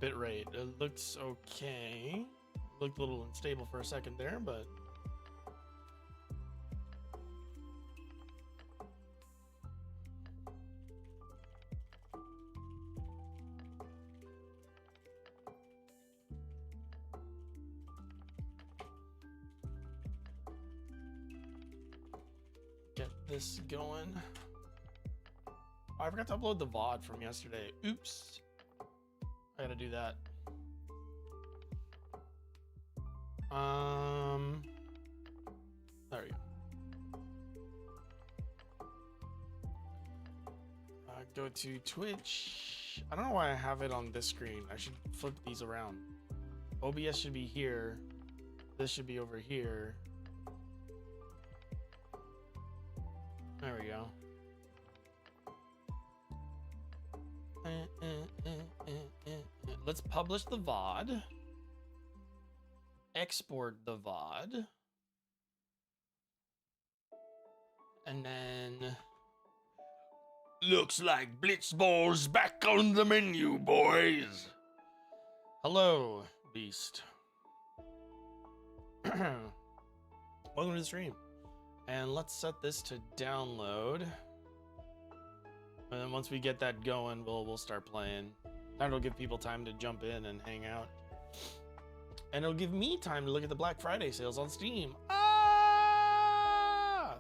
bitrate. It looks okay. Looked a little unstable for a second there, but get this going. Oh, I forgot to upload the VOD from yesterday. Oops. I gotta do that. There we go. Go to Twitch. I don't know why I have it on this screen. I should flip these around. OBS should be here. This should be over here. There we go. Let's publish the VOD. Export the VOD. And then... Looks like Blitzball's back on the menu, boys. Hello, Beast. Welcome to the stream. And let's set this to download. And then once we get that going, we'll start playing. That'll give people time to jump in and hang out. And it'll give me time to look at the Black Friday sales on Steam. Ah!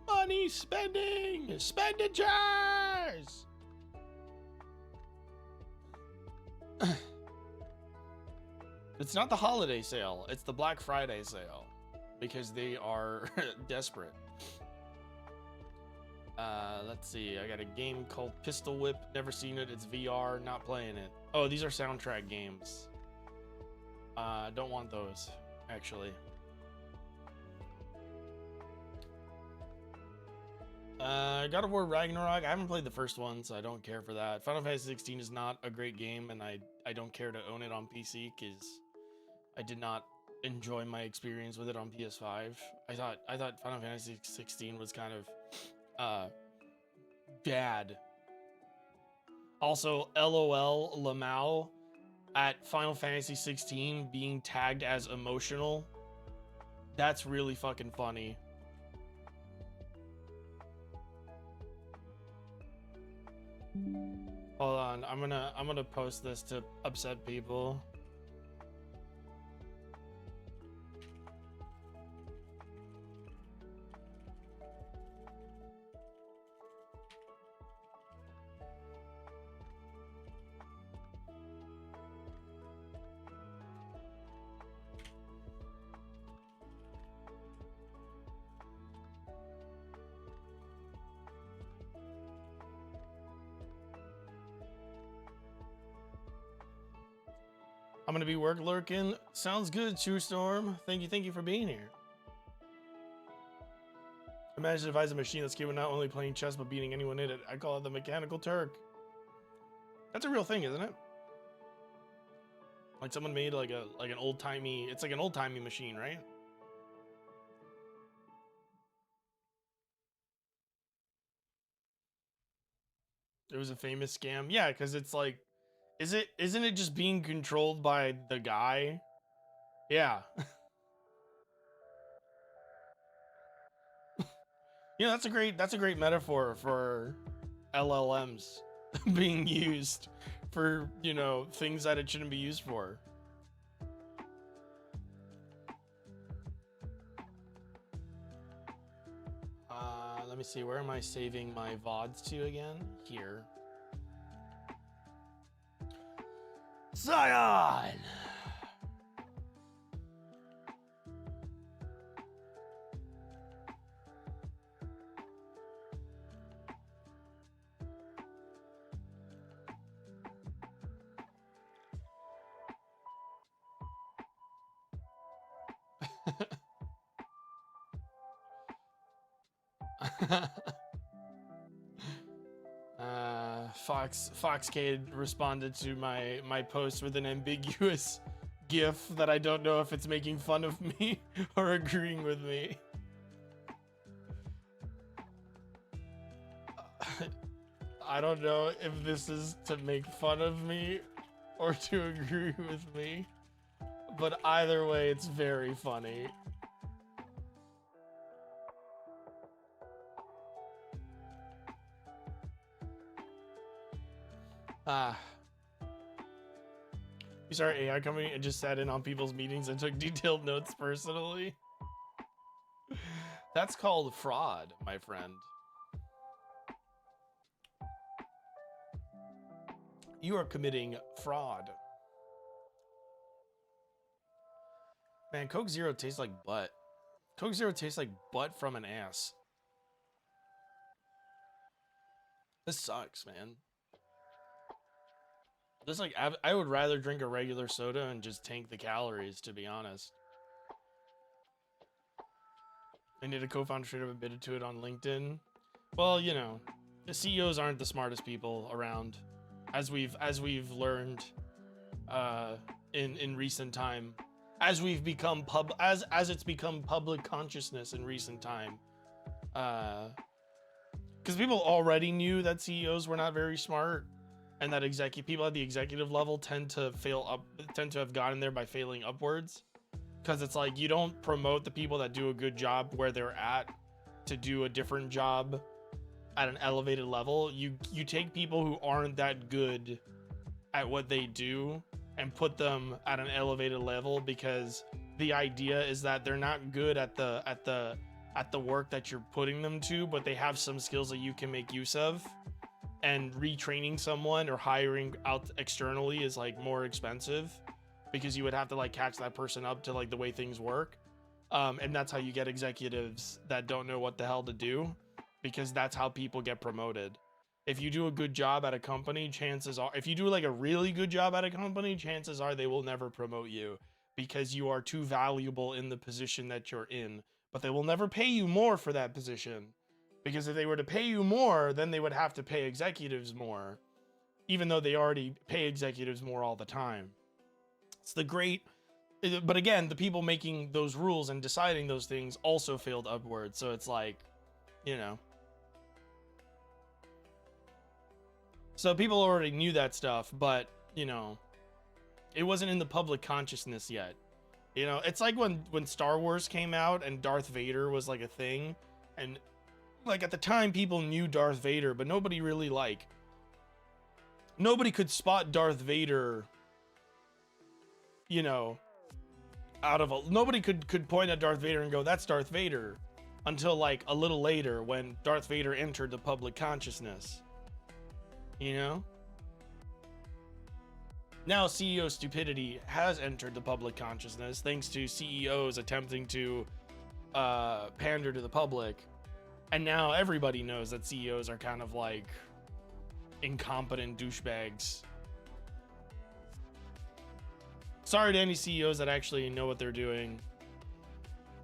Money spending! Expenditures! It's not the holiday sale, it's the Black Friday sale. Because they are desperate. Let's see, I got a game called Pistol Whip, never seen it, it's VR, not playing it. Oh, these are soundtrack games. Don't want those, actually. God of War Ragnarok, I haven't played the first one, so I don't care for that. Final Fantasy 16 is not a great game, and I don't care to own it on PC, because I did not enjoy my experience with it on PS5. I thought Final Fantasy 16 was kind of bad. Also, LOL Lamau at Final Fantasy 16 being tagged as emotional. That's really fucking funny. Hold on, I'm gonna post this to upset people. I'm gonna be work lurking. Sounds good, True Storm. Thank you for being here. Imagine if I was a machine that's capable of not only playing chess but beating anyone in it. I call it the Mechanical Turk. That's a real thing, isn't it? Like someone made like an old timey. It's like an old timey machine, right? It was a famous scam. Yeah, because it's like, isn't it just being controlled by the guy? Yeah. Yeah, that's a great metaphor for LLMs being used for, you know, things that it shouldn't be used for. Let me see, where am I saving my VODs to again? Here. Zion! Foxcade responded to my post with an ambiguous gif that I don't know if it's making fun of me or agreeing with me. I don't know if this is to make fun of me or to agree with me. But either way, it's very funny. You started AI company and just sat in on people's meetings and took detailed notes personally. That's called fraud, my friend. You are committing fraud. Man, Coke Zero tastes like butt. Coke Zero tastes like butt from an ass. This sucks, man. This like I would rather drink a regular soda and just tank the calories, to be honest. I need a co-founder should have admitted to it on LinkedIn. Well, you know, the CEOs aren't the smartest people around, as we've learned in recent time, as we've become as it's become public consciousness in recent time. Because people already knew that CEOs were not very smart, and that people at the executive level tend to have gotten there by failing upwards. Because it's like, you don't promote the people that do a good job where they're at to do a different job at an elevated level. You take people who aren't that good at what they do and put them at an elevated level, because the idea is that they're not good at the work that you're putting them to, but they have some skills that you can make use of. And retraining someone or hiring out externally is like more expensive, because you would have to like catch that person up to like the way things work. And that's how you get executives that don't know what the hell to do, because that's how people get promoted. If you do a good job at a company, chances are, if you do like a really good job at a company, chances are they will never promote you, because you are too valuable in the position that you're in. But they will never pay you more for that position, because if they were to pay you more, then they would have to pay executives more, even though they already pay executives more all the time. It's the great, but again, the people making those rules and deciding those things also failed upwards. So it's like, you know. So people already knew that stuff, but, you know, it wasn't in the public consciousness yet. You know, it's like when Star Wars came out and Darth Vader was like a thing, and like at the time people knew Darth Vader, but nobody really nobody could spot Darth Vader, you know, nobody could point at Darth Vader and go, that's Darth Vader, until like a little later when Darth Vader entered the public consciousness, you know? Now CEO stupidity has entered the public consciousness thanks to CEOs attempting to pander to the public. And now everybody knows that CEOs are kind of like incompetent douchebags. Sorry to any CEOs that actually know what they're doing.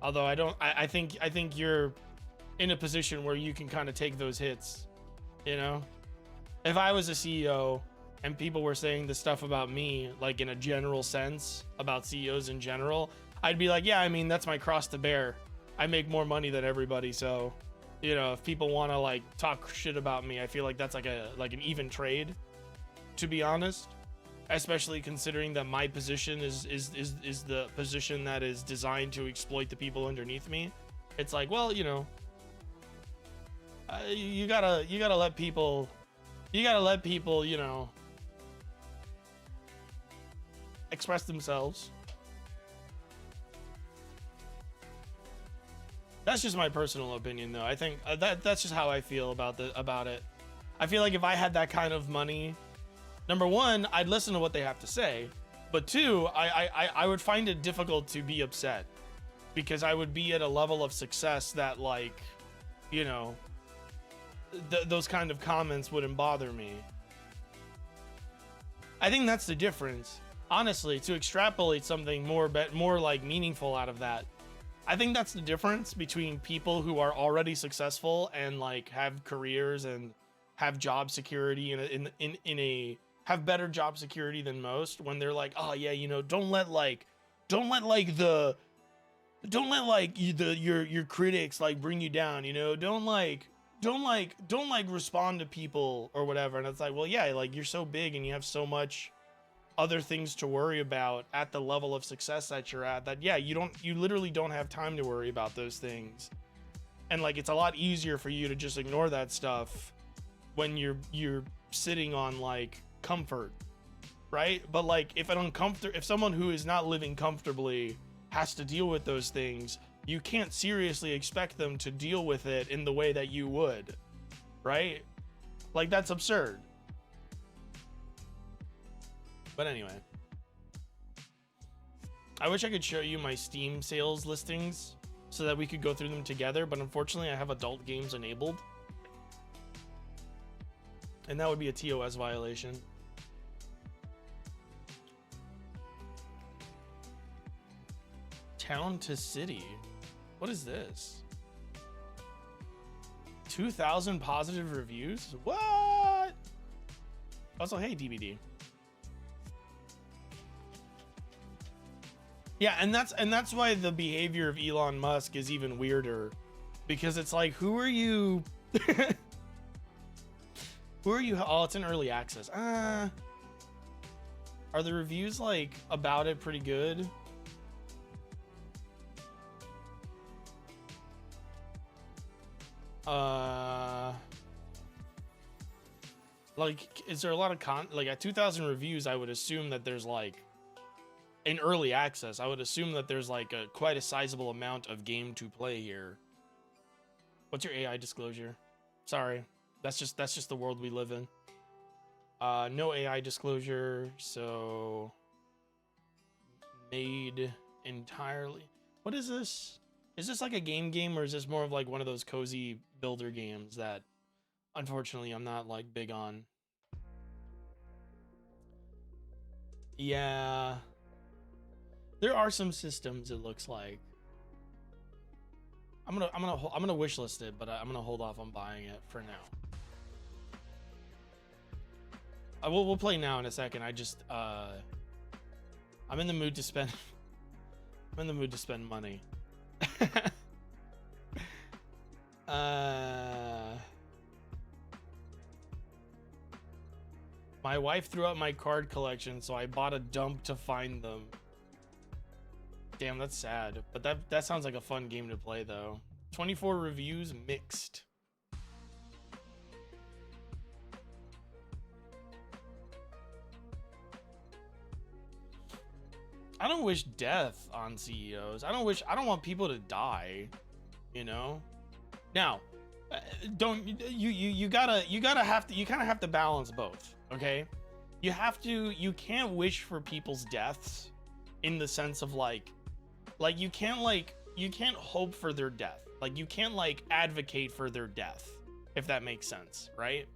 Although I think you're in a position where you can kind of take those hits, you know? If I was a CEO and people were saying the stuff about me, like in a general sense, about CEOs in general, I'd be like, yeah, I mean, that's my cross to bear. I make more money than everybody, so, you know, if people want to like talk shit about me, I feel like that's like an even trade, to be honest. Especially considering that my position is the position that is designed to exploit the people underneath me. It's like, well, you know, you gotta let people, you know, express themselves. That's just my personal opinion, though. I think that's just how I feel about it. I feel like if I had that kind of money, number one, I'd listen to what they have to say, but two, I would find it difficult to be upset, because I would be at a level of success that, like, you know, those kind of comments wouldn't bother me. I think that's the difference. Honestly, to extrapolate something more like meaningful out of that, I think that's the difference between people who are already successful and like have careers and have job security have better job security than most, when they're like, oh yeah, you know, don't let your critics like bring you down, you know, don't respond to people or whatever. And it's like, well, yeah, like you're so big and you have so much other things to worry about at the level of success that you're at, that, yeah, you literally don't have time to worry about those things. And like, it's a lot easier for you to just ignore that stuff when you're sitting on like comfort, right? But like, if someone who is not living comfortably has to deal with those things, you can't seriously expect them to deal with it in the way that you would, right? Like, that's absurd. But anyway, I wish I could show you my Steam sales listings so that we could go through them together, but unfortunately I have adult games enabled, and that would be a TOS violation. Town to City. What is this? 2,000 positive reviews? What? Also, hey, DBD. Yeah, and that's why the behavior of Elon Musk is even weirder, because it's like, who are you? Who are you? Oh, it's in early access. Are the reviews like about it pretty good? Like, is there a lot of like at 2,000 reviews? I would assume that there's like, in early access, I would assume that there's like quite a sizable amount of game to play here. What's your AI disclosure? Sorry, that's just the world we live in. No AI disclosure, so made entirely. What is this? Is this like a game, or is this more of like one of those cozy builder games that unfortunately I'm not like big on? Yeah. There are some systems, it looks like. I'm gonna wishlist it, but I'm gonna hold off on buying it for now. We'll play now in a second. I just I'm in the mood to spend I'm in the mood to spend money. My wife threw out my card collection, so I bought a dump to find them. Damn, that's sad. But that sounds like a fun game to play, though. 24 reviews, mixed. I don't wish death on CEOs. I don't want people to die, you know? Now, you kind of have to balance both, okay? You can't wish for people's deaths in the sense of like you can't hope for their death. Like, you can't like advocate for their death, if that makes sense, right?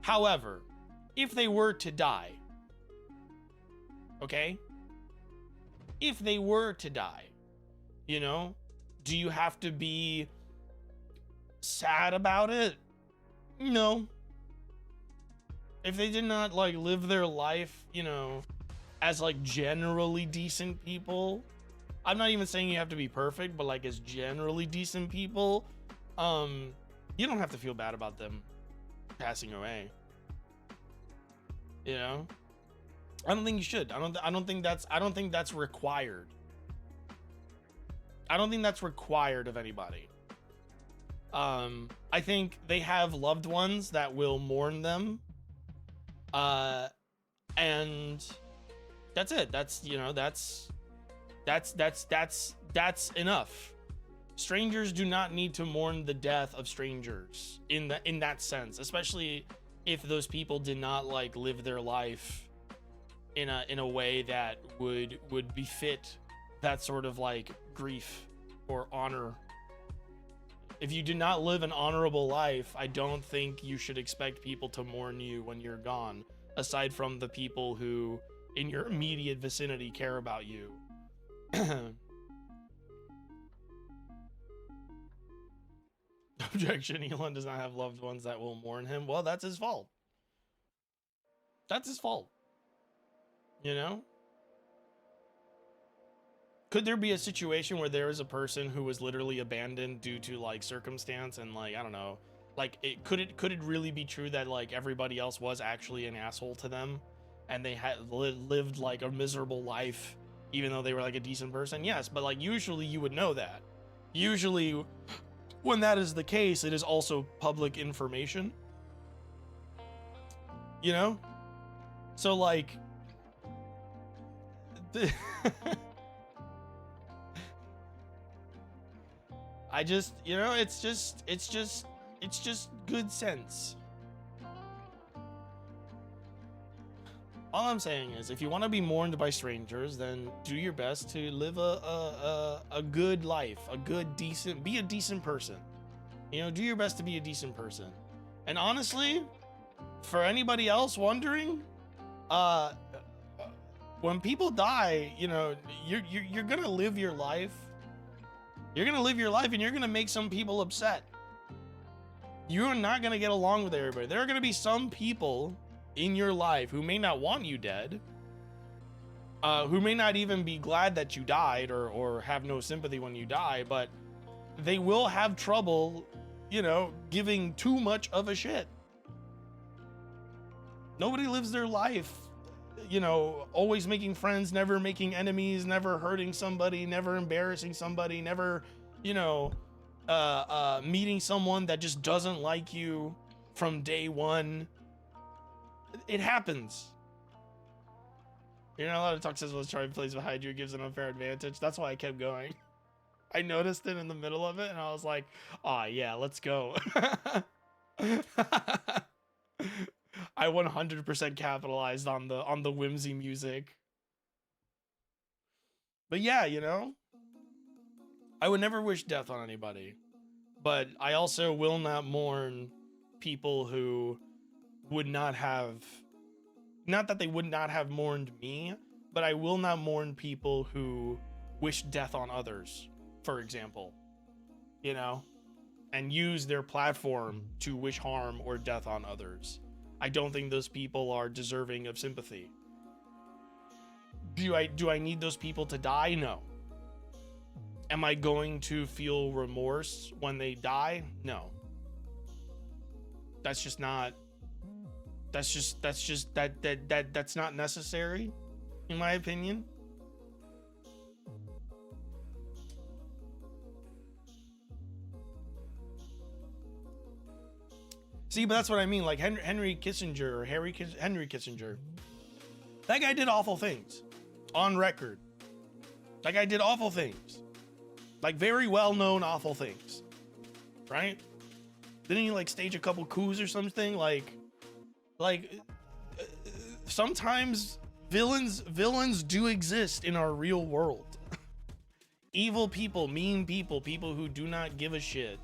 However, if they were to die, okay? If they were to die, you know, do you have to be sad about it? No. If they did not like live their life, you know, as like generally decent people, I'm not even saying you have to be perfect, but like as generally decent people, you don't have to feel bad about them passing away. You know? I don't think you should. I don't think that's required. I don't think that's required of anybody. I think they have loved ones that will mourn them. And that's it. That's, you know, that's enough. Strangers do not need to mourn the death of strangers in that sense, especially if those people did not like live their life in a way that would befit that sort of like grief or honor. If you do not live an honorable life, I don't think you should expect people to mourn you when you're gone, aside from the people who in your immediate vicinity care about you. Objection, Elon does not have loved ones that will mourn him. Well, that's his fault. That's his fault. You know? Could there be a situation where there is a person who was literally abandoned due to like circumstance and like, I don't know, like could it really be true that like everybody else was actually an asshole to them and they had lived like a miserable life, even though they were like a decent person. Yes, but like usually you would know that. Usually, when that is the case, it is also public information. You know? So like I just, you know, it's just good sense. All I'm saying is, if you want to be mourned by strangers, then do your best to live a good life, be a decent person. You know, do your best to be a decent person. And honestly, for anybody else wondering, when people die, you know, you're gonna live your life. You're gonna live your life, and you're gonna make some people upset. You're not gonna get along with everybody. There are gonna be some people in your life who may not want you dead, who may not even be glad that you died, or have no sympathy when you die, but they will have trouble, you know, giving too much of a shit. Nobody lives their life, you know, always making friends, never making enemies, never hurting somebody, never embarrassing somebody, never, you know, meeting someone that just doesn't like you from day one. It happens. You're not allowed to talk sensible. Charlie plays behind you, gives an unfair advantage. That's why I kept going. I noticed it in the middle of it, and I was like, "Oh yeah, let's go." I 100% capitalized on the whimsy music. But yeah, you know, I would never wish death on anybody, but I also will not mourn people who would not have, not that they would not have mourned me, but I will not mourn people who wish death on others, for example, you know, and use their platform to wish harm or death on others. I don't think those people are deserving of sympathy. Do I need those people to die? No. Am I going to feel remorse when they die? No. That's not necessary, in my opinion. See, but that's what I mean. Like Henry Kissinger. That guy did awful things. On record. That guy did awful things. Like very well-known awful things. Right? Didn't he like stage a couple coups or something? Like sometimes villains do exist in our real world. Evil people, mean people, people who do not give a shit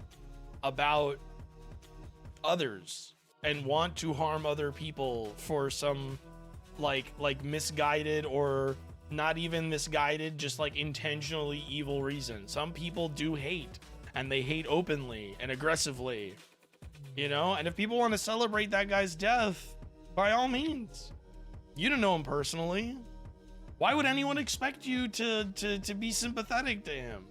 about others and want to harm other people for some like misguided, or not even misguided, just like intentionally evil reason. Some people do hate, and they hate openly and aggressively, you know. And if people want to celebrate that guy's death, by all means. You don't know him personally. Why would anyone expect you to be sympathetic to him?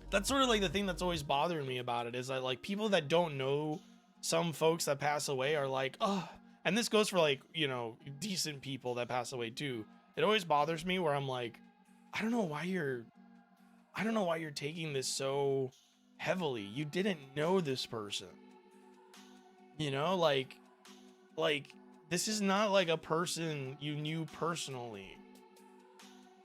That's sort of like the thing that's always bothering me about it, is that like people that don't know some folks that pass away are like, oh, and this goes for like, you know, decent people that pass away too. It always bothers me where I'm like, I don't know why you're taking this so heavily. You didn't know this person. You know, like this is not like a person you knew personally.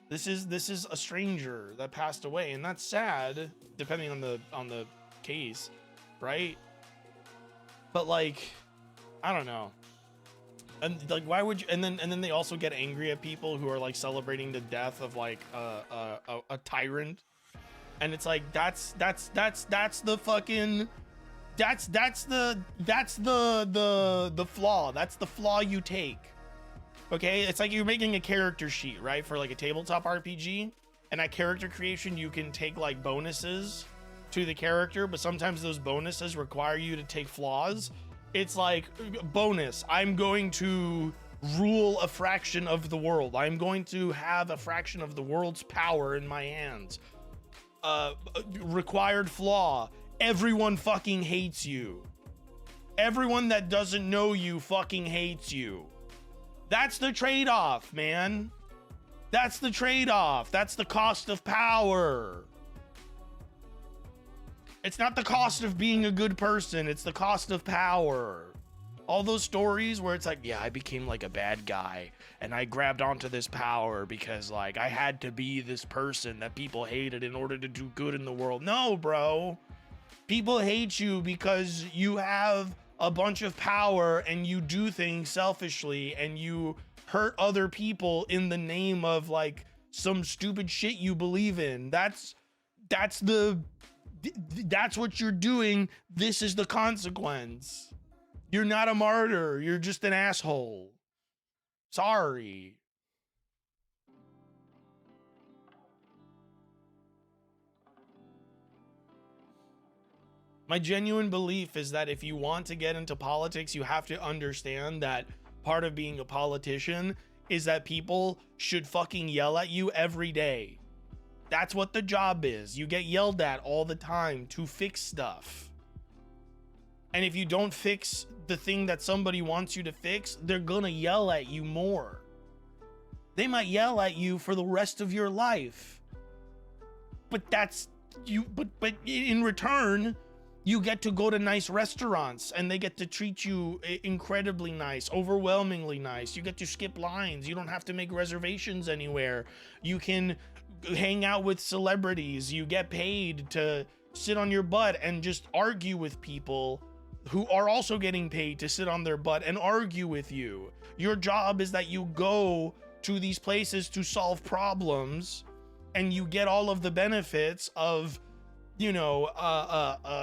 This is a stranger that passed away, and that's sad, depending on the case, right? But like, I don't know. And like, why would you? And then they also get angry at people who are like celebrating the death of like a tyrant, and it's like that's the fucking that's the flaw. That's the flaw you take. Okay, it's like you're making a character sheet, right, for like a tabletop RPG, and at character creation you can take like bonuses to the character, but sometimes those bonuses require you to take flaws. It's like, bonus, I'm going to rule a fraction of the world. I'm going to have a fraction of the world's power in my hands. Required flaw, everyone fucking hates you. Everyone that doesn't know you fucking hates you. That's the trade-off, man. That's the trade-off. That's the cost of power. It's not the cost of being a good person. It's the cost of power. All those stories where it's like, yeah, I became like a bad guy and I grabbed onto this power because like I had to be this person that people hated in order to do good in the world. No, bro. People hate you because you have a bunch of power and you do things selfishly and you hurt other people in the name of like some stupid shit you believe in. That's what you're doing. This is the consequence. You're not a martyr. You're just an asshole. Sorry. My genuine belief is that if you want to get into politics, you have to understand that part of being a politician is that people should fucking yell at you every day. That's what the job is. You get yelled at all the time to fix stuff. And if you don't fix the thing that somebody wants you to fix, they're gonna yell at you more. They might yell at you for the rest of your life. But that's you, but in return, you get to go to nice restaurants and they get to treat you incredibly nice, overwhelmingly nice. You get to skip lines. You don't have to make reservations anywhere. You can hang out with celebrities. You get paid to sit on your butt and just argue with people who are also getting paid to sit on their butt and argue with you. Your job is that you go to these places to solve problems and you get all of the benefits of, you know,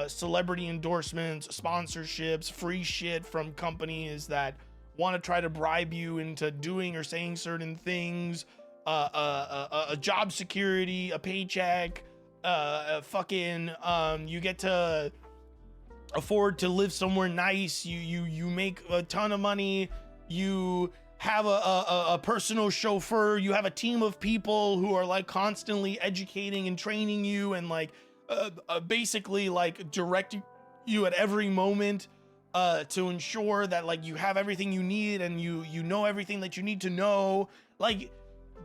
celebrity endorsements, sponsorships, free shit from companies that want to try to bribe you into doing or saying certain things, a job security, a paycheck, you get to afford to live somewhere nice. You make a ton of money. You have a personal chauffeur. You have a team of people who are like constantly educating and training you and like basically like directing you at every moment to ensure that like you have everything you need and you know everything that you need to know. Like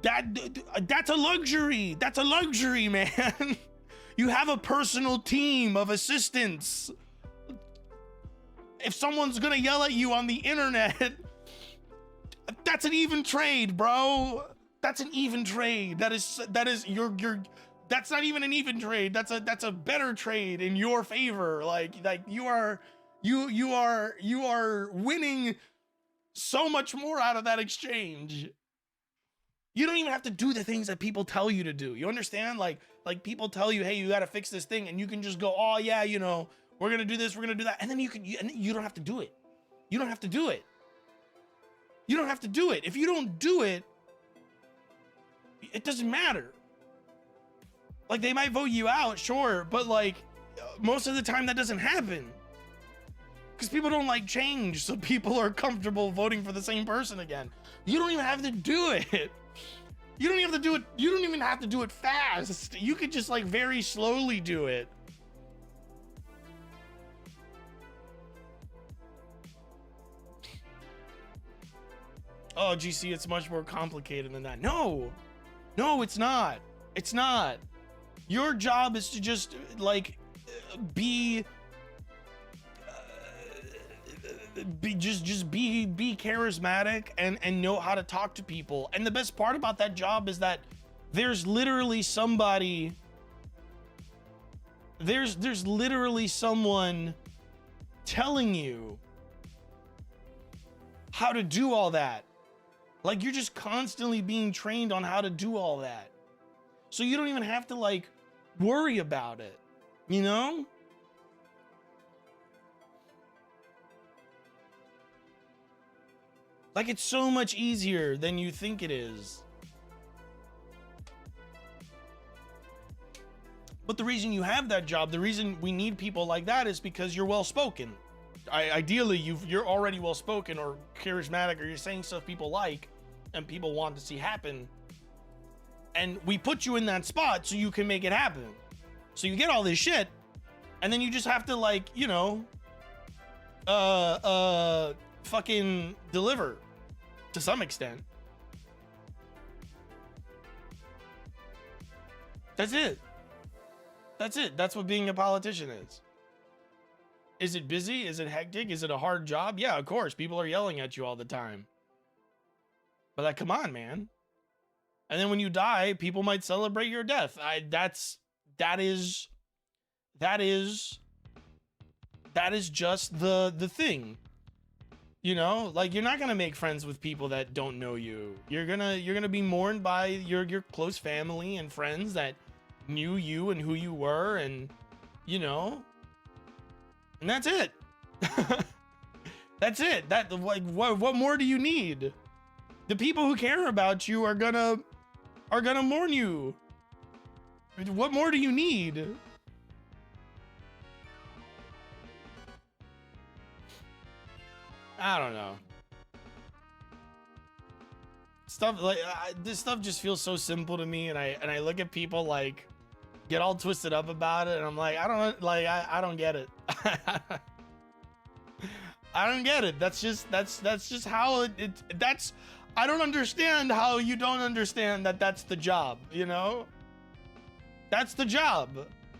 that's a luxury. That's a luxury, man. You have a personal team of assistants. If someone's gonna yell at you on the internet, that's an even trade, bro. That's an even trade. That's not even an even trade. That's a better trade in your favor. Like you are winning so much more out of that exchange. You don't even have to do the things that people tell you to do. You understand? Like people tell you, hey, you got to fix this thing, and you can just go, oh yeah, you know, we're gonna do this, we're gonna do that, and then you don't have to do it. You don't have to do it. You don't have to do it. If you don't do it, it doesn't matter. Like they might vote you out, sure, but like most of the time that doesn't happen because people don't like change, so people are comfortable voting for the same person again. You don't even have to do it. You don't even have to do it. You don't even have to do it fast. You could just like very slowly do it. Oh, GC, it's much more complicated than that. No, it's not. It's not. Your job is to just like be charismatic and know how to talk to people. And the best part about that job is that there's literally somebody. There's literally someone telling you how to do all that. Like you're just constantly being trained on how to do all that. So you don't even have to like worry about it, you know? Like it's so much easier than you think it is. But the reason you have that job, the reason we need people like that is because you're well-spoken. Ideally, you're already well-spoken or charismatic, or you're saying stuff people like and people want to see happen. And we put you in that spot so you can make it happen. So you get all this shit, and then you just have to like, you know, fucking deliver. to some extent. That's it. That's it. That's what being a politician is. Is it busy? Is it hectic? Is it a hard job? Yeah, of course. People are yelling at you all the time. But like, come on, man. And then when you die, people might celebrate your death. That is just the thing. You know, like, you're not gonna make friends with people that don't know you. You're gonna be mourned by your close family and friends that knew you and who you were, and you know, and that's it. That's it. That, like, what more do you need? The people who care about you are gonna mourn you. What more do you need? I don't know. Stuff like this stuff just feels so simple to me, and I look at people like get all twisted up about it, and I'm like, I don't get it. I don't get it. That's just how that's I don't understand how you don't understand that that's the job, you know? That's the job.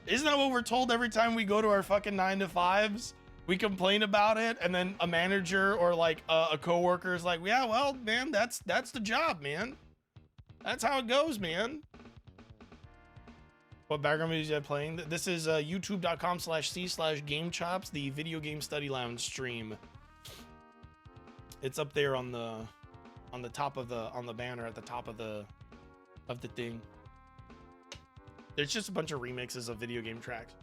Isn't that what we're told every time we go to our fucking 9-to-5s? We complain about it, and then a manager or like a coworker is like, yeah, well, man, that's the job, man. That's how it goes, man. What background music am I playing? This is youtube.com/c/gamechops, the video game study lounge stream. It's up there on the top of the banner at the top of the thing. There's just a bunch of remixes of video game tracks.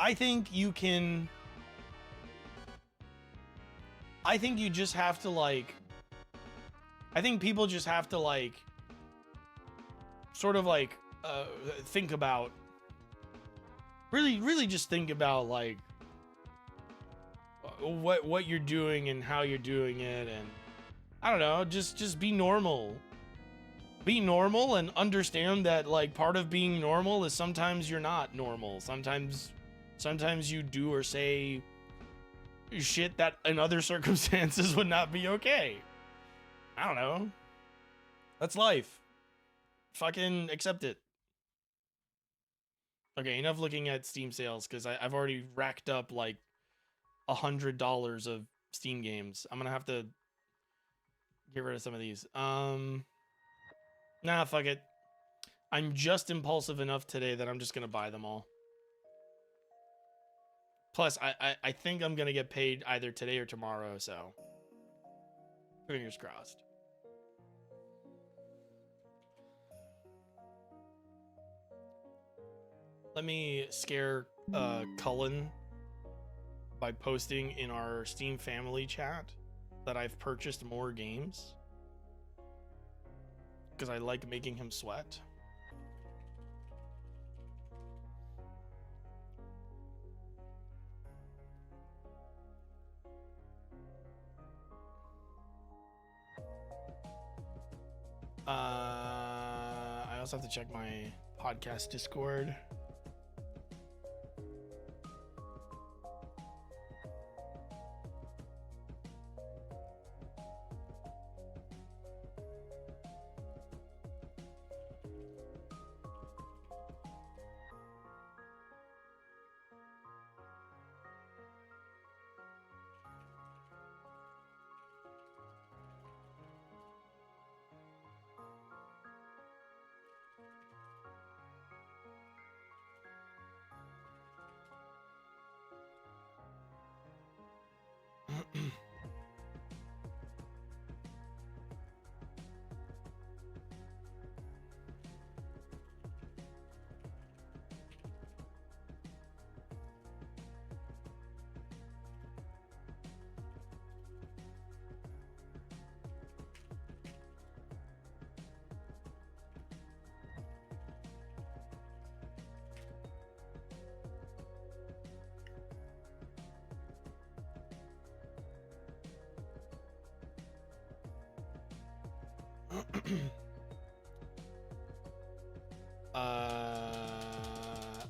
I think you just have to like, I think people just have to like, sort of like, think about, really just think about like, what you're doing and how you're doing it, and I don't know, just be normal. Be normal and understand that like part of being normal is sometimes you're not normal. Sometimes you do or say shit that in other circumstances would not be okay. I don't know. That's life. Fucking accept it. Okay, enough looking at Steam sales, because I've already racked up like $100 of Steam games. I'm gonna have to get rid of some of these. Nah, fuck it. I'm just impulsive enough today that I'm just gonna buy them all. Plus, I think I'm gonna get paid either today or tomorrow, so fingers crossed. Let me scare Cullen by posting in our Steam family chat that I've purchased more games, because I like making him sweat. I also have to check my podcast Discord.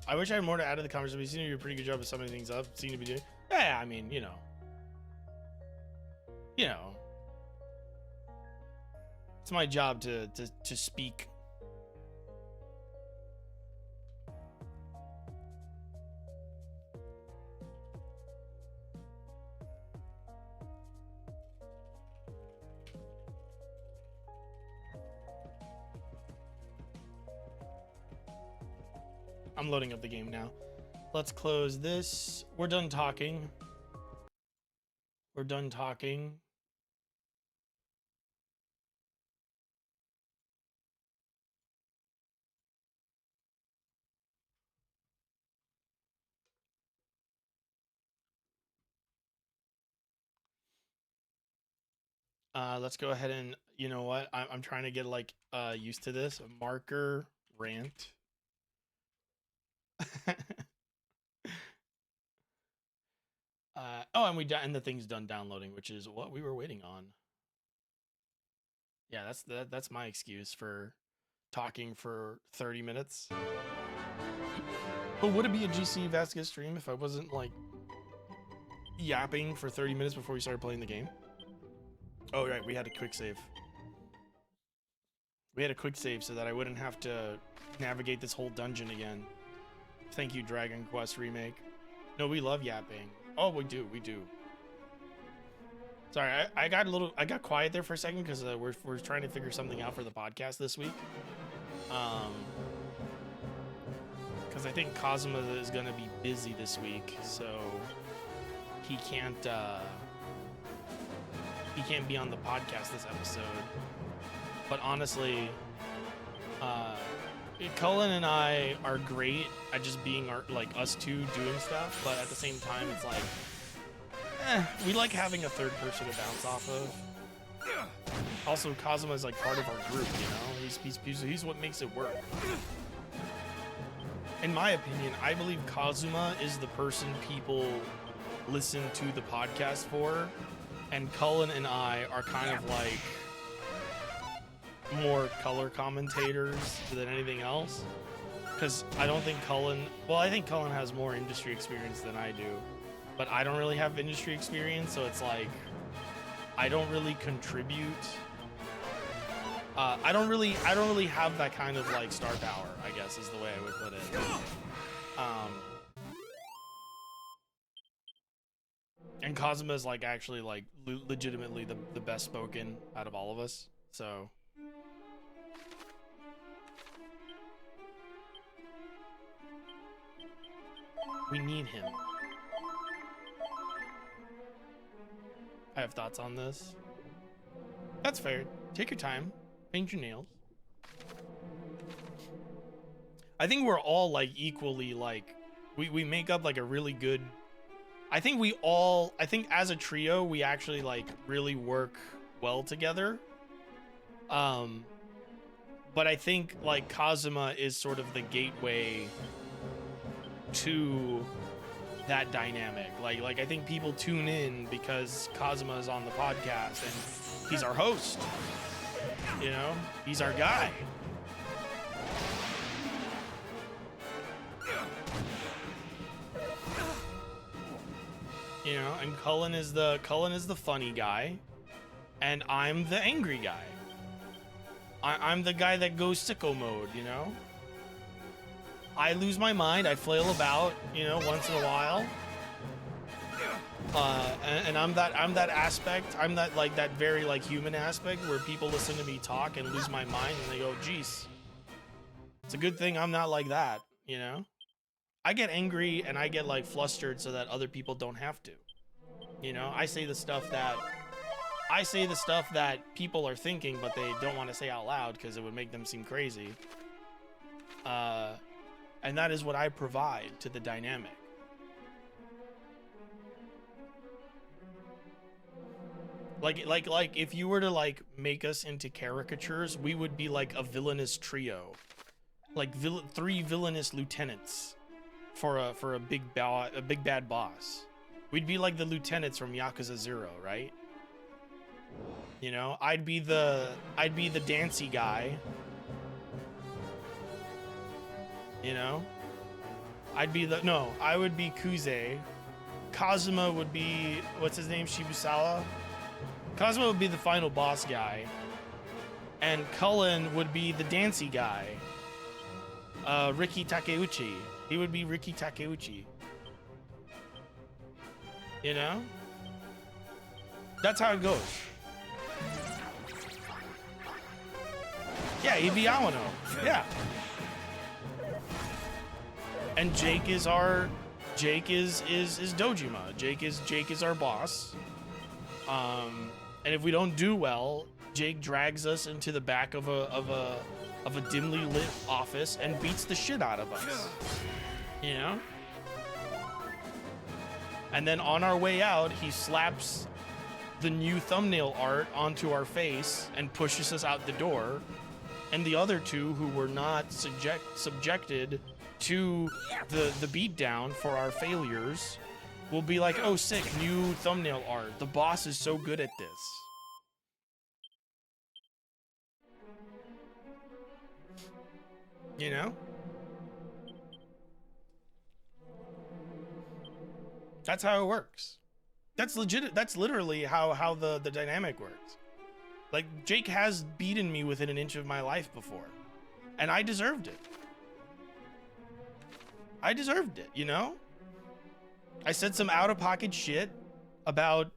I wish I had more to add to the conversation. You seem to do a pretty good job of summing things up. Seem to be doing. Yeah, I mean, you know. It's my job to speak. I'm loading up the game now. Let's close this. We're done talking. We're done talking. Let's go ahead and, you know what? I'm trying to get like used to this. Marker rant. Oh, and the thing's done downloading, which is what we were waiting on. Yeah, that's my excuse for talking for 30 minutes. But would it be a GC Vasquez stream if I wasn't like yapping for 30 minutes before we started playing the game? Oh, right, we had a quick save. We had a quick save so that I wouldn't have to navigate this whole dungeon again. Thank you, Dragon Quest Remake. No, we love yapping. Oh, we do. Sorry, I got quiet there for a second because we're trying to figure something out for the podcast this week. Because I think Kazuma is gonna be busy this week, so he can't be on the podcast this episode. But honestly, Cullen and I are great at just being us two doing stuff, but at the same time, it's like, we like having a third person to bounce off of. Also, Kazuma is like part of our group, you know? He's what makes it work. In my opinion, I believe Kazuma is the person people listen to the podcast for, and Cullen and I are kind of like more color commentators than anything else. Because I don't think Cullen, well, I think Cullen has more industry experience than I do, but I don't really have industry experience, so it's like I don't really contribute. I don't really have that kind of like star power, I guess is the way I would put it. And Kazuma is like actually like legitimately the best spoken out of all of us, so. We need him. I have thoughts on this. That's fair. Take your time. Paint your nails. I think we're all like equally like we make up like a really good. I think as a trio we actually like really work well together. But I think like Kazuma is sort of the gateway to that dynamic. Like I think people tune in because Kazuma is on the podcast and he's our host. You know, he's our guy. You know, and Cullen is the funny guy, and I'm the angry guy. I'm the guy that goes sicko mode, you know? I lose my mind, I flail about, you know, once in a while. And I'm that aspect, I'm that like that very like human aspect where people listen to me talk and lose my mind and they go, geez, it's a good thing I'm not like that, you know? I get angry and I get like flustered so that other people don't have to. You know, I say the stuff that people are thinking but they don't want to say out loud because it would make them seem crazy. And that is what I provide to the dynamic. Like if you were to like make us into caricatures, we would be like a villainous trio. Like three villainous lieutenants for a big bad boss. We'd be like the lieutenants from Yakuza 0, right? You know, I'd be the dancy guy. You know? I would be Kuze. Kazuma would be, what's his name, Shibusawa? Kazuma would be the final boss guy. and Cullen would be the dancey guy. Ricky Takeuchi. He would be Ricky Takeuchi. You know? That's how it goes. Yeah, he'd be Awano. Yeah. And Jake is Dojima. Jake is our boss. And if we don't do well, Jake drags us into the back of a dimly lit office and beats the shit out of us. You know? And then on our way out, he slaps the new thumbnail art onto our face and pushes us out the door. And the other two who were not subjected to the beatdown for our failures will be like, oh, sick, new thumbnail art. The boss is so good at this. You know? That's how it works. That's legit. That's literally how the dynamic works. Like, Jake has beaten me within an inch of my life before. And I deserved it. I deserved it, you know? I said some out-of-pocket shit about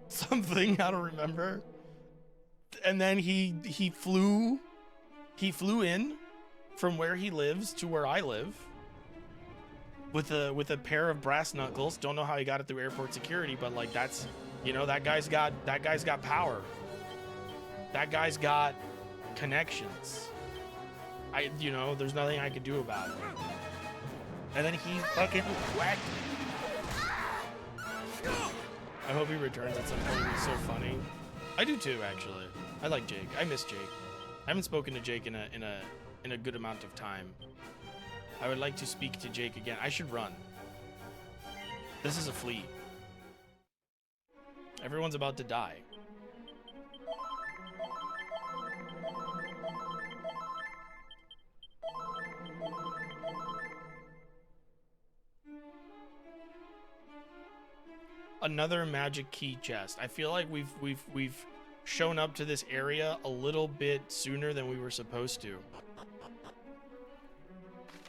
something, I don't remember. And then he flew in from where he lives to where I live with a pair of brass knuckles. Don't know how he got it through airport security, but like, that's, you know, that guy's got power. That guy's got connections. You know, there's nothing I could do about it. And then he fucking whacked me. I hope he returns at some point. He's so funny. I do too, actually. I like Jake. I miss Jake. I haven't spoken to Jake in a good amount of time. I would like to speak to Jake again. I should run. This is a fleet. Everyone's about to die. Another magic key chest. I feel like we've shown up to this area a little bit sooner than we were supposed to.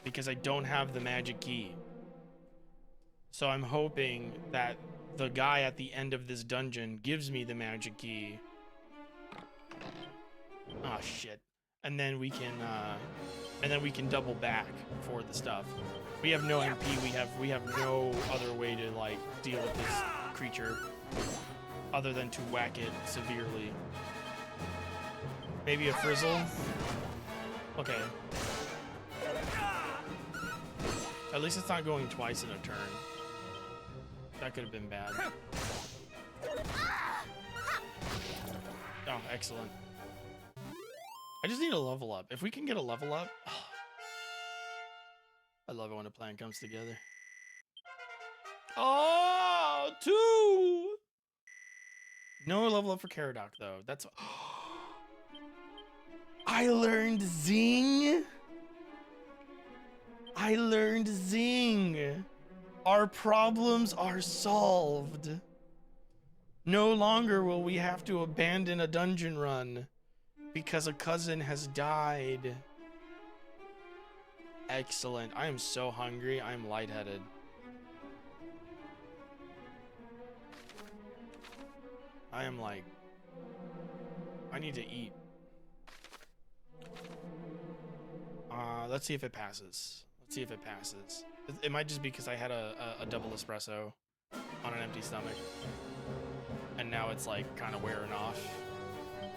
Because I don't have the magic key. So I'm hoping that the guy at the end of this dungeon gives me the magic key. Oh shit. And then we can double back for the stuff. We have no MP, we have no other way to like deal with this creature other than to whack it severely. Maybe a frizzle? Okay. At least it's not going twice in a turn. That could have been bad. Oh, excellent. I just need a level up. If we can get a level up... Oh, I love it when a plan comes together. Oh, 2! No level up for Caradoc, though. That's... I learned Zing! I learned Zing! Our problems are solved. No longer will we have to abandon a dungeon run because a cousin has died. Excellent. I am so hungry. I am lightheaded. I am like... I need to eat. Let's see if it passes. Let's see if it passes. It might just be because I had a double espresso on an empty stomach. And now it's like kind of wearing off.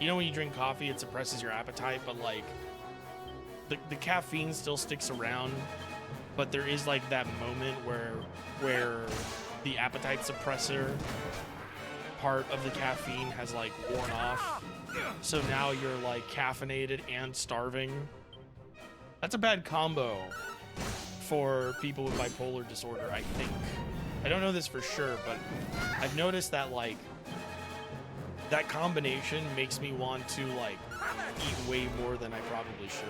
You know when you drink coffee, it suppresses your appetite, but like the caffeine still sticks around, but there is like that moment where the appetite suppressor part of the caffeine has like worn off. So now you're like caffeinated and starving. That's a bad combo for people with bipolar disorder, I think. I don't know this for sure, but I've noticed that like that combination makes me want to like eat way more than I probably should.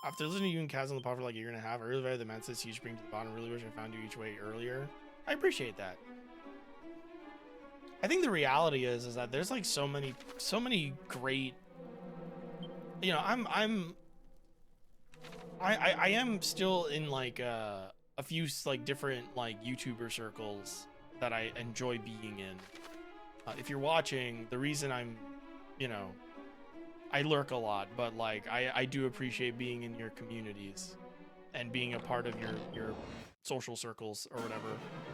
After listening to you and Kaz on the pod for like a year and a half, I really value the Mensa's huge spring to the bottom. Really wish I found you each way earlier. I appreciate that. I think the reality is that there's like so many great you know, I am still in like a few like different like YouTuber circles that I enjoy being in. If you're watching, the reason I'm, you know, I lurk a lot, but like I do appreciate being in your communities and being a part of your social circles or whatever.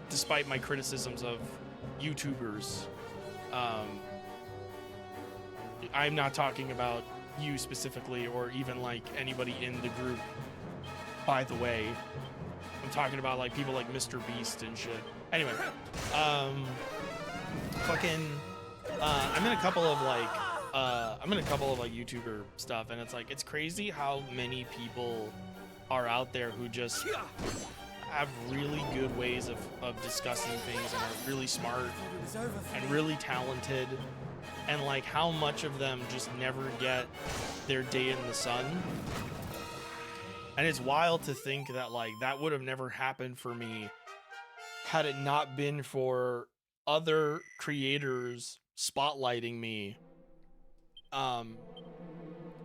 Despite my criticisms of YouTubers, I'm not talking about you specifically or even like anybody in the group. By the way, I'm talking about like people like Mr. Beast and shit. Anyway, fucking, I'm in a couple of like YouTuber stuff, and it's like it's crazy how many people are out there who just have really good ways of discussing things and are really smart and really talented, and like how much of them just never get their day in the sun. And it's wild to think that like that would have never happened for me had it not been for other creators spotlighting me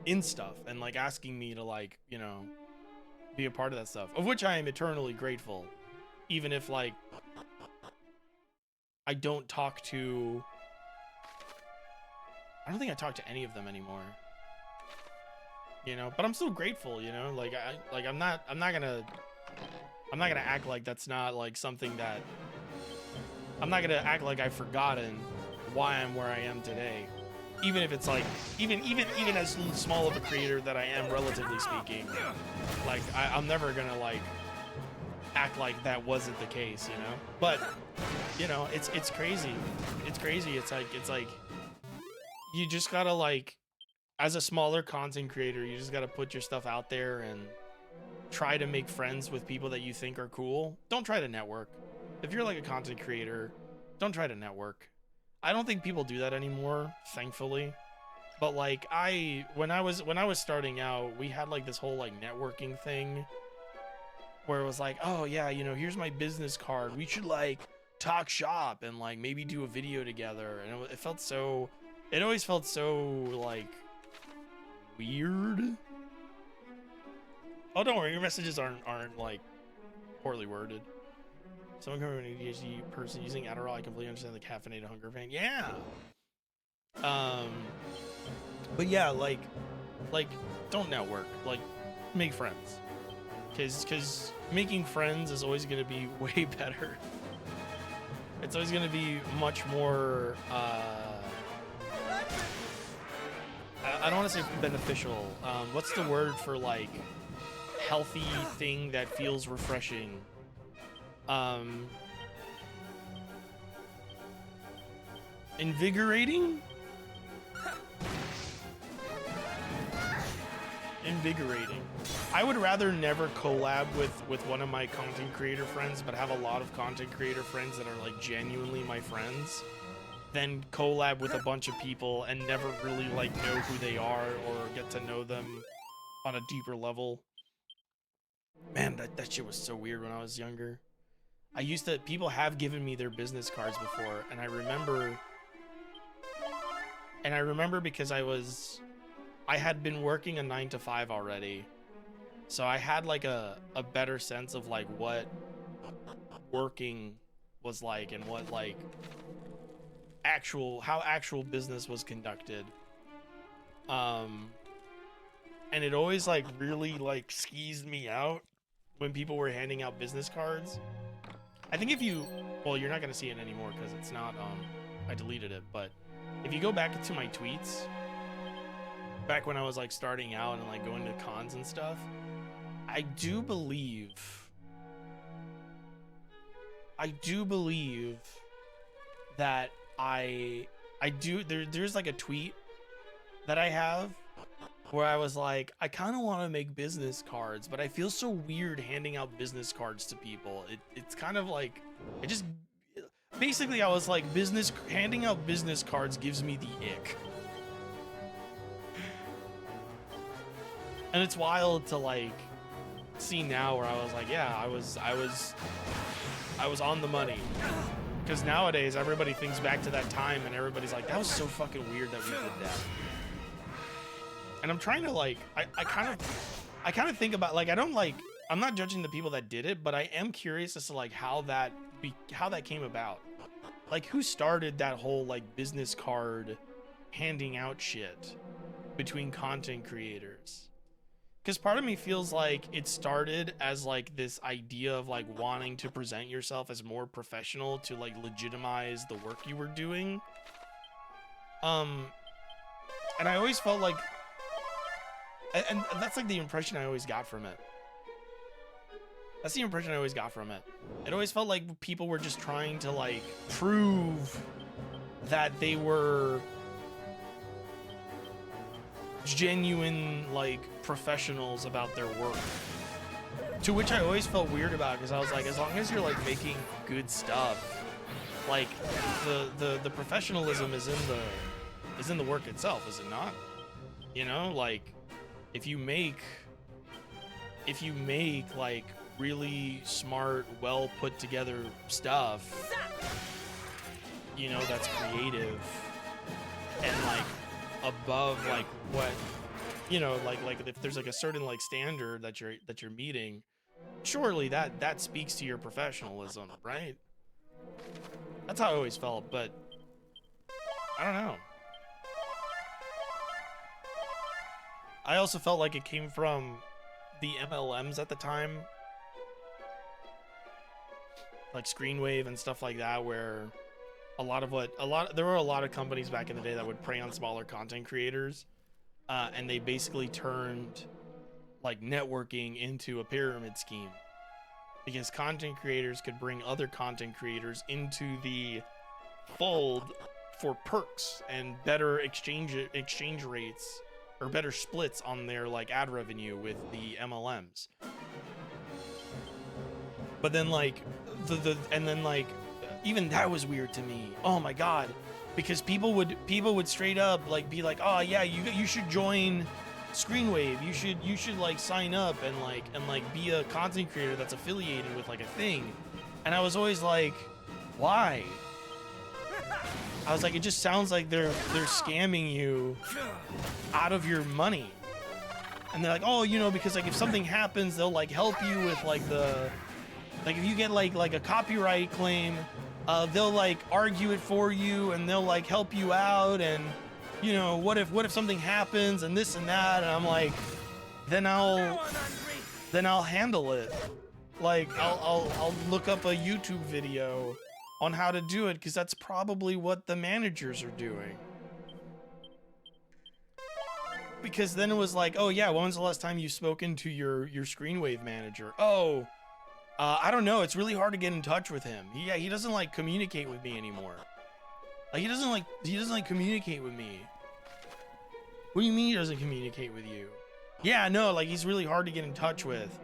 in stuff and like asking me to like, you know, be a part of that stuff, of which I am eternally grateful, even if like I don't think I talk to any of them anymore, you know, but I'm still grateful, you know, like I'm not gonna act like that's not like something that I'm not gonna act like I've forgotten why I'm where I am today, even if it's like even as small of a creator that I am, relatively speaking. Like I'm never gonna like act like that wasn't the case, you know. But you know, it's crazy. It's crazy. It's like you just gotta like, as a smaller content creator, you just gotta put your stuff out there and try to make friends with people that you think are cool. Don't try to network. If you're like a content creator, don't try to network. I don't think people do that anymore, thankfully. But like when I was starting out, we had like this whole like networking thing where it was like, oh yeah, you know, here's my business card. We should like talk shop and like maybe do a video together. And it always felt so like weird. Oh, don't worry, your messages aren't like poorly worded. Someone coming from an ADHD person using Adderall, I completely understand the caffeinated hunger pain. Yeah. But yeah, like don't network. Like, make friends. Cause making friends is always gonna be way better. It's always gonna be much more. I don't want to say beneficial. What's the word for like healthy thing that feels refreshing? Invigorating? Invigorating. I would rather never collab with one of my content creator friends, but have a lot of content creator friends that are like genuinely my friends, than collab with a bunch of people and never really like know who they are or get to know them on a deeper level. Man, that shit was so weird when I was younger. People have given me their business cards before, and I remember because I had been working a 9-to-5 already, so I had like a better sense of like what working was like and what like how actual business was conducted. And it always like really like skeezed me out when people were handing out business cards. I think well, you're not gonna see it anymore because it's not, I deleted it, but if you go back to my tweets, back when I was like starting out and like going to cons and stuff, I do believe that there's like a tweet that I have where I was like, I kind of want to make business cards, but I feel so weird handing out business cards to people. It's kind of like, basically I was like, handing out business cards gives me the ick. And it's wild to like see now where I was like, yeah, I was on the money. Because nowadays everybody thinks back to that time and everybody's like, that was so fucking weird that we did that. And I'm trying to like, I kind of think about like, I'm not judging the people that did it, but I am curious as to like how that came about. Like who started that whole like business card handing out shit between content creators? Because part of me feels like it started as like this idea of like wanting to present yourself as more professional to like legitimize the work you were doing. And I always felt like, and that's like the impression I always got from it. That's the impression I always got from it. It always felt like people were just trying to like prove that they were genuine like professionals about their work, to which I always felt weird about, because I was like, as long as you're like making good stuff, like the professionalism is in the work itself, is it not? You know, like if you make like really smart, well put together stuff, you know, that's creative and like above like what, you know, like if there's like a certain like standard that you're meeting, surely that speaks to your professionalism, right? That's how I always felt, but I don't know. I also felt like it came from the MLMs at the time, like Screenwave and stuff like that, where there were a lot of companies back in the day that would prey on smaller content creators, and they basically turned like networking into a pyramid scheme, because content creators could bring other content creators into the fold for perks and better exchange rates, or better splits on their like ad revenue with the MLMs. But then like even that was weird to me. Oh my god, because people would straight up like be like, oh yeah, you should join Screenwave, you should like sign up and like be a content creator that's affiliated with like a thing. And I was always like, why? I was like, it just sounds like they're scamming you out of your money. And they're like, oh, you know, because like if something happens, they'll like help you with like if you get like a copyright claim, they'll like argue it for you and they'll like help you out, and you know, what if something happens and this and that, and I'm like, then I'll handle it. Like I'll look up a YouTube video on how to do it, because that's probably what the managers are doing. Because then it was like, oh yeah, when was the last time you've spoken to your Screenwave manager? Oh, I don't know, it's really hard to get in touch with him. He doesn't like communicate with me anymore. Like he doesn't like communicate with me. What do you mean he doesn't communicate with you? Yeah, no, like he's really hard to get in touch with.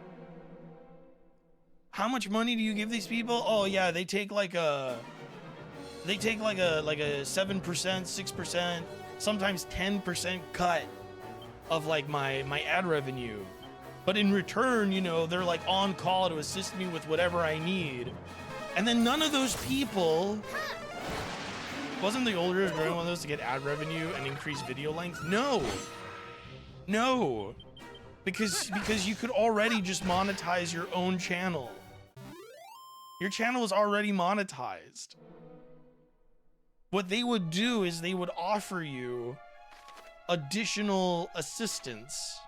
How much money do you give these people? Oh yeah, they take like a 7%, 6%, sometimes 10% cut of like my ad revenue. But in return, you know, they're like on call to assist me with whatever I need. And then none of those people, wasn't the older one of those to get ad revenue and increase video length? No, because you could already just monetize your own channel. Your channel is already monetized. What they would do is they would offer you additional assistance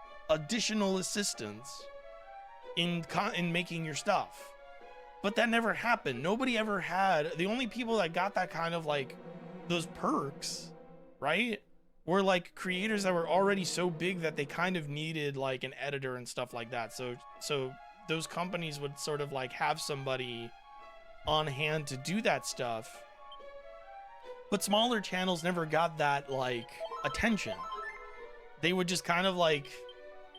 in making your stuff. But that never happened. Nobody ever had. The only people that got that kind of like those perks, right, were like creators that were already so big that they kind of needed like an editor and stuff like that. So those companies would sort of like have somebody on hand to do that stuff. But smaller channels never got that like attention. They would just kind of like,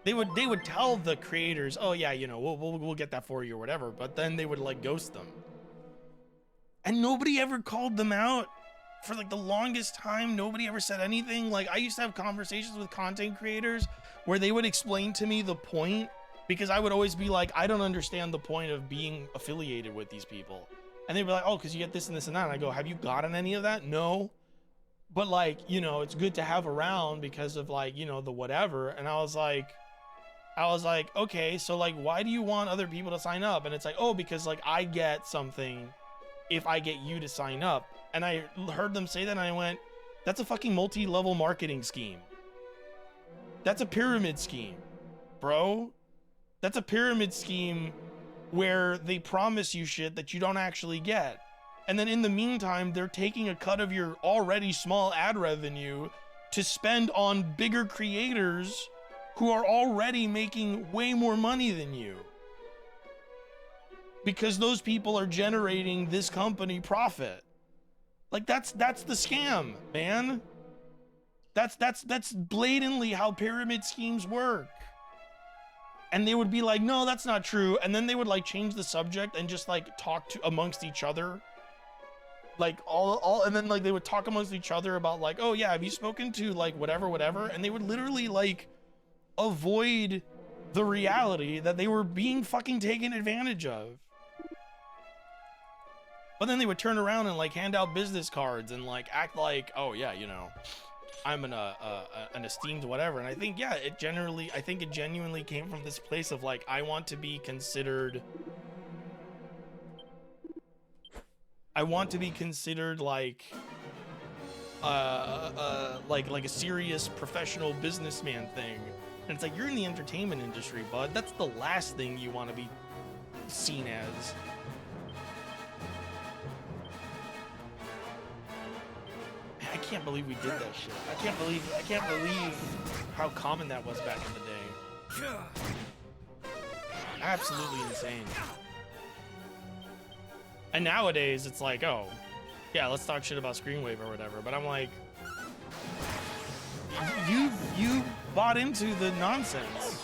they would tell the creators, oh yeah, you know, we'll get that for you or whatever, but then they would like ghost them. And nobody ever called them out. For like the longest time, nobody ever said anything. Like I used to have conversations with content creators where they would explain to me the point, because I would always be like, I don't understand the point of being affiliated with these people. And they'd be like, oh, because you get this and this and that. And I go, have you gotten any of that? No. but like, you know, it's good to have around because of like, you know, the whatever. And I was like, okay, so like, why do you want other people to sign up? And it's like, oh, because like I get something if I get you to sign up. And I heard them say that and I went, that's a fucking multi-level marketing scheme. That's a pyramid scheme, bro. That's a pyramid scheme where they promise you shit that you don't actually get. And then in the meantime, they're taking a cut of your already small ad revenue to spend on bigger creators who are already making way more money than you. Because those people are generating this company profit. Like that's the scam, man. That's blatantly how pyramid schemes work. And they would be like, no, that's not true. And then they would like change the subject and just like talk to amongst each other. Like all and then like they would talk amongst each other about like, oh yeah, have you spoken to like whatever? And they would literally like avoid the reality that they were being fucking taken advantage of. But then they would turn around and like hand out business cards and like act like, oh yeah, you know, I'm an esteemed whatever. And I think, yeah, it genuinely came from this place of like, I want to be considered like like a serious professional businessman thing. And it's like, you're in the entertainment industry, bud. That's the last thing you want to be seen as. I can't believe we did that shit. I can't believe how common that was back in the day. Absolutely insane. And nowadays it's like, oh, yeah, let's talk shit about Screenwave or whatever. But I'm like, you bought into the nonsense.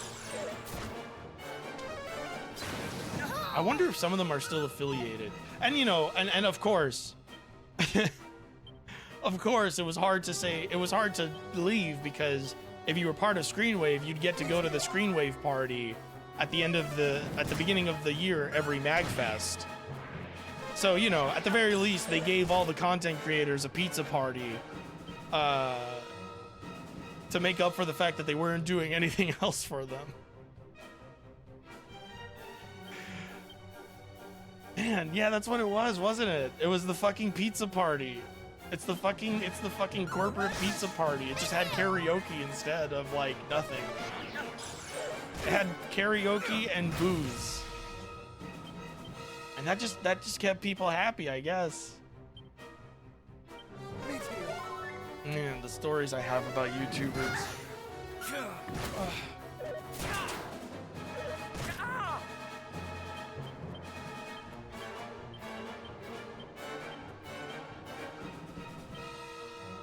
I wonder if some of them are still affiliated. And you know, and of course, of course, it was hard to leave because if you were part of Screenwave, you'd get to go to the Screenwave party at the beginning of the year every MagFest. So, you know, at the very least, they gave all the content creators a pizza party to make up for the fact that they weren't doing anything else for them. Man, yeah, that's what it was, wasn't it? It was the fucking pizza party. It's the fucking corporate pizza party. It just had karaoke instead of like nothing. It had karaoke and booze. And that just kept people happy, I guess. Man, the stories I have about YouTubers.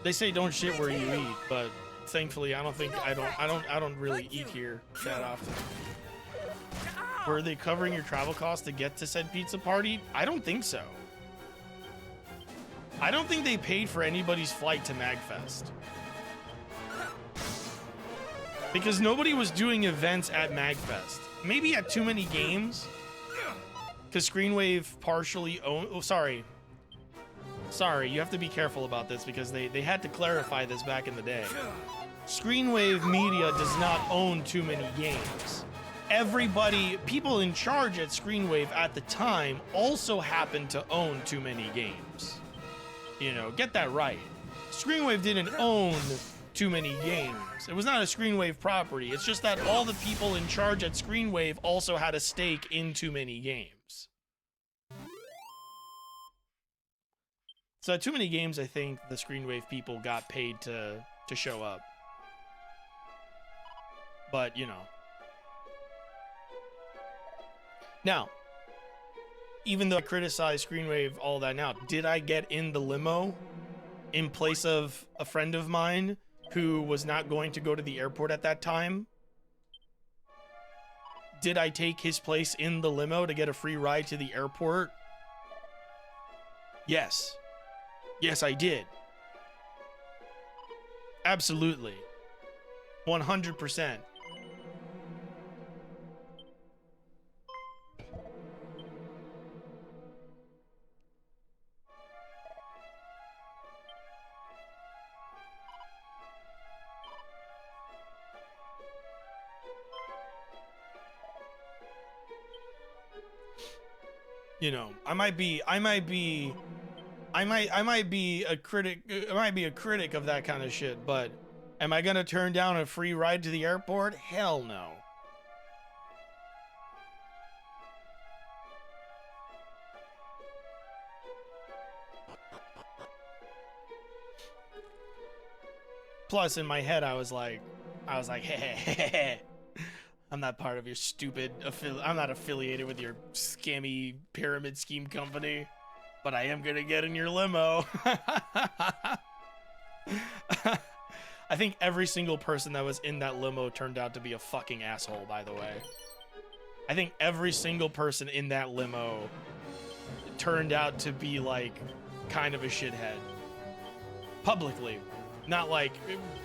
They say don't shit where you eat, but thankfully I don't really eat here that often. Were they covering your travel costs to get to said pizza party? I don't think so. I don't think they paid for anybody's flight to MagFest. Because nobody was doing events at MagFest. Maybe at Too Many Games. Because Screenwave partially owned... Oh, sorry. Sorry, you have to be careful about this because they had to clarify this back in the day. Screenwave Media does not own Too Many Games. People in charge at Screenwave at the time also happened to own Too Many Games. You know, get that right. Screenwave didn't own Too Many Games. It was not a Screenwave property. It's just that all the people in charge at Screenwave also had a stake in Too Many Games. So at Too Many Games, I think the Screenwave people got paid to show up. But, you know. Now, even though I criticize Screenwave all that now, did I get in the limo in place of a friend of mine who was not going to go to the airport at that time? Did I take his place in the limo to get a free ride to the airport? Yes. Yes, I did. Absolutely. 100%. You know, I might be a critic of that kind of shit, but am I gonna turn down a free ride to the airport? Hell no. Plus, in my head, I was like, hey, I'm not part of your stupid I'm not affiliated with your scammy pyramid scheme company, but I am gonna get in your limo. I think every single person that was in that limo turned out to be a fucking asshole, by the way. I think every single person in that limo turned out to be, like, kind of a shithead. Publicly. Not, like,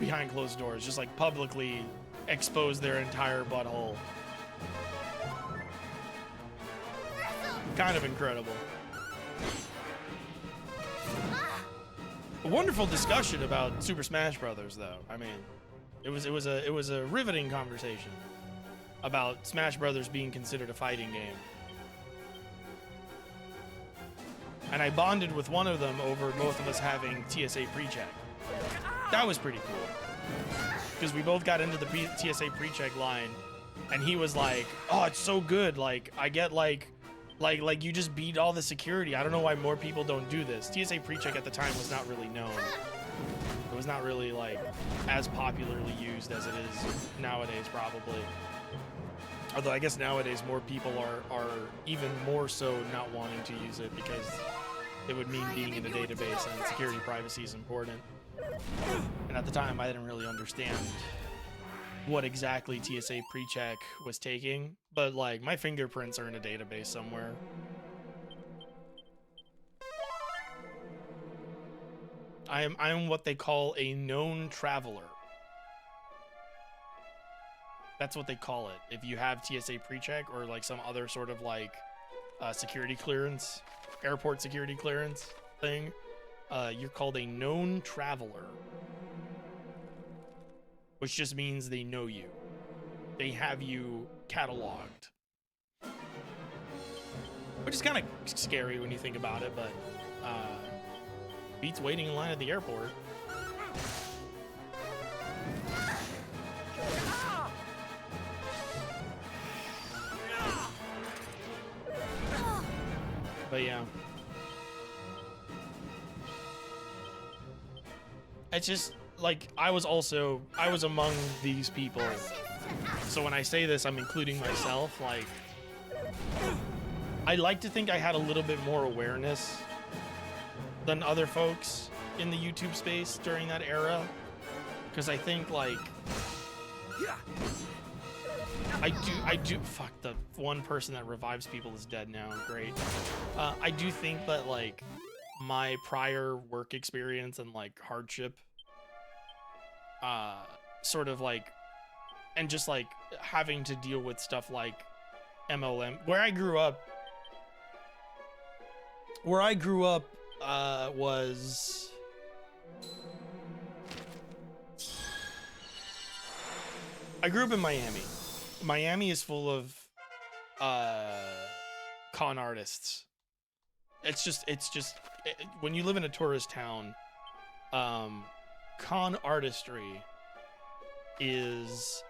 behind closed doors. Just, like, publicly expose their entire butthole. Kind of incredible. A wonderful discussion about Super Smash Brothers, though. I mean, it was a riveting conversation about Smash Brothers being considered a fighting game. And I bonded with one of them over both of us having TSA pre-check. That was pretty cool. Because we both got into the TSA pre-check line, and he was like, "Oh, it's so good. Like, I get like you just beat all the security. I don't know why more people don't do this." TSA pre-check at the time was not really known. It was not really, like, as popularly used as it is nowadays, probably. Although I guess nowadays more people are even more so not wanting to use it because it would mean being in a database, and security privacy is important. And at the time, I didn't really understand what exactly TSA pre-check was taking, but, like, my fingerprints are in a database somewhere. I am what they call a known traveler. That's what they call it. If you have TSA pre-check or, like, some other sort of, like, security clearance, airport security clearance thing, you're called a known traveler. Which just means they know you. They have you cataloged. Which is kind of scary when you think about it, but beats waiting in line at the airport. But yeah. It's just, like, I was among these people. So when I say this, I'm including myself. Like, I like to think I had a little bit more awareness than other folks in the YouTube space during that era. Because I think, like, I do, fuck, the one person that revives people is dead now, great. I do think that, like, my prior work experience and, like, hardship, sort of, like, and just, like, having to deal with stuff like MLM, where I grew up was, I grew up in Miami. Miami is full of con artists. It's just when you live in a tourist town, con artistry is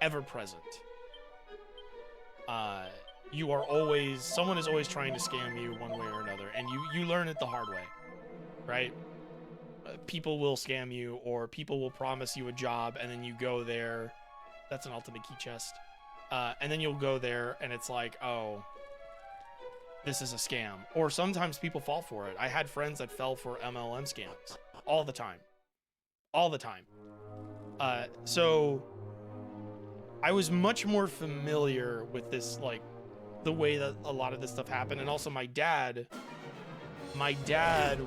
ever present. Someone is always trying to scam you one way or another, and you learn it the hard way, right? People will scam you, or people will promise you a job, and then you go there. That's an ultimate key chest. And then you'll go there, and it's like, oh, this is a scam. Or sometimes people fall for it. I had friends that fell for MLM scams all the time. All the time. So I was much more familiar with this, like, the way that a lot of this stuff happened. And also my dad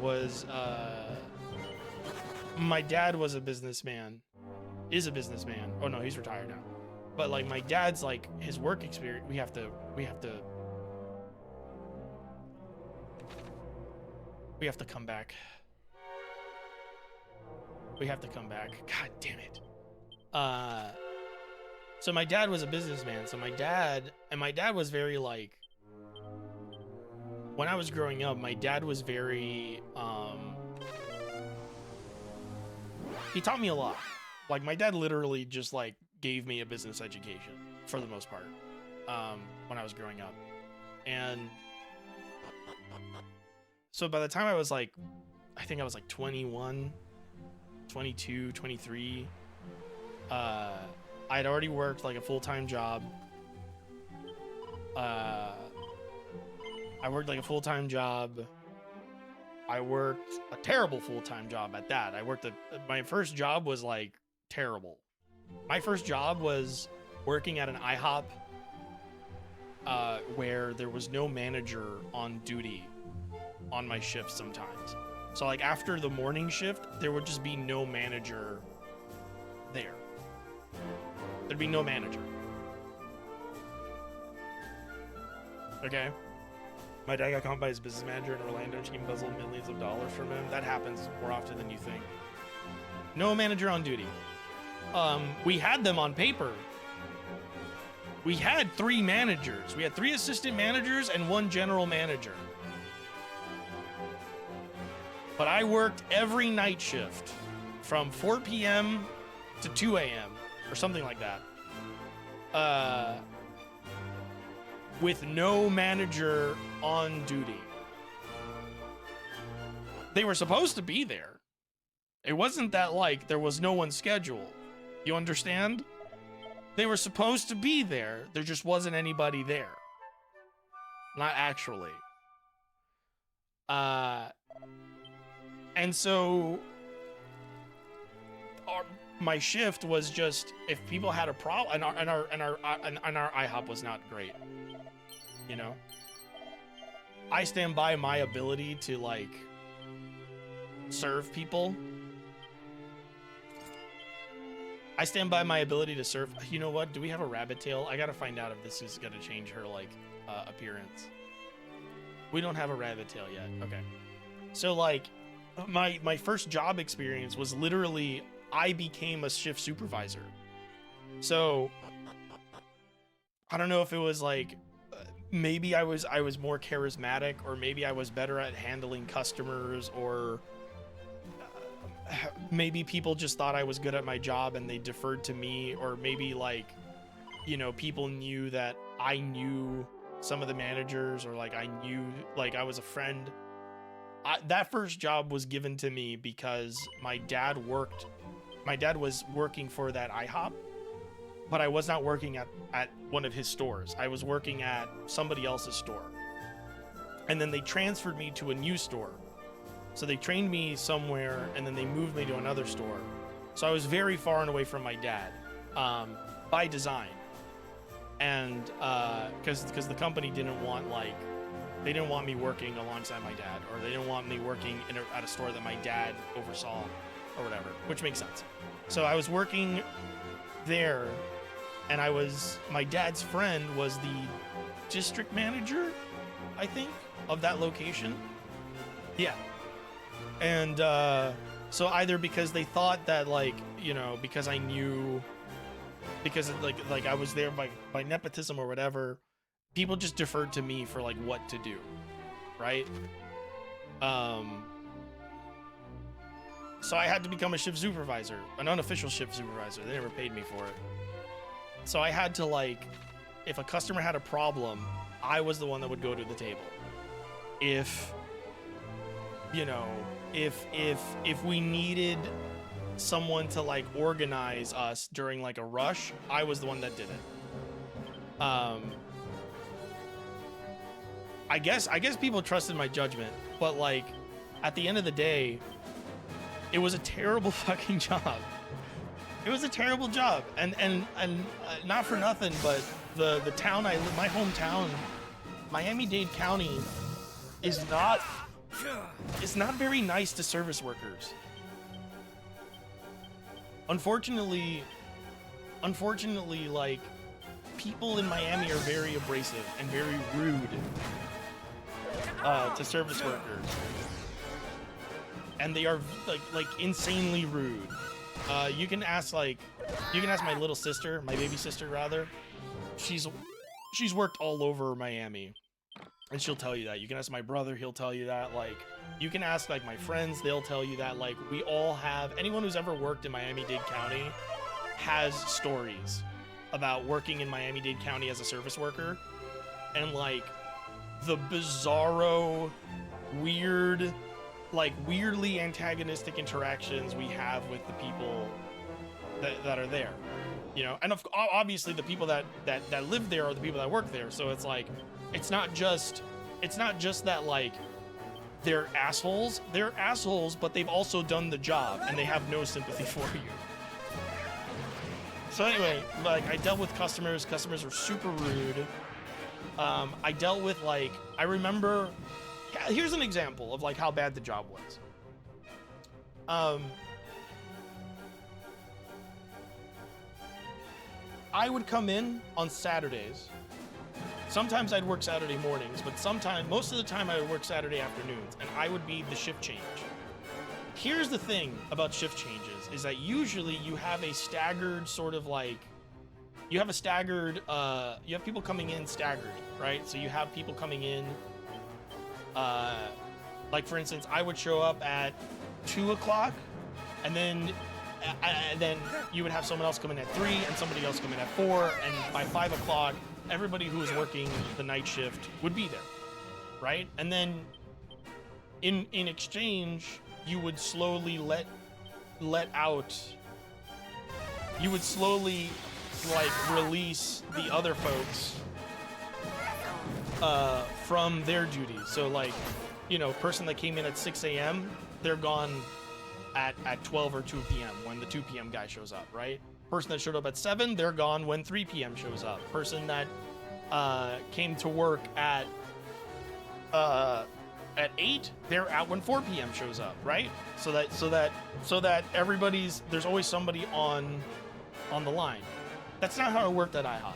was a businessman, is a businessman. Oh no, he's retired now. But, like, my dad's, like, his work experience, we have to come back. We have to come back. God damn it. So my dad was a businessman. So my dad was very, like, when I was growing up, my dad was very, he taught me a lot. Like, my dad literally just, like, gave me a business education, for the most part, when I was growing up. And so by the time I was, like, I think I was, like, 21, 22, 23, I'd already worked, like, a full-time job. I worked like a full-time job. I worked a terrible full-time job at that. My first job was like terrible. My first job was working at an IHOP where there was no manager on duty on my shift sometimes. So like after the morning shift, there would just be no manager there. There'd be no manager. Okay. My dad got caught by his business manager in Orlando and she embezzled millions of dollars from him. That happens more often than you think. No manager on duty. We had them on paper. We had 3 managers. We had 3 assistant managers and 1 general manager. But I worked every night shift from 4 p.m. to 2 a.m. or something like that. With no manager on duty. They were supposed to be there. It wasn't that like there was no one scheduled. You understand? They were supposed to be there. There just wasn't anybody there. Not actually. And so my shift was just if people had a problem, and our IHOP was not great. You know, I stand by my ability to like serve people. I stand by my ability to serve. You know what? Do we have a rabbit tail? I gotta find out if this is gonna change her like appearance. We don't have a rabbit tail yet. Okay. So like my first job experience was literally I became a shift supervisor. So I don't know if it was like maybe I was more charismatic, or maybe I was better at handling customers, or maybe people just thought I was good at my job and they deferred to me, or maybe like, you know, people knew that I knew some of the managers, or like I knew like I was a friend. That first job was given to me because my dad was working for that IHOP. But I was not working at one of his stores. I was working at somebody else's store. And then they transferred me to a new store. So they trained me somewhere and then they moved me to another store. So I was very far and away from my dad, by design. And because the company didn't want they didn't want me working alongside my dad, or they didn't want me working at a store that my dad oversaw or whatever, which makes sense. So I was working there. And my dad's friend was the district manager, I think, of that location. Yeah. And so either because they thought that like, you know, because I knew, because like I was there by nepotism or whatever, people just deferred to me for like what to do. Right? So I had to become a shift supervisor, an unofficial shift supervisor. They never paid me for it. So I had to like, if a customer had a problem, I was the one that would go to the table. If, you know, if we needed someone to like organize us during like a rush, I was the one that did it. I guess people trusted my judgment, but like at the end of the day, it was a terrible fucking job. It was a terrible job, and not for nothing, but the town my hometown, Miami-Dade County, is not very nice to service workers. Unfortunately, like people in Miami are very abrasive and very rude to service workers, and they are like insanely rude. You can ask my little sister, my baby sister rather. She's worked all over Miami. And she'll tell you that. You can ask my brother, he'll tell you that. Like, you can ask like my friends, they'll tell you that. Like, we all have, anyone who's ever worked in Miami-Dade County has stories about working in Miami-Dade County as a service worker, and like the bizarro, weird, like weirdly antagonistic interactions we have with the people that are there, you know. And obviously the people that live there are the people that work there, so it's like it's not just that like they're assholes, but they've also done the job and they have no sympathy for you. So anyway, like, I dealt with customers were super rude. I dealt with, like, I remember, here's an example of like how bad the job was. I would come in on Saturdays. Sometimes I'd work Saturday mornings, but most of the time I would work Saturday afternoons, and I would be the shift change. Here's the thing about shift changes, is that usually you have a staggered sort of like, you have people coming in staggered, right? So you have people coming in, like for instance, I would show up at 2 o'clock, and then you would have someone else come in at 3, and somebody else come in at 4, and by 5 o'clock, everybody who was working the night shift would be there, right? And then in exchange, you would slowly let out, you would slowly like release the other folks from their duties. So like, you know, person that came in at 6 a.m., they're gone at 12 or 2 p.m. when the 2 p.m. guy shows up, right? Person that showed up at 7, they're gone when 3 p.m. shows up. Person that came to work at 8, they're out when 4 p.m. shows up, right? So that everybody's, there's always somebody on the line. That's not how it worked at IHOP.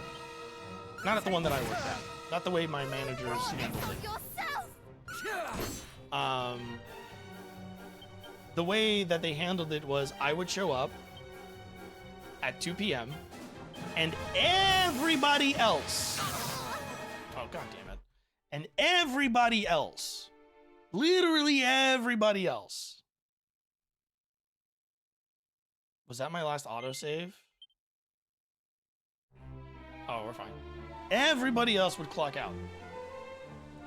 Not at the one that I worked at. Not the way my managers handled it. The way that they handled it was I would show up at 2 p.m. and everybody else, oh god damn it, and everybody else, literally everybody else, was that my last autosave? Oh, we're fine. Everybody else would clock out.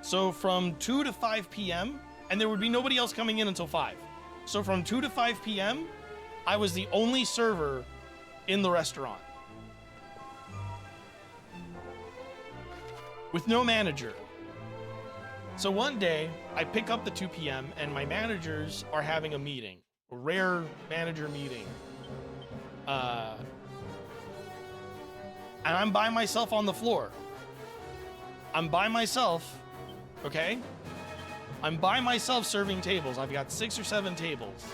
So from 2 to 5 p.m., and there would be nobody else coming in until 5. So from 2 to 5 p.m., I was the only server in the restaurant. With no manager. So one day, I pick up the 2 p.m. and my managers are having a meeting. A rare manager meeting. And I'm by myself on the floor. I'm by myself, okay? I'm by myself serving tables. I've got 6 or 7 tables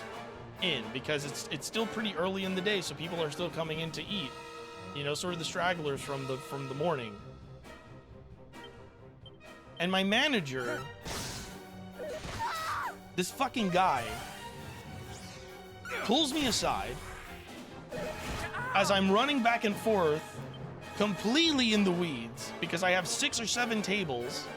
in because it's still pretty early in the day, so people are still coming in to eat. You know, sort of the stragglers from the morning. And my manager, this fucking guy, pulls me aside as I'm running back and forth, completely in the weeds, because I have 6 or 7 tables,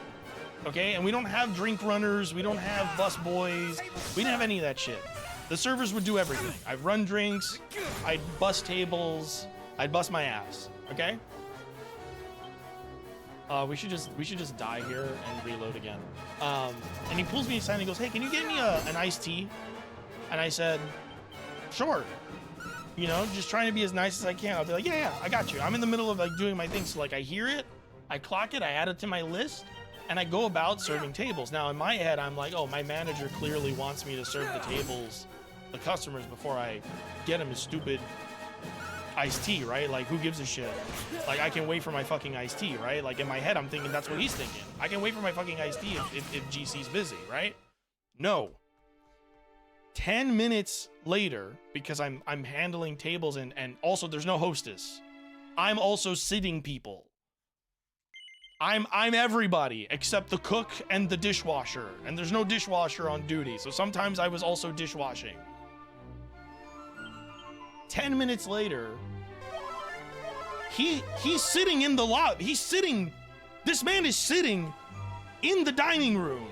okay? And we don't have drink runners, we don't have bus boys, we didn't have any of that shit. The servers would do everything. I'd run drinks, I'd bus tables, I'd bust my ass, okay? We should just die here and reload again. And he pulls me aside and he goes, "Hey, can you get me an iced tea?" And I said, "Sure." You know, just trying to be as nice as I can. I'll be like, yeah, I got you. I'm in the middle of like doing my thing. So like I hear it, I clock it, I add it to my list, and I go about serving tables. Now in my head, I'm like, oh, my manager clearly wants me to serve the tables, the customers, before I get him his stupid iced tea, right? Like, who gives a shit? Like, I can wait for my fucking iced tea, right? Like in my head, I'm thinking that's what he's thinking. I can wait for my fucking iced tea if GC's busy, right? No. 10 minutes later, because I'm handling tables and also there's no hostess. I'm also sitting people. I'm everybody except the cook and the dishwasher, and there's no dishwasher on duty. So sometimes I was also dishwashing. 10 minutes later, he's sitting in the lobby. This man is sitting in the dining room.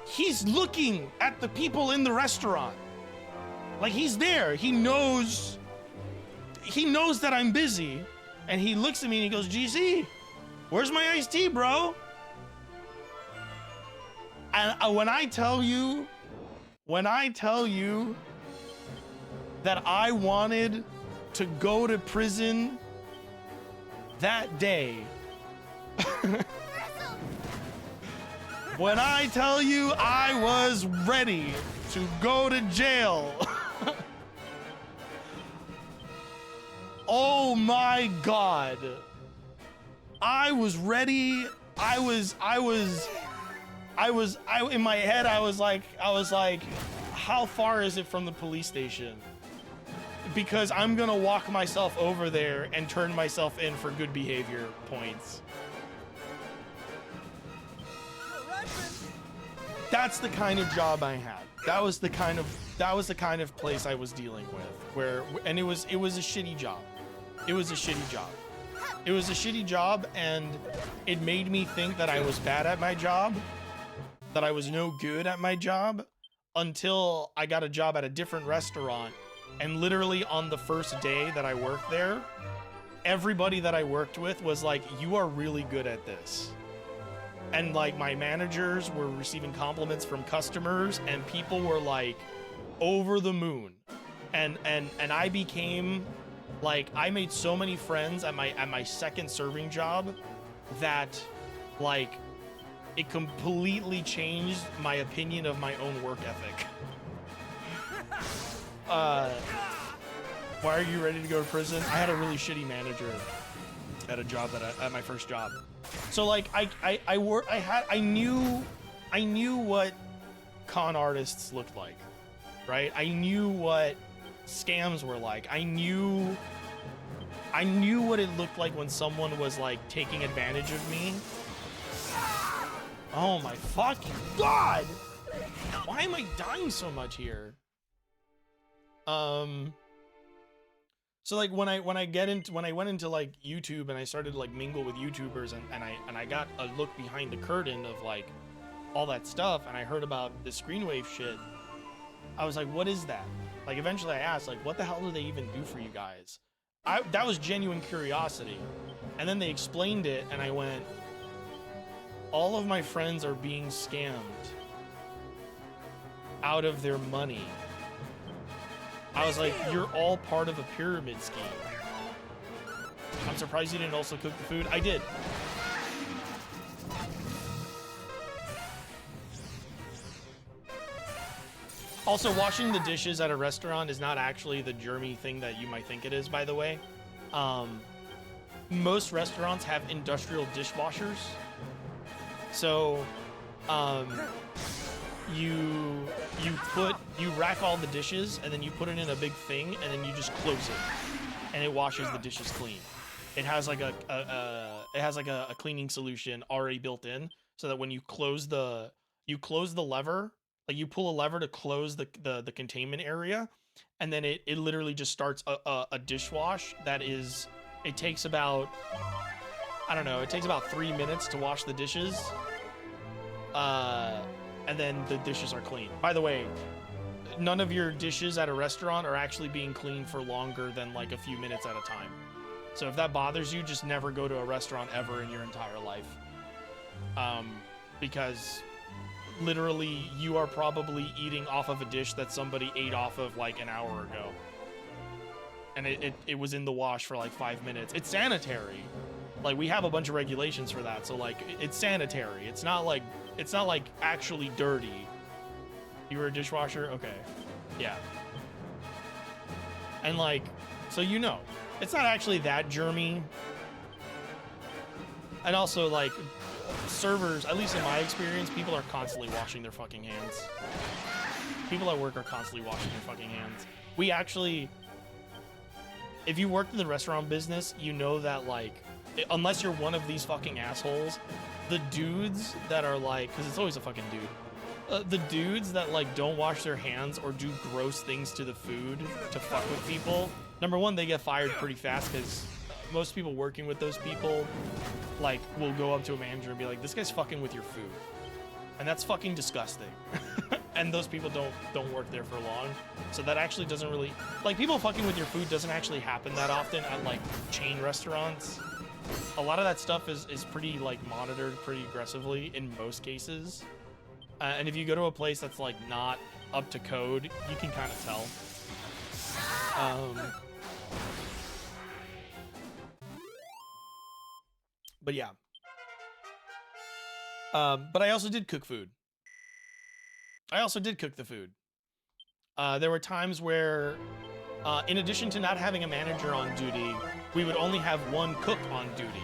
He's looking at the people in the restaurant. Like, he's there. He knows that I'm busy. And he looks at me and he goes, GC, where's my iced tea, bro? And when I tell you that I wanted to go to prison that day, when I tell you I was ready to go to jail, oh my God, I was ready. I in my head, I was like, how far is it from the police station? Because I'm gonna walk myself over there and turn myself in for good behavior points. That's the kind of job I had. That was the kind of place I was dealing with, and it was a shitty job. It was a shitty job. It was a shitty job, and it made me think that I was bad at my job, that I was no good at my job, until I got a job at a different restaurant. And literally on the first day that I worked there, everybody that I worked with was like, you are really good at this. And like, my managers were receiving compliments from customers, and people were like over the moon. And I became like, I made so many friends at my second serving job that like, it completely changed my opinion of my own work ethic. Why are you ready to go to prison? I had a really shitty manager at a job at my first job. So like, I knew what con artists looked like, right? I knew what scams were like. I knew what it looked like when someone was like taking advantage of me. Oh my fucking God! Why am I dying so much here? So like, when I went into like YouTube and I started to like mingle with YouTubers, and I got a look behind the curtain of like all that stuff, and I heard about the Screenwave shit, I was like, what is that? Like, eventually I asked, like, what the hell do they even do for you guys? That was genuine curiosity. And then they explained it, and I went, all of my friends are being scammed out of their money. I was like, you're all part of a pyramid scheme. I'm surprised you didn't also cook the food. I did. Also, washing the dishes at a restaurant is not actually the germy thing that you might think it is, by the way. Most restaurants have industrial dishwashers. So, you rack all the dishes, and then you put it in a big thing, and then you just close it, and it washes the dishes clean. It has like a cleaning solution already built in, so that when you close the lever, like you pull a lever to close the containment area, and then it literally just starts a dishwash that is, it takes about, I don't know, it takes about 3 minutes to wash the dishes. And then the dishes are clean. By the way, none of your dishes at a restaurant are actually being cleaned for longer than like a few minutes at a time. So if that bothers you, just never go to a restaurant ever in your entire life. Because literally you are probably eating off of a dish that somebody ate off of like an hour ago. And it was in the wash for like 5 minutes. It's sanitary. Like, we have a bunch of regulations for that. So like, it's sanitary. It's not like actually dirty. You were a dishwasher? Okay. Yeah. And like, so you know, it's not actually that germy. And also like, servers, at least in my experience, people are constantly washing their fucking hands. People at work are constantly washing their fucking hands. We actually, if you worked in the restaurant business, you know that like, unless you're one of these fucking assholes, the dudes that are like, because it's always a fucking dude, the dudes that like don't wash their hands or do gross things to the food to fuck with people, number one, they get fired pretty fast, because most people working with those people like will go up to a manager and be like, this guy's fucking with your food, and that's fucking disgusting. And those people don't work there for long, so that actually doesn't really, like, people fucking with your food doesn't actually happen that often at like chain restaurants. A lot of that stuff is pretty like monitored pretty aggressively in most cases, and if you go to a place that's like not up to code, you can kind of tell. But yeah. But I also did cook food. I also did cook the food. There were times where, in addition to not having a manager on duty, we would only have one cook on duty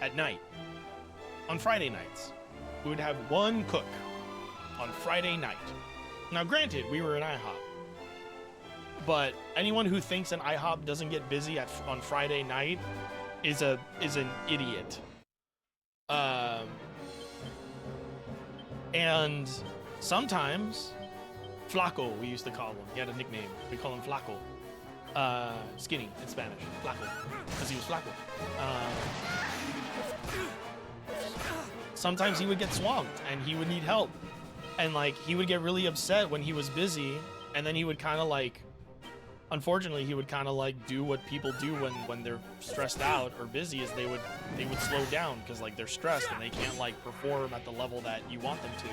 at night. On Friday nights, we would have one cook on Friday night. Now, granted, we were an IHOP, but anyone who thinks an IHOP doesn't get busy on Friday night is an idiot. And sometimes Flaco, we used to call him. He had a nickname. We call him Flaco. Skinny in Spanish. Flaco. Because he was Flaco. Sometimes he would get swamped and he would need help. And like he would get really upset when he was busy, and then he would kind of like, unfortunately, he would kind of like do what people do when they're stressed out or busy, is they would slow down because like they're stressed and they can't like perform at the level that you want them to.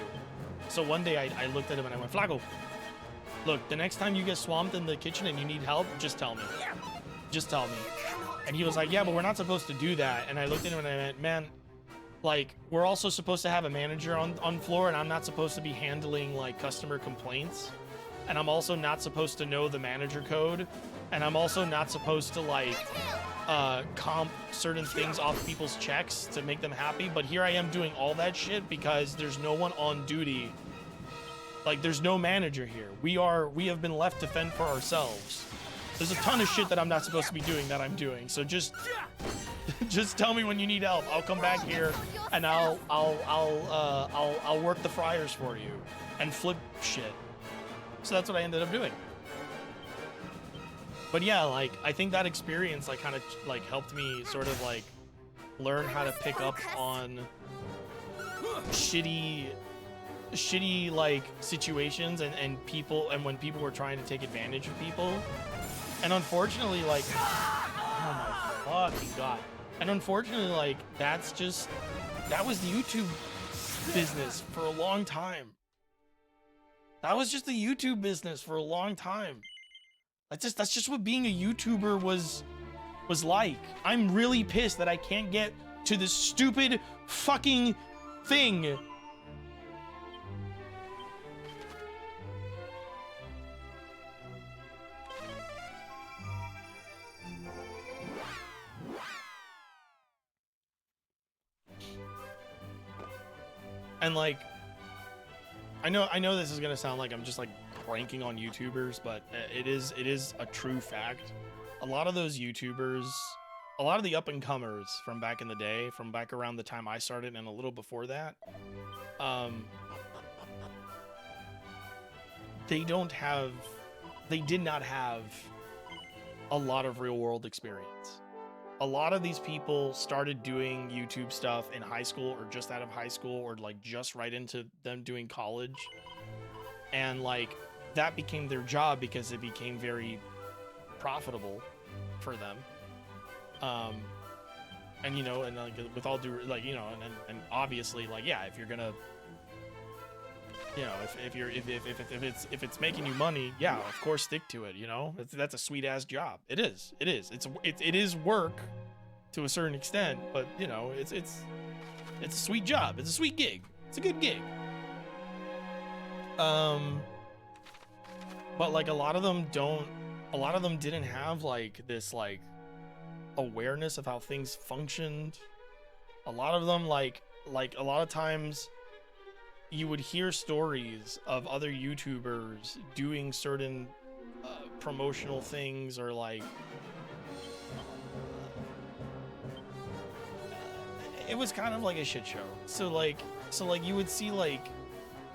So one day I looked at him and I went, Flaco, look, the next time you get swamped in the kitchen and you need help, just tell me. Just tell me. And he was like, yeah, but we're not supposed to do that. And I looked at him and I went, man, like, we're also supposed to have a manager on floor, and I'm not supposed to be handling like customer complaints. And I'm also not supposed to know the manager code, and I'm also not supposed to like comp certain things off people's checks to make them happy. But here I am doing all that shit because there's no one on duty. Like, there's no manager here. We have been left to fend for ourselves. There's a ton of shit that I'm not supposed to be doing that I'm doing. So just tell me when you need help. I'll come back here and I'll work the fryers for you and flip shit. So that's what I ended up doing. But yeah, like, I think that experience like kind of like helped me sort of like learn how to pick up on shitty like situations and people, and when people were trying to take advantage of people. And unfortunately, like, oh my fucking god. And unfortunately, like, that was the YouTube business for a long time. That was just the YouTube business for a long time. That's just what being a YouTuber was like. I'm really pissed that I can't get to this stupid fucking thing. And like, I know this is gonna sound like I'm just like pranking on YouTubers, but it is a true fact. A lot of those YouTubers, a lot of the up and comers from back in the day, from back around the time I started and a little before that, they did not have a lot of real world experience. A lot of these people started doing YouTube stuff in high school or just out of high school or like just right into them doing college. And like that became their job because it became very profitable for them. And you know, and like with all due, like, you know, and obviously, like, yeah, if you're gonna, you know, if it's making you money, yeah, of course stick to it. You know, that's a sweet ass job. It is work to a certain extent, but you know, it's a sweet job. It's a sweet gig. It's a good gig. But like a lot of them didn't have like this like awareness of how things functioned. A lot of them like a lot of times you would hear stories of other YouTubers doing certain promotional things, or like it was kind of like a shit show. So like you would see like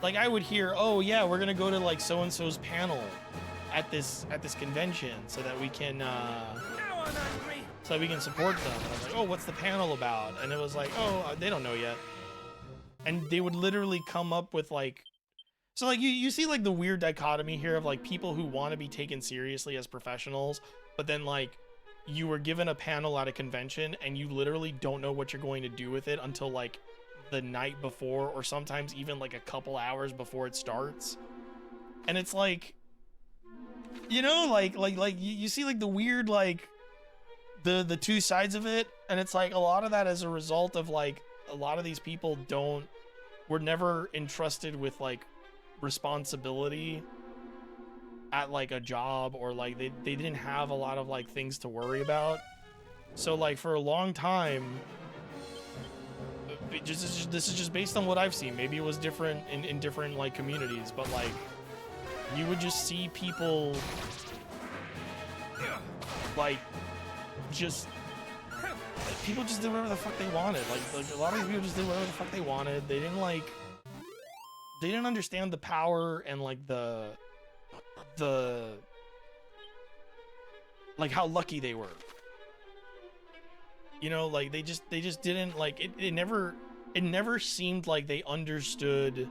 I would hear, oh yeah, we're gonna go to like so and so's panel at this convention so that we can so that we can support them. And I was like, oh, what's the panel about? And it was like, oh, they don't know yet. And they would literally come up with like, so like you see like the weird dichotomy here of like people who want to be taken seriously as professionals, but then like you were given a panel at a convention and you literally don't know what you're going to do with it until like the night before, or sometimes even like a couple hours before it starts. And it's like, you know, like you see like the weird, like the two sides of it. And it's like a lot of that as a result of like, a lot of these people were never entrusted with like responsibility at like a job, or like they didn't have a lot of like things to worry about. So like for a long time, this is just based on what I've seen. Maybe it was different in different like communities, but like you would just see people like people just did whatever the fuck they wanted. Like a lot of people just did whatever the fuck they wanted. They didn't understand the power and like the like how lucky they were. You know, like they just didn't like it. It never seemed like they understood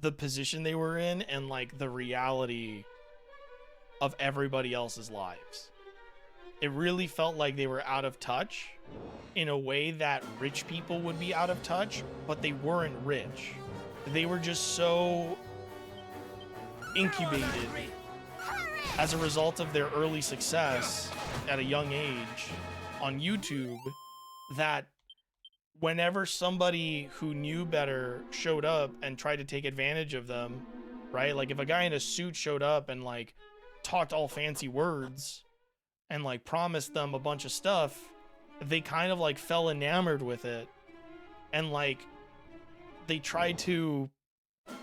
the position they were in and like the reality of everybody else's lives. It really felt like they were out of touch in a way that rich people would be out of touch, but they weren't rich. They were just so incubated as a result of their early success at a young age on YouTube that whenever somebody who knew better showed up and tried to take advantage of them, right? Like if a guy in a suit showed up and like talked all fancy words and like promised them a bunch of stuff, they kind of like fell enamored with it, and like they tried to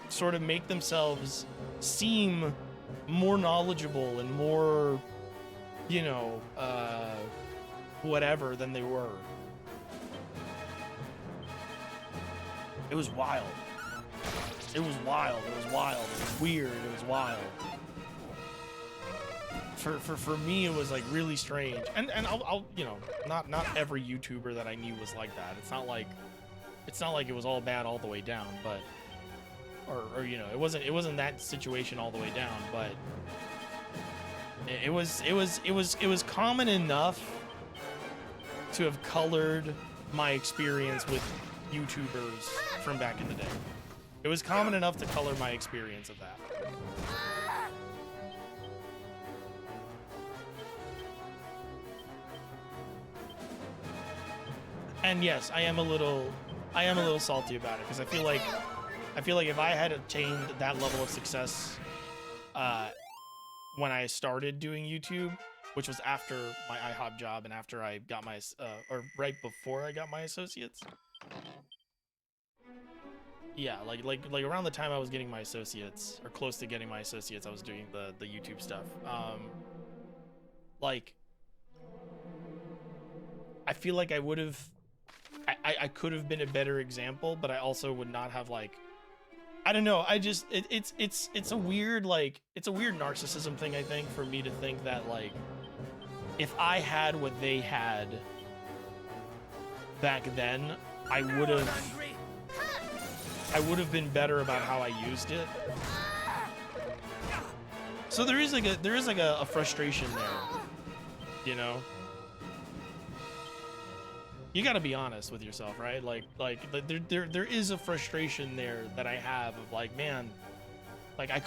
sort of make themselves seem more knowledgeable and more, you know, whatever than they were. It was wild. It was wild. It was wild. It was weird. It was wild. For me, it was like really strange. And I'll you know, not every YouTuber that I knew was like that. It's not like it was all bad all the way down, but or you know, it wasn't that situation all the way down, but it was common enough to have colored my experience with YouTubers from back in the day. It was common enough to color my experience of that. And yes, I am a little salty about it, because I feel like if I had attained that level of success when I started doing YouTube, which was after my IHOP job and after I got my or right before I got my associates. Yeah, like around the time I was getting my associates, or close to getting my associates, I was doing the YouTube stuff. Like I feel like I could have been a better example, but I also would not have, like, I don't know. I just it's a weird, like, it's a weird narcissism thing, I think, for me to think that like if I had what they had back then, I would have been better about how I used it. So there is like a frustration there, you know? You gotta be honest with yourself, right? Like there is a frustration there that I have of like, man, like I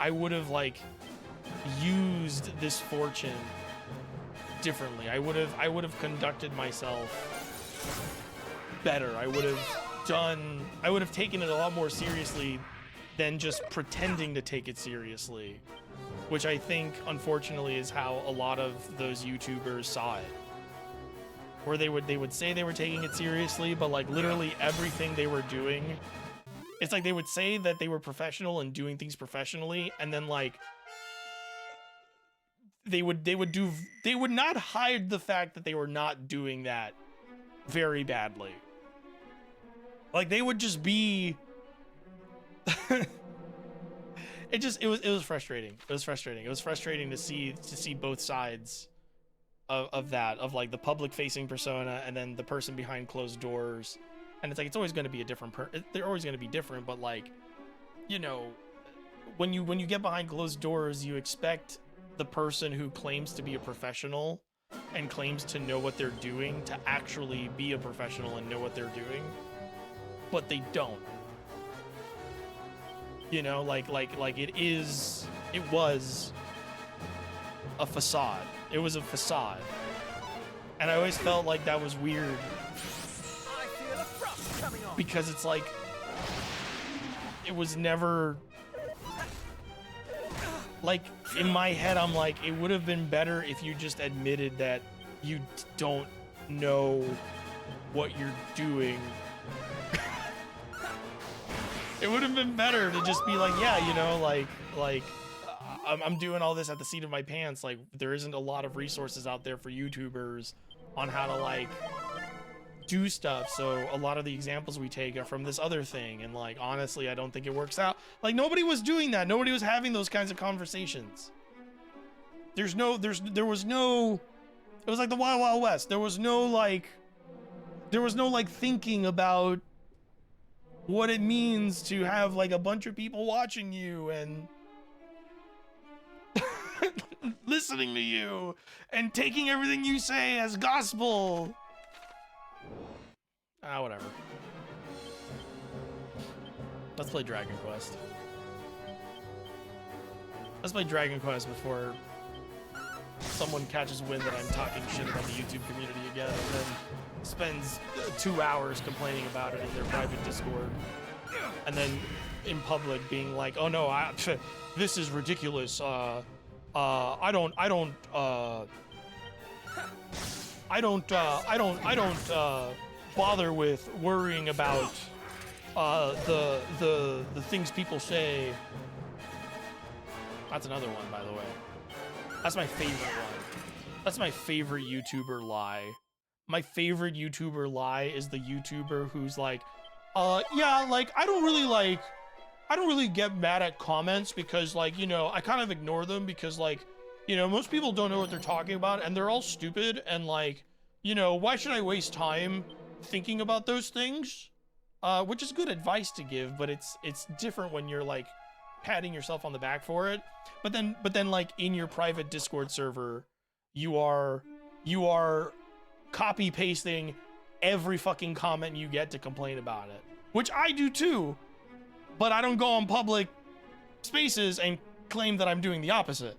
would have like used this fortune differently. I would have conducted myself better. I would have taken it a lot more seriously than just pretending to take it seriously, which I think unfortunately is how a lot of those YouTubers saw it. Where they would say they were taking it seriously, but like literally everything they were doing, it's like they would say that they were professional and doing things professionally, and then like they would not hide the fact that they were not doing that very badly. Like they would just be it was frustrating. It was frustrating. It was frustrating to see both sides of that, of like the public facing persona and then the person behind closed doors. And it's like, it's always going to be a different they're always going to be different, but like, you know, when you get behind closed doors, you expect the person who claims to be a professional and claims to know what they're doing to actually be a professional and know what they're doing, but they don't. You know, like it was a facade. It was a facade. And I always felt like that was weird. Because it's like, it was never, like, in my head, I'm like, it would have been better if you just admitted that you don't know what you're doing. It would have been better to just be like, yeah, you know, like I'm doing all this at the seat of my pants. Like, there isn't a lot of resources out there for YouTubers on how to, like, do stuff. So a lot of the examples we take are from this other thing. And, like, honestly, I don't think it works out. Like, nobody was doing that. Nobody was having those kinds of conversations. There was no, it was like the Wild Wild West. There was no, like, thinking about what it means to have like a bunch of people watching you and listening to you and taking everything you say as gospel. Whatever. Let's play Dragon Quest. Let's play Dragon Quest before someone catches wind that I'm talking shit about the YouTube community again and then spends 2 hours complaining about it in their private Discord, and then in public being like, "Oh no, this is ridiculous. I don't bother with worrying about the things people say." That's another one, by the way. That's my favorite one. That's my favorite YouTuber lie. My favorite YouTuber lie is the YouTuber who's like, yeah, like, I don't really get mad at comments because, like, you know, I kind of ignore them because, like, you know, most people don't know what they're talking about and they're all stupid and, like, you know, why should I waste time thinking about those things? Which is good advice to give, but it's different when you're, like, patting yourself on the back for it. But then, like, in your private Discord server, you are copy pasting every fucking comment you get to complain about it, which I do too, but I don't go on public spaces and claim that I'm doing the opposite.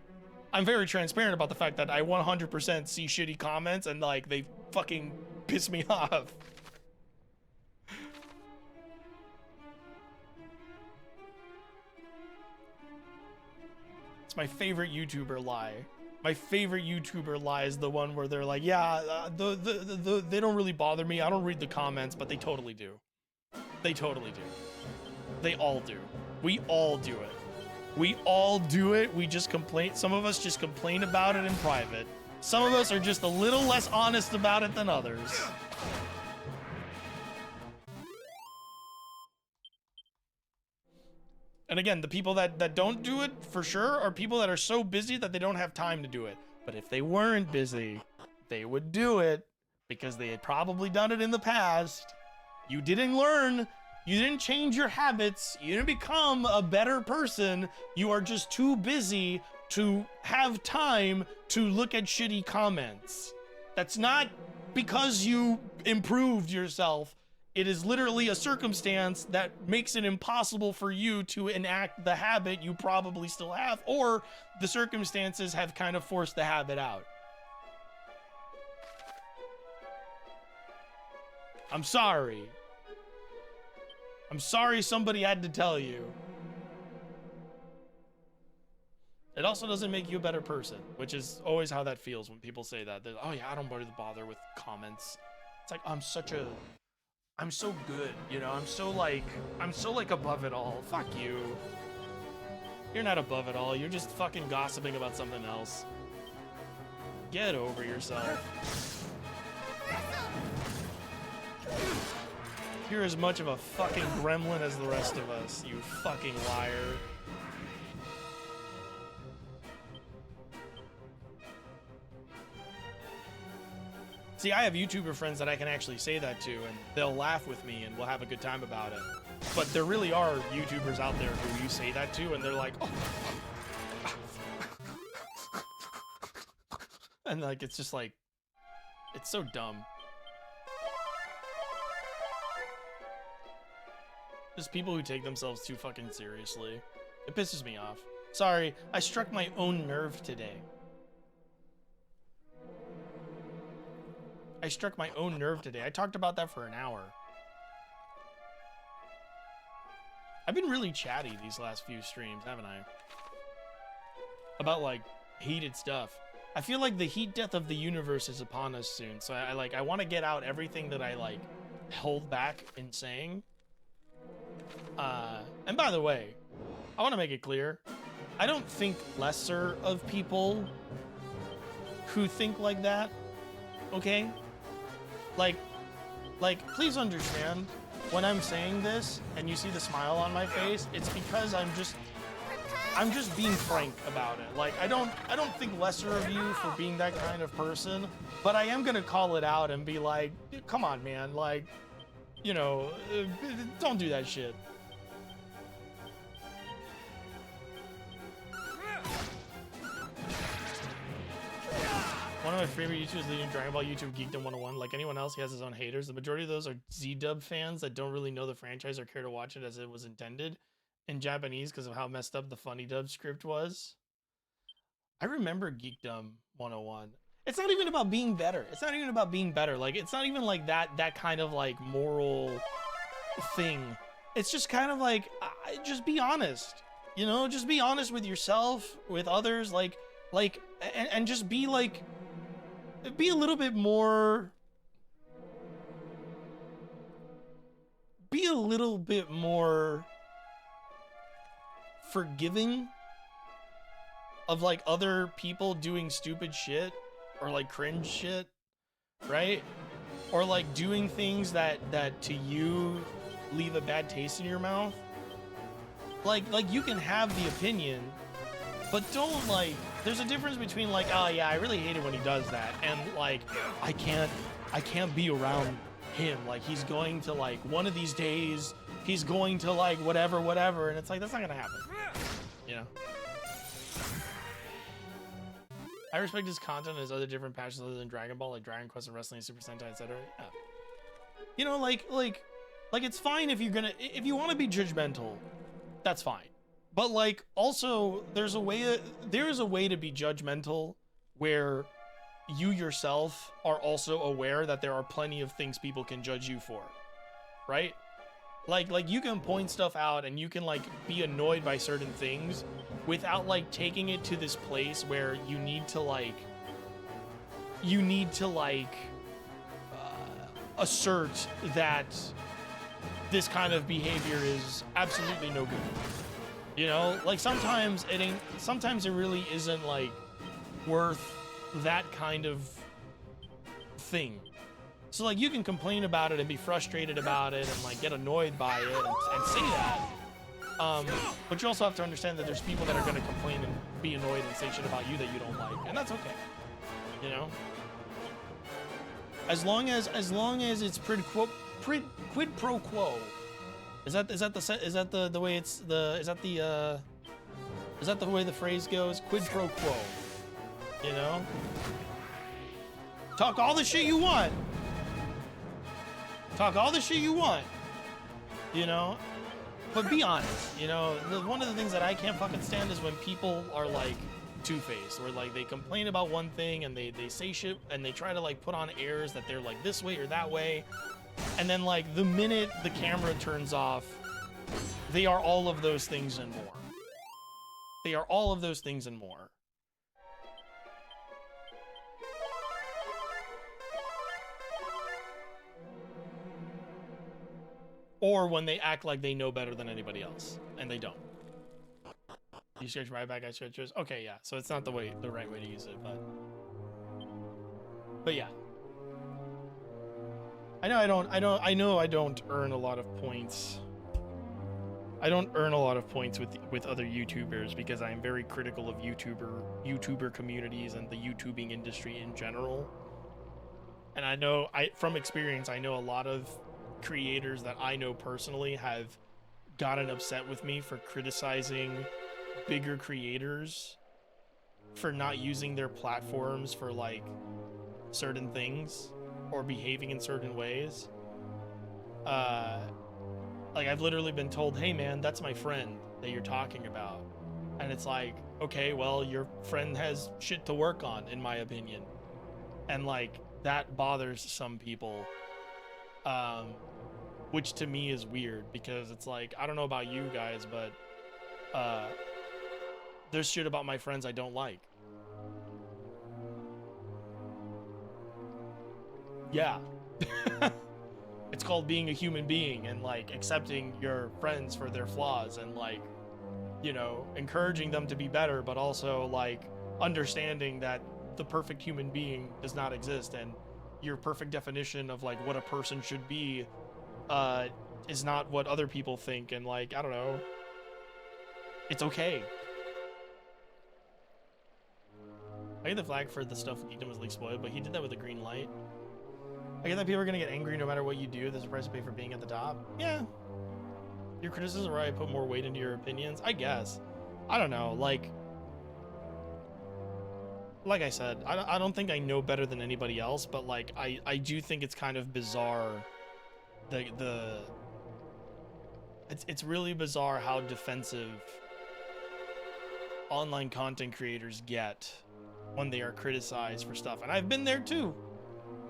I'm very transparent about the fact that I 100% see shitty comments and, like, they fucking piss me off. It's my favorite YouTuber lie. My favorite YouTuber lie is the one where they're like, yeah, they don't really bother me. I don't read the comments, but they totally do. They totally do. They all do. We all do it. We all do it. We just complain. Some of us just complain about it in private. Some of us are just a little less honest about it than others. And again, the people that don't do it for sure are people that are so busy that they don't have time to do it. But if they weren't busy, they would do it because they had probably done it in the past. You didn't learn. You didn't change your habits. You didn't become a better person. You are just too busy to have time to look at shitty comments. That's not because you improved yourself. It is literally a circumstance that makes it impossible for you to enact the habit you probably still have, or the circumstances have kind of forced the habit out. I'm sorry. I'm sorry somebody had to tell you. It also doesn't make you a better person, which is always how that feels when people say that. They're, oh yeah, I don't bother with comments. It's like, I'm so good, you know, I'm so like above it all. Fuck you. You're not above it all. You're just fucking gossiping about something else. Get over yourself. You're as much of a fucking gremlin as the rest of us, you fucking liar. See, I have YouTuber friends that I can actually say that to, and they'll laugh with me, and we'll have a good time about it. But there really are YouTubers out there who you say that to, and they're like, oh. And like, it's just like, it's so dumb. Just people who take themselves too fucking seriously. It pisses me off. Sorry, I struck my own nerve today. I struck my own nerve today. I talked about that for an hour. I've been really chatty these last few streams, haven't I? About, like, heated stuff. I feel like the heat death of the universe is upon us soon, so I want to get out everything that I, like, held back in saying. And by the way, I want to make it clear, I don't think lesser of people who think like that, okay? Like, please understand, when I'm saying this and you see the smile on my face, it's because I'm just being frank about it. Like, I don't think lesser of you for being that kind of person, but I am gonna call it out and be like, come on, man, like, you know, don't do that shit. One of my favorite YouTubers leading Dragon Ball YouTube Geekdom 101. Like anyone else, he has his own haters. The majority of those are Z-dub fans that don't really know the franchise or care to watch it as it was intended in Japanese because of how messed up the funny dub script was. I remember Geekdom 101. It's not even about being better. It's not even about being better. Like, it's not even like that kind of like moral thing. It's just kind of like, just be honest. You know, just be honest with yourself, with others, and just be like, be a little bit more, forgiving of like other people doing stupid shit or like cringe shit, right? Or like doing things that to you leave a bad taste in your mouth. Like you can have the opinion, but don't like, there's a difference between like, oh yeah, I really hate it when he does that, and like, I can't be around him. Like, he's going to like, one of these days, he's going to like, whatever, and it's like, that's not gonna happen. You know? I respect his content and his other different passions other than Dragon Ball, like Dragon Quest and wrestling, Super Sentai, etc. Yeah. You know, like it's fine if if you want to be judgmental, that's fine. But like, also, there is a way to be judgmental where you yourself are also aware that there are plenty of things people can judge you for, right? Like you can point stuff out and you can like be annoyed by certain things without like taking it to this place where you need to assert that this kind of behavior is absolutely no good. You know, like sometimes it really isn't like worth that kind of thing. So like you can complain about it and be frustrated about it and like get annoyed by it and say that. But you also have to understand that there's people that are going to complain and be annoyed and say shit about you that you don't like, and that's okay. You know, as long as it's quid pro quo. Is that the way the phrase goes? Quid pro quo. You know? Talk all the shit you want. Talk all the shit you want. You know? But be honest. You know, one of the things that I can't fucking stand is when people are like two-faced, where like they complain about one thing and they say shit and they try to like put on airs that they're like this way or that way. And then like the minute the camera turns off, they are all of those things and more. They are all of those things and more. Or when they act like they know better than anybody else, and they don't. You scratch my back, I scratch yours. Okay, yeah. So it's not the right way to use it, but yeah. I know I don't earn a lot of points. I don't earn a lot of points with other YouTubers because I'm very critical of YouTuber communities and the YouTubing industry in general. And I know, from experience, I know a lot of creators that I know personally have gotten upset with me for criticizing bigger creators for not using their platforms for like certain things or behaving in certain ways. Like I've literally been told, hey man, that's my friend that you're talking about. And it's like, okay, well, your friend has shit to work on, in my opinion. And like, that bothers some people. Which to me is weird because it's like, I don't know about you guys, but there's shit about my friends I don't like. Yeah. It's called being a human being and like accepting your friends for their flaws and like, you know, encouraging them to be better, but also like understanding that the perfect human being does not exist and your perfect definition of like what a person should be is not what other people think. And like, I don't know, it's okay. I get the flag for the stuff Geekdom was leak spoiled, but he did that with a green light. I get that people are gonna get angry no matter what you do. There's a price to pay for being at the top. Yeah. Your criticism where I put more weight into your opinions, I guess. I don't know, like I said, I don't think I know better than anybody else, but like I do think it's kind of bizarre. It's really bizarre how defensive online content creators get when they are criticized for stuff, and I've been there too.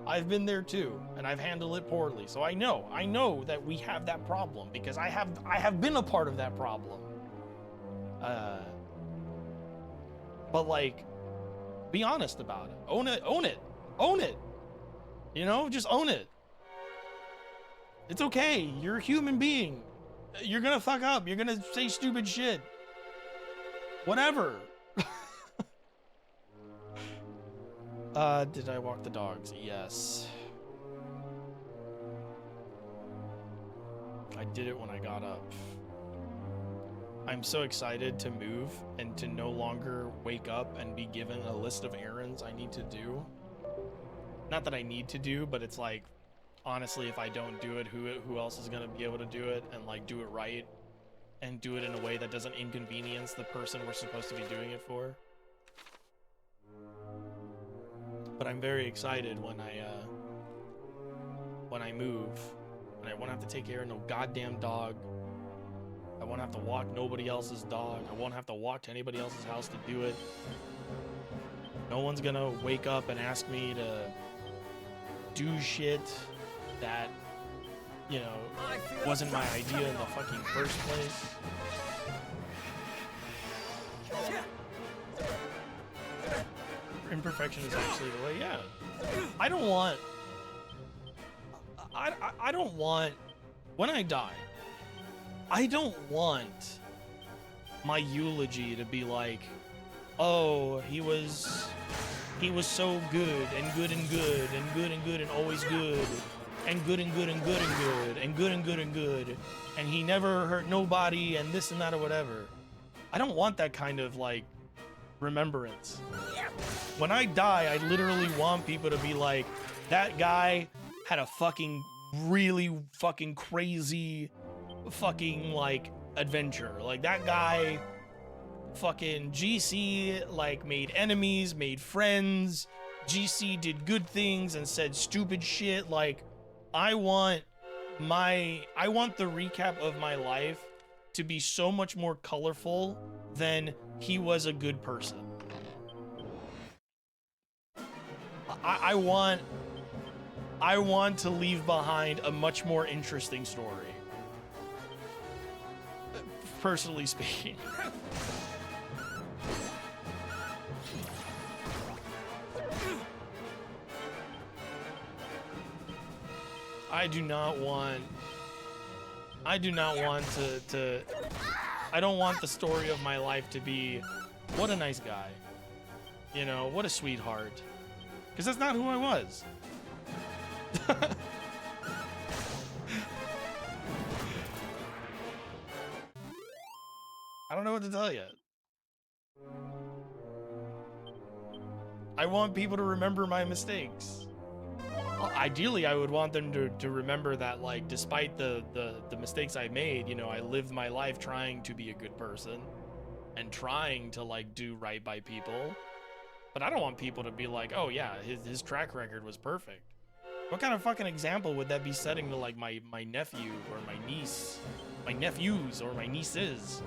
And I've handled it poorly. So I know that we have that problem because I have been a part of that problem. But like, be honest about it. Own it. You know, just own it. It's okay. You're a human being. You're gonna fuck up. You're gonna say stupid shit. Whatever. Did I walk the dogs? Yes. I did it when I got up. I'm so excited to move and to no longer wake up and be given a list of errands I need to do. Not that I need to do, but it's like, honestly, if I don't do it, who else is gonna be able to do it and like do it right and do it in a way that doesn't inconvenience the person we're supposed to be doing it for? But I'm very excited when I move, and I won't have to take care of no goddamn dog. I won't have to walk nobody else's dog. I won't have to walk to anybody else's house to do it. No one's gonna wake up and ask me to do shit that, you know, wasn't my idea in the fucking first place. Imperfection is actually the way. Yeah, I don't want when I die, I don't want my eulogy to be like, oh, he was so good and good and good and good and good and always good and good and good and good and good and good and good and good and he never hurt nobody and this and that or whatever. I don't want that kind of like remembrance. When I die, I literally want people to be like, that guy had a fucking really fucking crazy fucking like adventure. Like that guy fucking GC like made enemies, made friends. GC did good things and said stupid shit. Like I want the recap of my life to be so much more colorful than he was a good person. I want to leave behind a much more interesting story. Personally speaking. I do not want to I don't want the story of my life to be, what a nice guy. You know, what a sweetheart. Because that's not who I was. I don't know what to tell you. I want people to remember my mistakes. ideally I would want them to remember that, like, despite the mistakes I made, you know, I lived my life trying to be a good person and trying to, like, do right by people. But I don't want people to be like, oh yeah, his track record was perfect. What kind of fucking example would that be setting to, like, my nephew or my niece, my nephews or my nieces?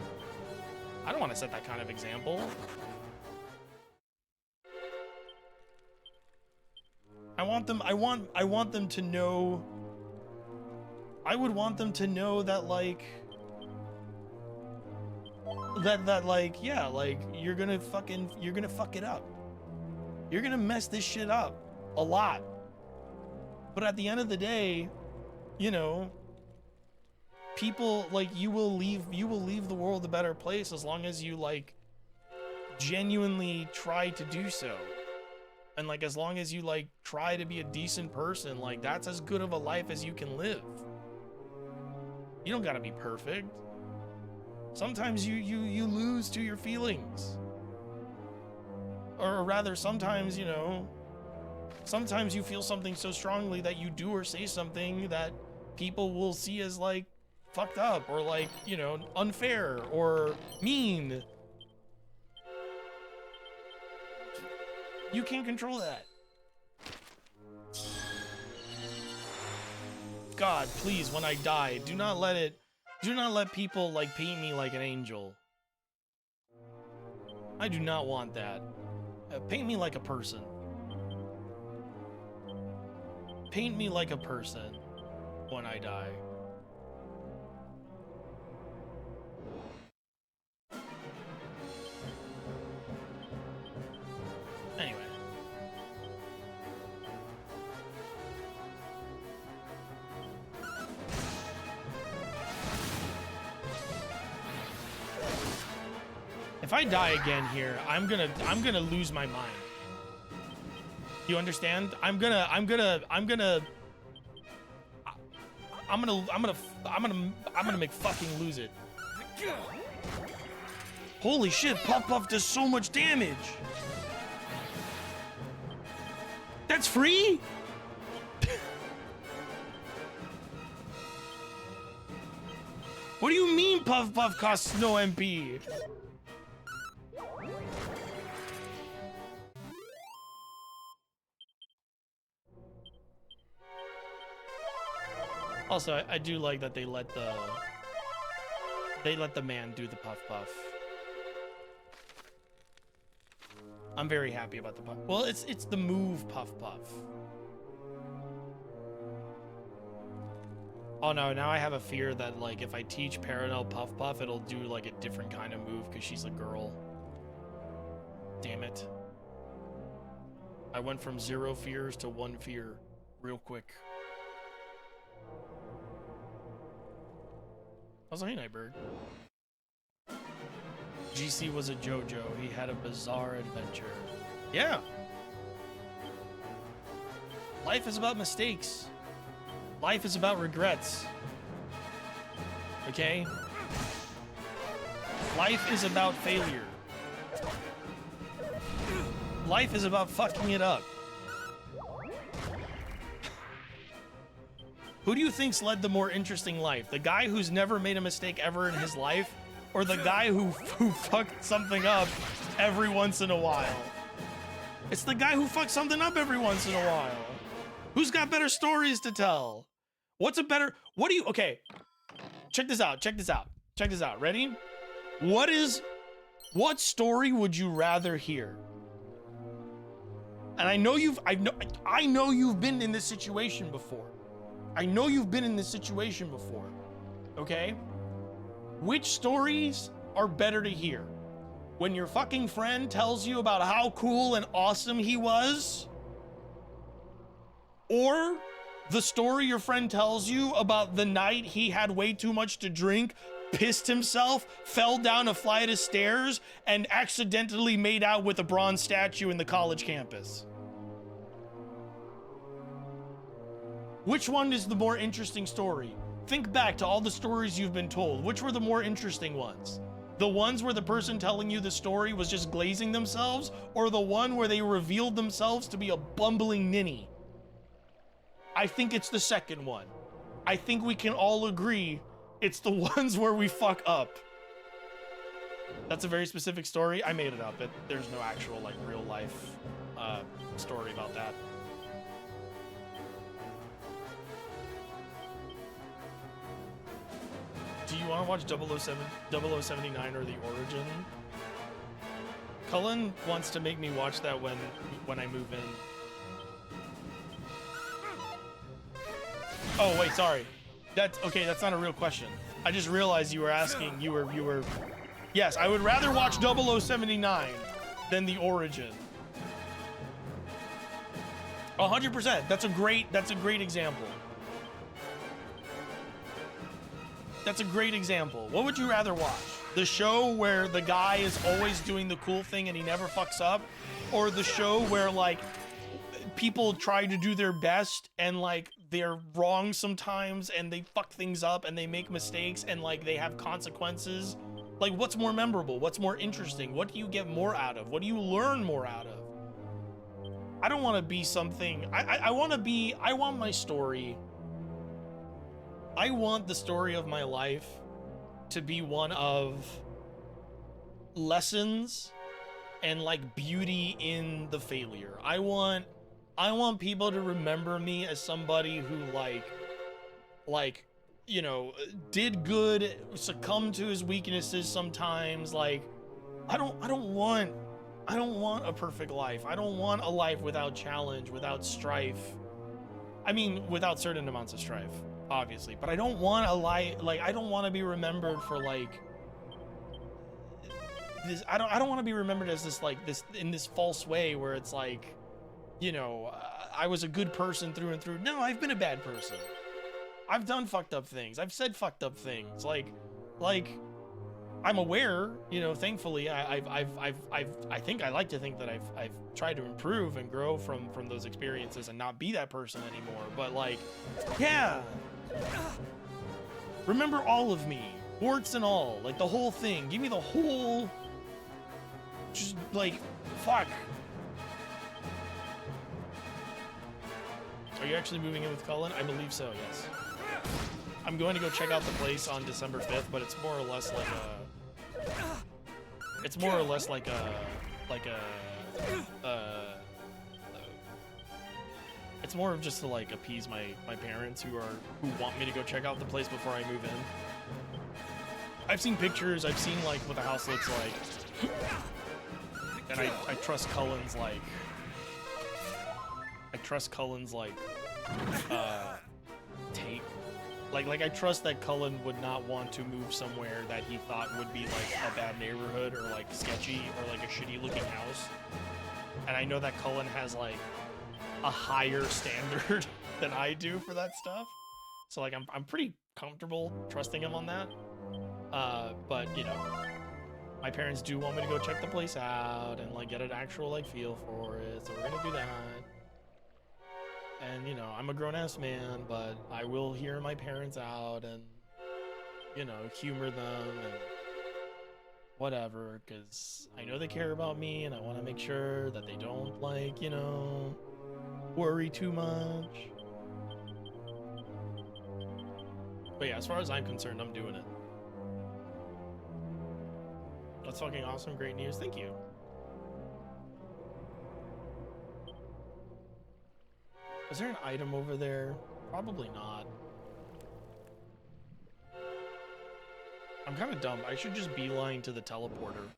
I don't want to set that kind of example. I want them to know, I would want them to know that, like, that like, yeah, like, you're gonna fuck it up. You're gonna mess this shit up a lot. But at the end of the day, you know, people, like, you will leave the world a better place as long as you, like, genuinely try to do so. And, like, as long as you, like, try to be a decent person, like, that's as good of a life as you can live. You don't gotta be perfect. Sometimes you lose to your feelings. Or rather, sometimes, you know, sometimes you feel something so strongly that you do or say something that people will see as, like, fucked up or, like, you know, unfair or mean. You can't control that. God, please, when I die, do not let people, like, paint me like an angel. I do not want that. Paint me like a person. Paint me like a person when I die. Anyway. If I die again here, I'm gonna lose my mind. You understand? I'm gonna make fucking lose it. Holy shit, Puff Puff does so much damage. That's free? What do you mean Puff Puff costs no MP? Also, I do like that they let the man do the Puff Puff. I'm very happy about the Puff. Well, it's the move Puff Puff. Oh no, now I have a fear that, like, if I teach Paranel Puff Puff, it'll do, like, a different kind of move because she's a girl. Damn it. I went from 0 fears to 1 fear real quick. How's a Nightbird? GC was a JoJo. He had a bizarre adventure. Yeah. Life is about mistakes. Life is about regrets. Okay? Life is about failure. Life is about fucking it up. Who do you think's led the more interesting life? The guy who's never made a mistake ever in his life, or the guy who fucked something up every once in a while? It's the guy who fucked something up every once in a while. Who's got better stories to tell? What's a better, okay, check this out, check this out, ready? What story would you rather hear? And I know you've been in this situation before. Okay? Which stories are better to hear? When your fucking friend tells you about how cool and awesome he was? Or the story your friend tells you about the night he had way too much to drink, pissed himself, fell down a flight of stairs, and accidentally made out with a bronze statue in the college campus? Which one is the more interesting story? Think back to all the stories you've been told. Which were the more interesting ones? The ones where the person telling you the story was just glazing themselves, or the one where they revealed themselves to be a bumbling ninny? I think it's the second one. I think we can all agree it's the ones where we fuck up. That's a very specific story. I made it up. There's no actual, like, real life story about that. Do you want to watch 0079 or The Origin? Cullen wants to make me watch that when I move in. Oh wait, sorry. That's okay. That's not a real question. I just realized you were asking. You were. Yes, I would rather watch 0079 than The Origin. 100%. That's a great example. That's a great example. What would you rather watch? The show where the guy is always doing the cool thing and he never fucks up? Or the show where, like, people try to do their best and, like, they're wrong sometimes and they fuck things up and they make mistakes and, like, they have consequences? Like, what's more memorable? What's more interesting? What do you get more out of? What do you learn more out of? I don't want to be something... I want my story... I want the story of my life to be one of lessons and, like, beauty in the failure. I want people to remember me as somebody who, like, you know, did good, succumbed to his weaknesses sometimes. Like, I don't want a perfect life. I don't want a life without challenge, without strife. I mean, without certain amounts of strife, obviously, but I don't want a life, like, I don't want to be remembered for, like, this. I don't want to be remembered as this, like, this, in this false way where it's like, you know, I was a good person through and through. No, I've been a bad person. I've done fucked up things. I've said fucked up things. Like, I'm aware, you know, thankfully, I think I like to think that I've tried to improve and grow from those experiences and not be that person anymore. But, like, yeah, remember all of me, warts and all, like, the whole thing. Give me the whole, just, like, fuck. Are you actually moving in with Cullen? I believe so, yes. I'm going to go check out the place on December 5th, but it's more or less like a... It's more or less like a... It's more of just to, like, appease my parents who want me to go check out the place before I move in. I've seen pictures, I've seen, like, what the house looks like. And I trust Cullen's, like... take. Like I trust that Cullen would not want to move somewhere that he thought would be, like, a bad neighborhood or, like, sketchy or, like, a shitty looking house. And I know that Cullen has, like, a higher standard than I do for that stuff. So, like, I'm pretty comfortable trusting him on that. But, you know, my parents do want me to go check the place out and, like, get an actual, like, feel for it. So we're gonna do that. And, you know, I'm a grown-ass man, but I will hear my parents out and, you know, humor them and whatever, because I know they care about me and I want to make sure that they don't, like, you know, worry too much. But yeah, as far as I'm concerned, I'm doing it. That's fucking awesome. Great news. Thank you. Is there an item over there? Probably not. I'm kind of dumb. I should just beeline to the teleporter.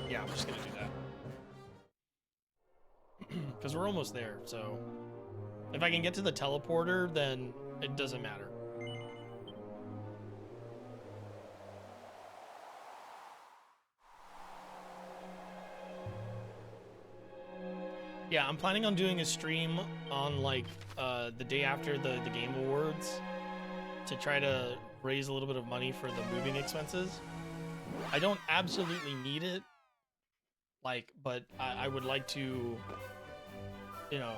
Yeah, I'm just gonna do that. Because we're almost there, so... If I can get to the teleporter, then it doesn't matter. Yeah, I'm planning on doing a stream on, like, the day after the Game Awards to try to raise a little bit of money for the moving expenses. I don't absolutely need it, like, but I would like to, you know...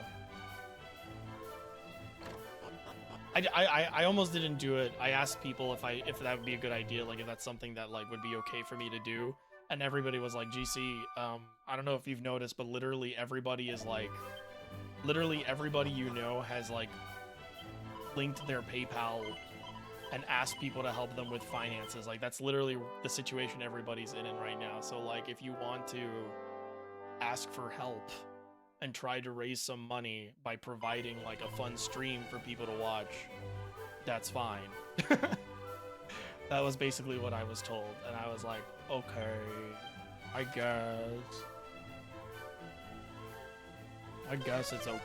I almost didn't do it. I asked people if that would be a good idea, like, if that's something that, like, would be okay for me to do. And everybody was like, GC, I don't know if you've noticed, but literally everybody is, like, literally everybody you know has like linked their PayPal and asked people to help them with finances. Like that's literally the situation everybody's in right now. So like if you want to ask for help and try to raise some money by providing like a fun stream for people to watch, that's fine. That was basically what I was told, and I was like, okay, I guess it's okay.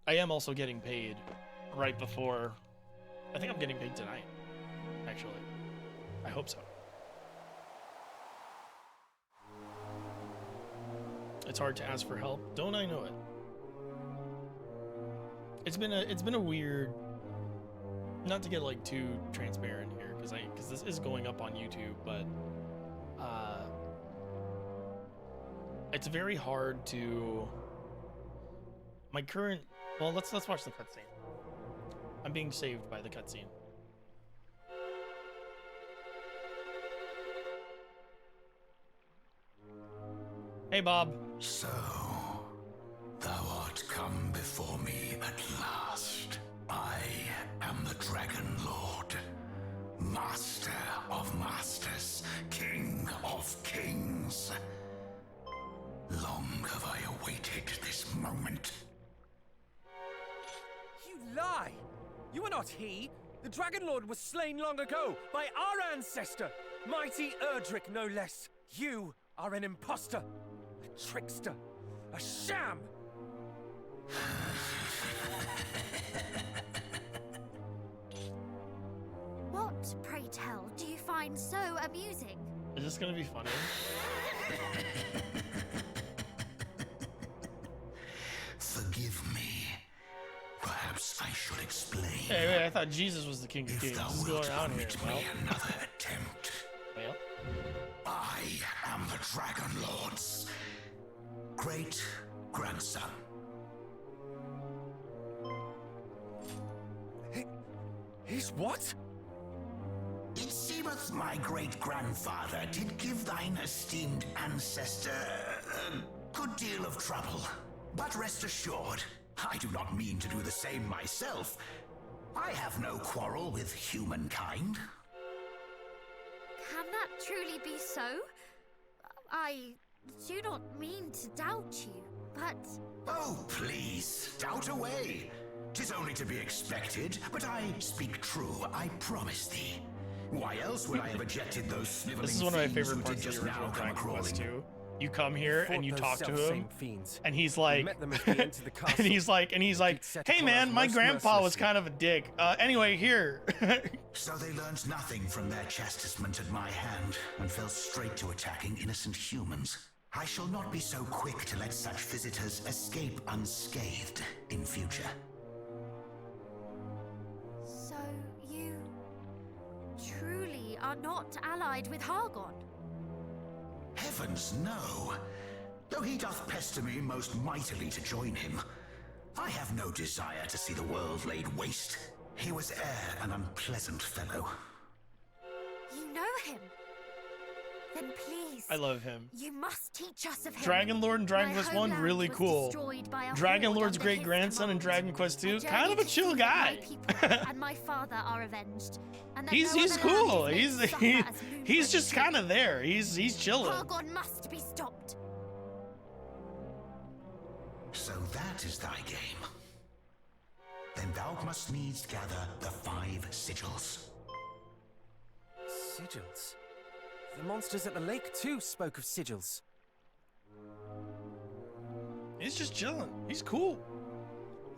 I am also getting paid right before. I think I'm getting paid tonight, actually. I hope so. It's hard to ask for help. Don't I know it? It's been a weird, not to get like too transparent here, because this is going up on YouTube, but it's very hard to. My current, well, let's watch the cutscene. I'm being saved by the cutscene. Hey, Bob. So, thou art come before me at last. I am the Dragon Lord, Master of Masters, King of Kings. Long have I awaited this moment. You lie! You are not he! The Dragon Lord was slain long ago by our ancestor, mighty Erdrick no less. You are an impostor, a trickster, a sham! What, pray tell, do you find so amusing? Is this gonna be funny? Forgive me. Perhaps I should explain. Hey, wait, I thought Jesus was the King of Kings. What's going on here? Well, another attempt. Well? I am the Dragon Lord's great grandson. His what? It seemeth my great-grandfather did give thine esteemed ancestor a good deal of trouble. But rest assured, I do not mean to do the same myself. I have no quarrel with humankind. Can that truly be so? I do not mean to doubt you, but... Oh, please, doubt away. 'Tis only to be expected, but I speak true, I promise thee. Why else would I have ejected those sniveling This is one of my fiends favorite who parts did of the just now original come Dragon Quest a-crawling? 2. You come here and you talk to him, and he's like, and he's like, hey man, my grandpa was kind of a dick. Anyway, here. So they learned nothing from their chastisement at my hand and fell straight to attacking innocent humans. I shall not be so quick to let such visitors escape unscathed in future. So you truly are not allied with Hargon? Heavens, no. Though he doth pester me most mightily to join him, I have no desire to see the world laid waste. He was e'er an unpleasant fellow. You know him? Then please, I love him. you must teach us of him. Dragon Lord and Dragon My Quest 1, homeland really was cool. destroyed by a Dragon horde Lord's under great his grandson in command. Dragon Quest 2, I kind of a journeyed to chill see that guy. My people and my father are avenged. And that He's no other land cool. is made to He's suffer as he's Moonblade just did. kind of there. He's chilling. Hargon must be stopped. So that is thy game. Then thou must needs gather the 5 sigils. Sigils? The monsters at the lake too spoke of sigils. He's just chilling. He's cool.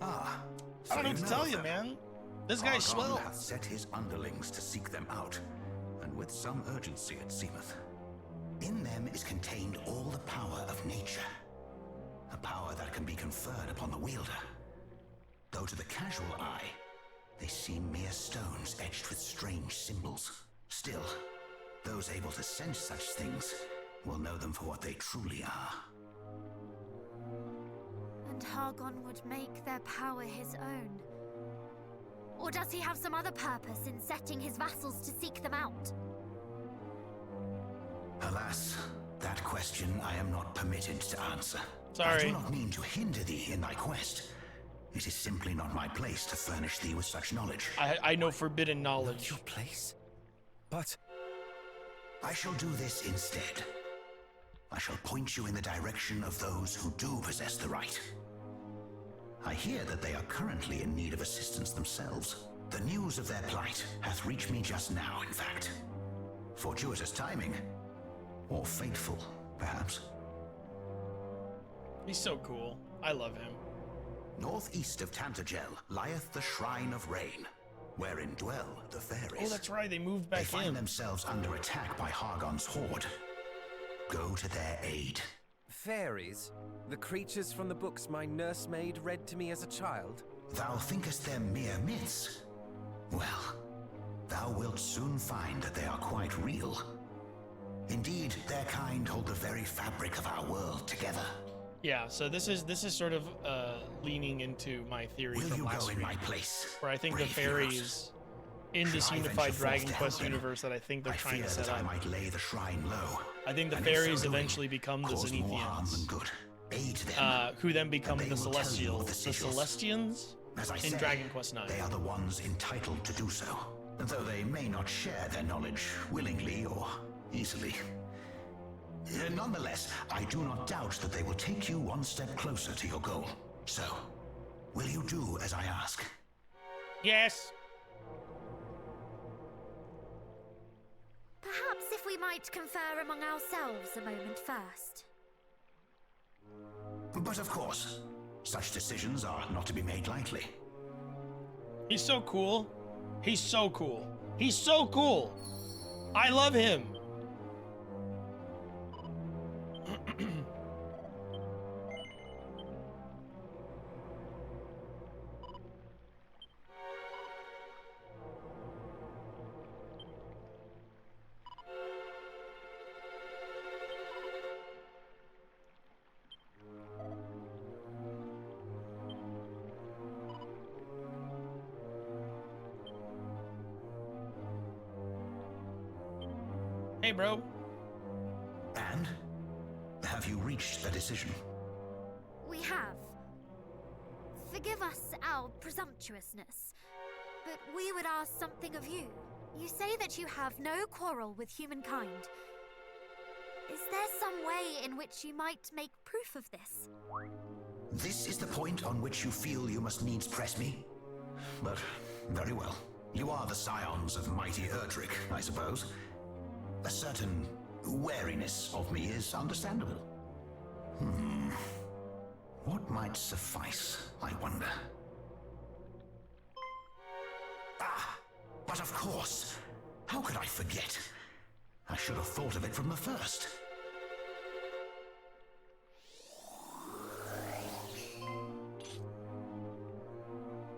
Ah, I don't know what to tell you, them. man. This guy's Argon swell. hath set his underlings to seek them out, and with some urgency it seemeth. In them is contained all the power of nature, a power that can be conferred upon the wielder. Though to the casual eye, they seem mere stones etched with strange symbols. Still, those able to sense such things will know them for what they truly are. And Hargon would make their power his own. Or does he have some other purpose in setting his vassals to seek them out? Alas, That question I am not permitted to answer. Sorry. I do not mean to hinder thee in thy quest. It is simply not my place to furnish thee with such knowledge. I know forbidden knowledge. Your place? But... I shall do this instead. I shall point you in the direction of those who do possess the right. I hear that they are currently in need of assistance themselves. The news of their plight hath reached me just now, in fact. Fortuitous timing. Or fateful, perhaps. He's so cool. I love him. Northeast of Tantagel lieth the Shrine of Rain, wherein dwell the fairies. Oh, that's right. They moved back They find in. themselves under attack by Hargon's horde. Go to their aid. Fairies? The creatures from the books my nursemaid read to me as a child? Thou thinkest them mere myths? Well, thou wilt soon find that they are quite real. Indeed, their kind hold the very fabric of our world together. Yeah, so this is sort of leaning into my theory Will from you last go in week, my place? where I think the brave fairies heroes? in this Should I unified venture forth Dragon to Quest help them? universe that I think they're I trying fear to set that I up. might lay the shrine low. I think the and in fairies so doing, eventually become the cause more harm than Zenithians, good. Aid them. who then become they the will tell you of Celestials. the The sigils. Celestians As I in say, Dragon Quest IX. they are the ones entitled to do so, though they may not share their knowledge willingly or easily. Nonetheless, I do not doubt that they will take you one step closer to your goal. So, will you do as I ask? Yes. Perhaps if we might confer among ourselves a moment first. But of course, such decisions are not to be made lightly. He's so cool. He's so cool. He's so cool. I love him. Hey, bro. And? Have you reached a decision? We have. Forgive us our presumptuousness, but we would ask something of you. You say that you have no quarrel with humankind. Is there some way in which you might make proof of this? This is the point on which you feel you must needs press me? But, very well. You are the scions of mighty Erdrick, I suppose. A certain wariness of me is understandable. What might suffice, I wonder? Ah, but of course! How could I forget? I should have thought of it from the first.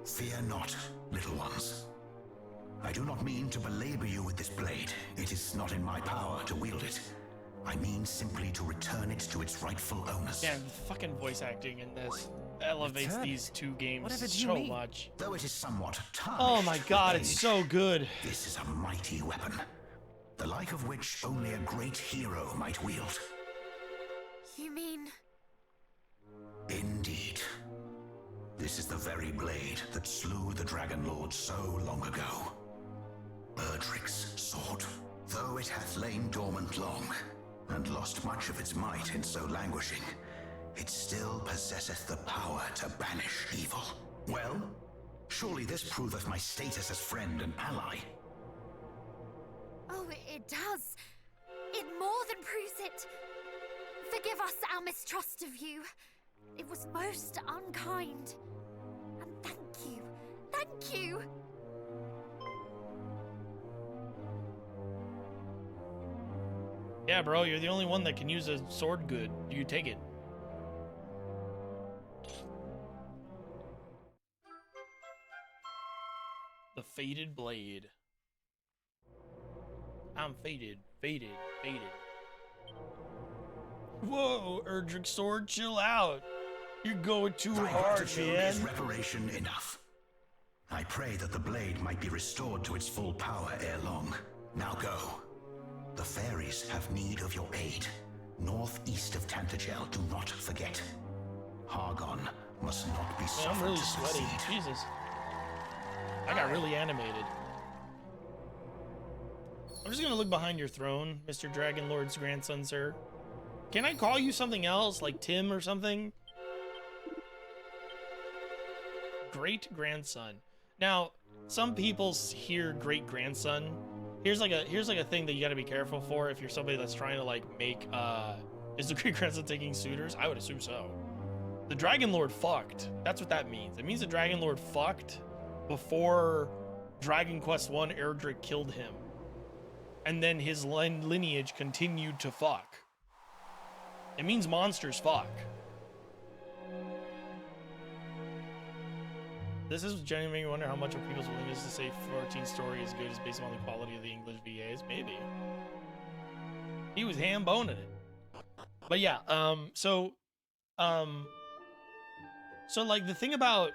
Fear not, little ones. I do not mean to belabor you with this blade. It is not in my power to wield it. I mean simply to return it to its rightful owners. Yeah, the fucking voice acting in this elevates Return these it? two games Whatever do you so mean? much. Though it is somewhat tarnished. Oh my god, with it's age, so good. This is a mighty weapon, the like of which only a great hero might wield. You mean... Indeed. This is the very blade that slew the Dragon Lord so long ago. Erdrick's sword. Though it hath lain dormant long, and lost much of its might in so languishing, it still possesseth the power to banish evil. Well, surely this proveth my status as friend and ally. Oh, it does. It more than proves it. Forgive us our mistrust of you. It was most unkind. And thank you. Thank you. Yeah, bro, you're the only one that can use a sword good. You take it. The Fated Blade. I'm faded, faded, faded. Whoa, Erdrick Sword, chill out. You're going too Thy hard, gratitude man. is reparation enough. I pray that the blade might be restored to its full power ere long. Now go. The fairies have need of your aid. Northeast of Tantagel, do not forget. Hargon must not be Man, suffered I'm really to sweaty. succeed. Jesus. I got really animated. I'm just gonna look behind your throne, Mr. Dragon Lord's grandson, sir. Can I call you something else, like Tim or something? Great grandson. Now, some people hear great grandson. Here's like a thing that you gotta be careful for if you're somebody that's trying to like make is the great grandson taking suitors? I would assume so. The Dragon Lord fucked. That's what that means. It means the Dragon Lord fucked before Dragon Quest I Erdrick killed him. And then his lineage continued to fuck. It means monsters fuck. This is genuinely making me wonder how much of people's willingness to say 14 story is good is based on the quality of the English VAs. Maybe. He was ham boning it. But yeah, so like the thing about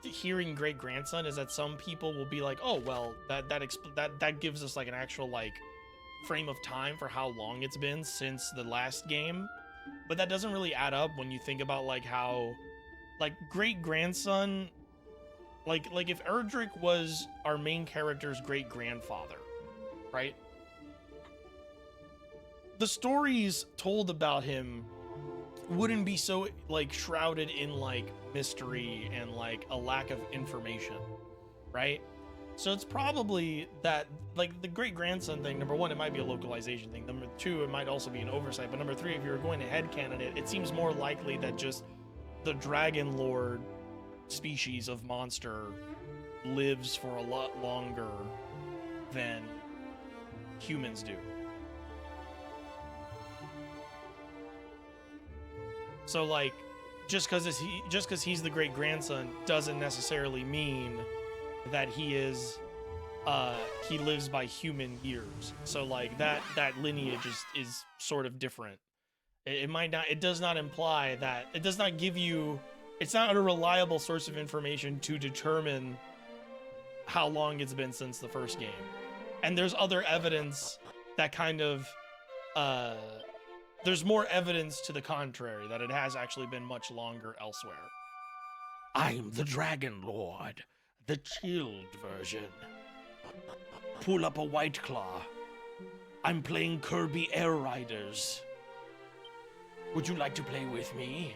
hearing great grandson is that some people will be like, oh well, that gives us like an actual like frame of time for how long it's been since the last game, but that doesn't really add up when you think about like how like great grandson, like if Erdrick was our main character's great grandfather, right? The stories told about him wouldn't be so like shrouded in like mystery and like a lack of information, right? So it's probably that like the great grandson thing, number one, it might be a localization thing. Number two, it might also be an oversight. But number three, if you're going to headcanon it, it seems more likely that just the Dragon Lord species of monster lives for a lot longer than humans do. So like, just because he's the great grandson doesn't necessarily mean that he is he lives by human years. So like that lineage is sort of different. It does not imply that, it does not give you, it's not a reliable source of information to determine how long it's been since the first game. And there's other evidence that kind of there's more evidence to the contrary, that it has actually been much longer elsewhere. I'm the Dragon Lord, the chilled version. Pull up a White Claw. I'm playing Kirby Air Riders. Would you like to play with me?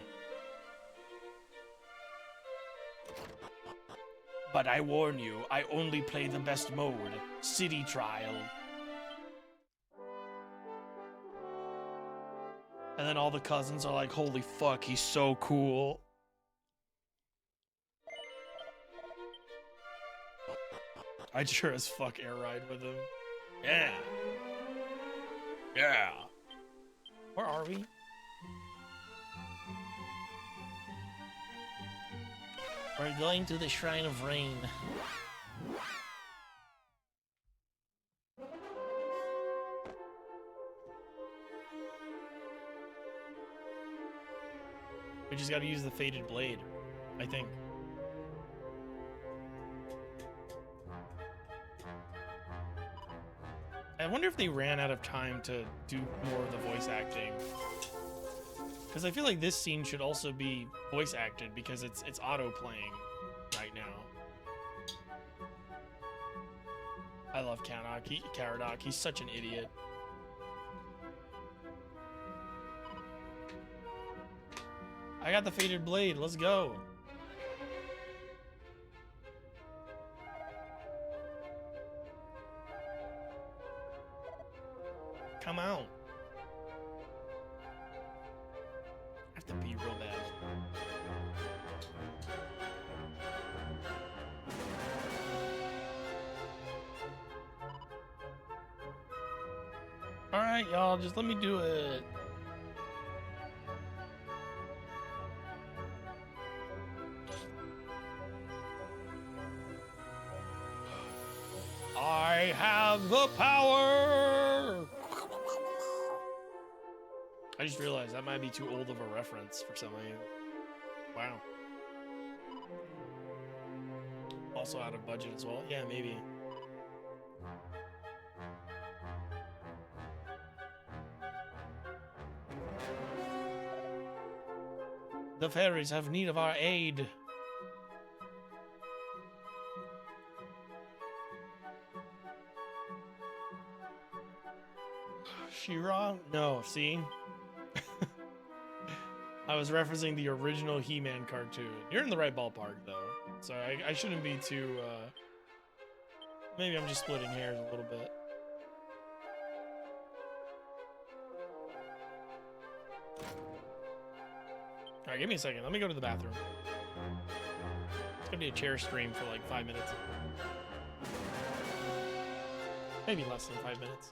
But I warn you, I only play the best mode, City Trial. And then all the cousins are like, holy fuck, he's so cool. I'd sure as fuck air ride with him. Yeah. Yeah. Where are we? We're going to the Shrine of Rain. We just gotta use the Fated Blade, I think. I wonder if they ran out of time to do more of the voice acting. Because I feel like this scene should also be voice acted because it's auto-playing right now. I love Cannock. He's such an idiot. I got the Fated Blade. Let's go. Come out. I have to pee real bad. Alright, y'all, just let me do it. I have the power! I just realized that might be too old of a reference for some of you. Wow. Also out of budget as well? Yeah, maybe. The fairies have need of our aid. She wrong? No, see? I was referencing the original He-Man cartoon. You're in the right ballpark, though. So I shouldn't be too, maybe I'm just splitting hairs a little bit. Alright, give me a second. Let me go to the bathroom. It's gonna be a chair stream for like 5 minutes. Maybe less than 5 minutes.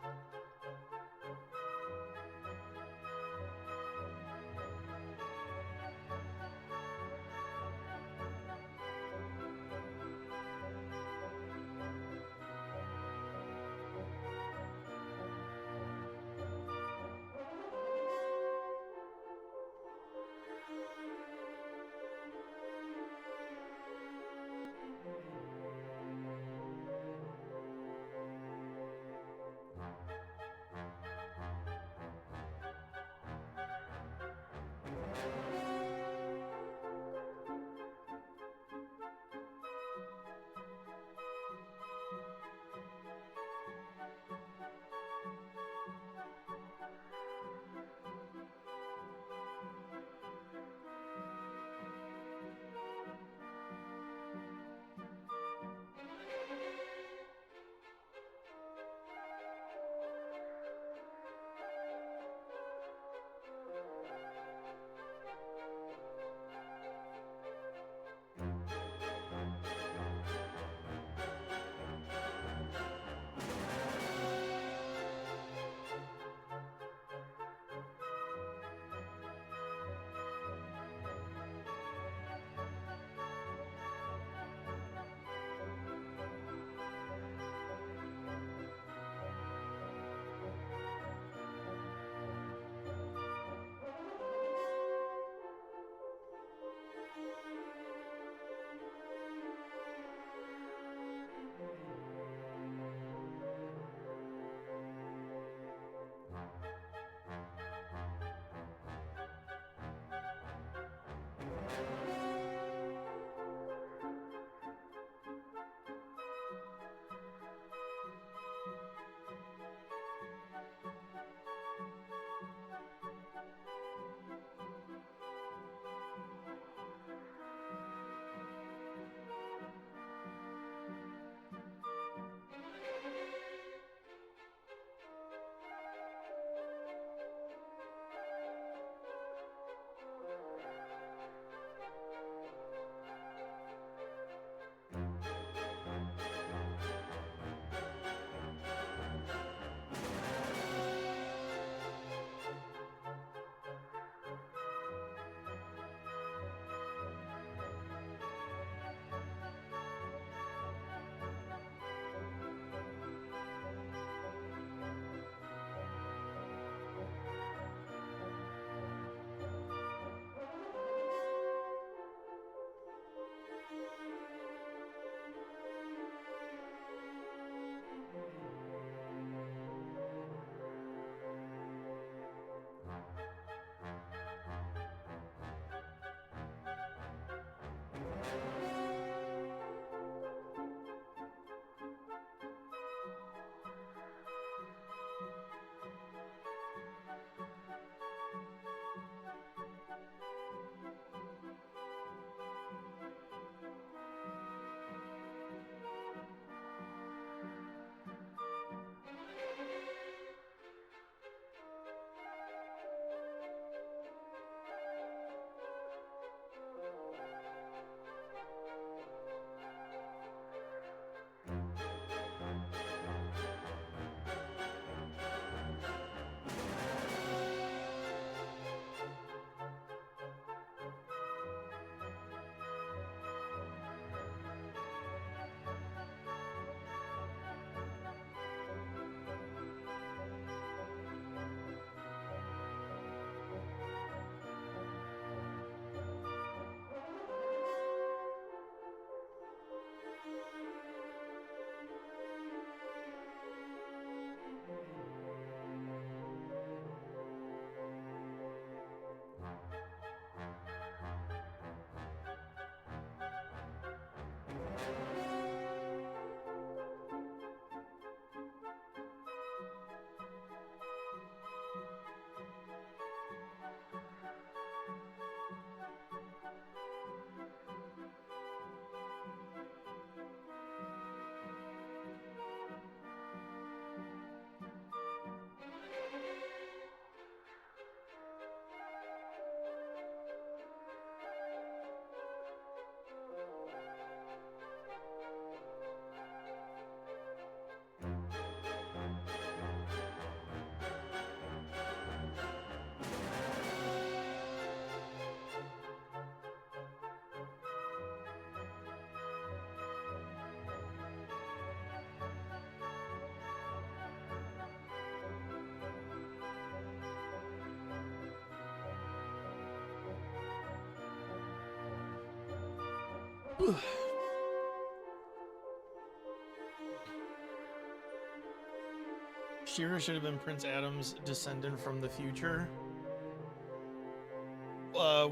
Shira should have been Prince Adam's descendant from the future.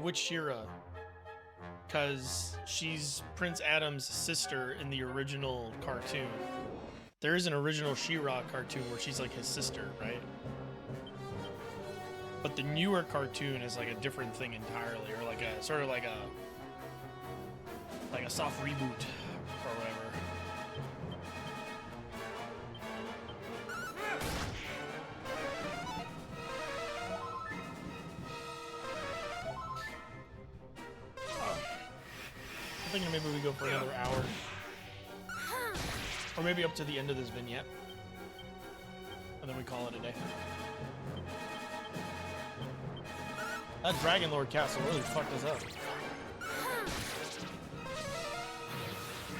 Which Shira? Because she's Prince Adam's sister in the original cartoon. There is an original She-Ra cartoon where she's like his sister, right? But the newer cartoon is like a different thing entirely, or like a sort of like a soft reboot or whatever. I'm thinking maybe we go for another hour. Or maybe up to the end of this vignette. And then we call it a day. That Dragon Lord castle really fucked us up.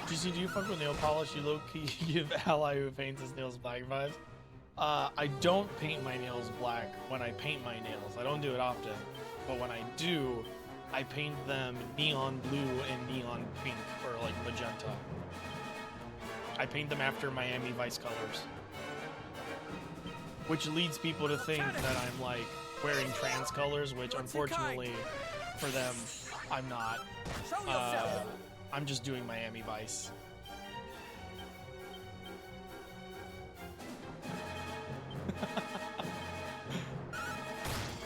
GC, do you fuck with nail polish? You low-key give ally who paints his nails black vibes. I don't paint my nails black when I paint my nails. I don't do it often. But when I do, I paint them neon blue and neon pink, or like magenta. I paint them after Miami Vice colors. Which leads people to think that I'm like wearing trans colors, which unfortunately for them, I'm not. I'm just doing Miami Vice.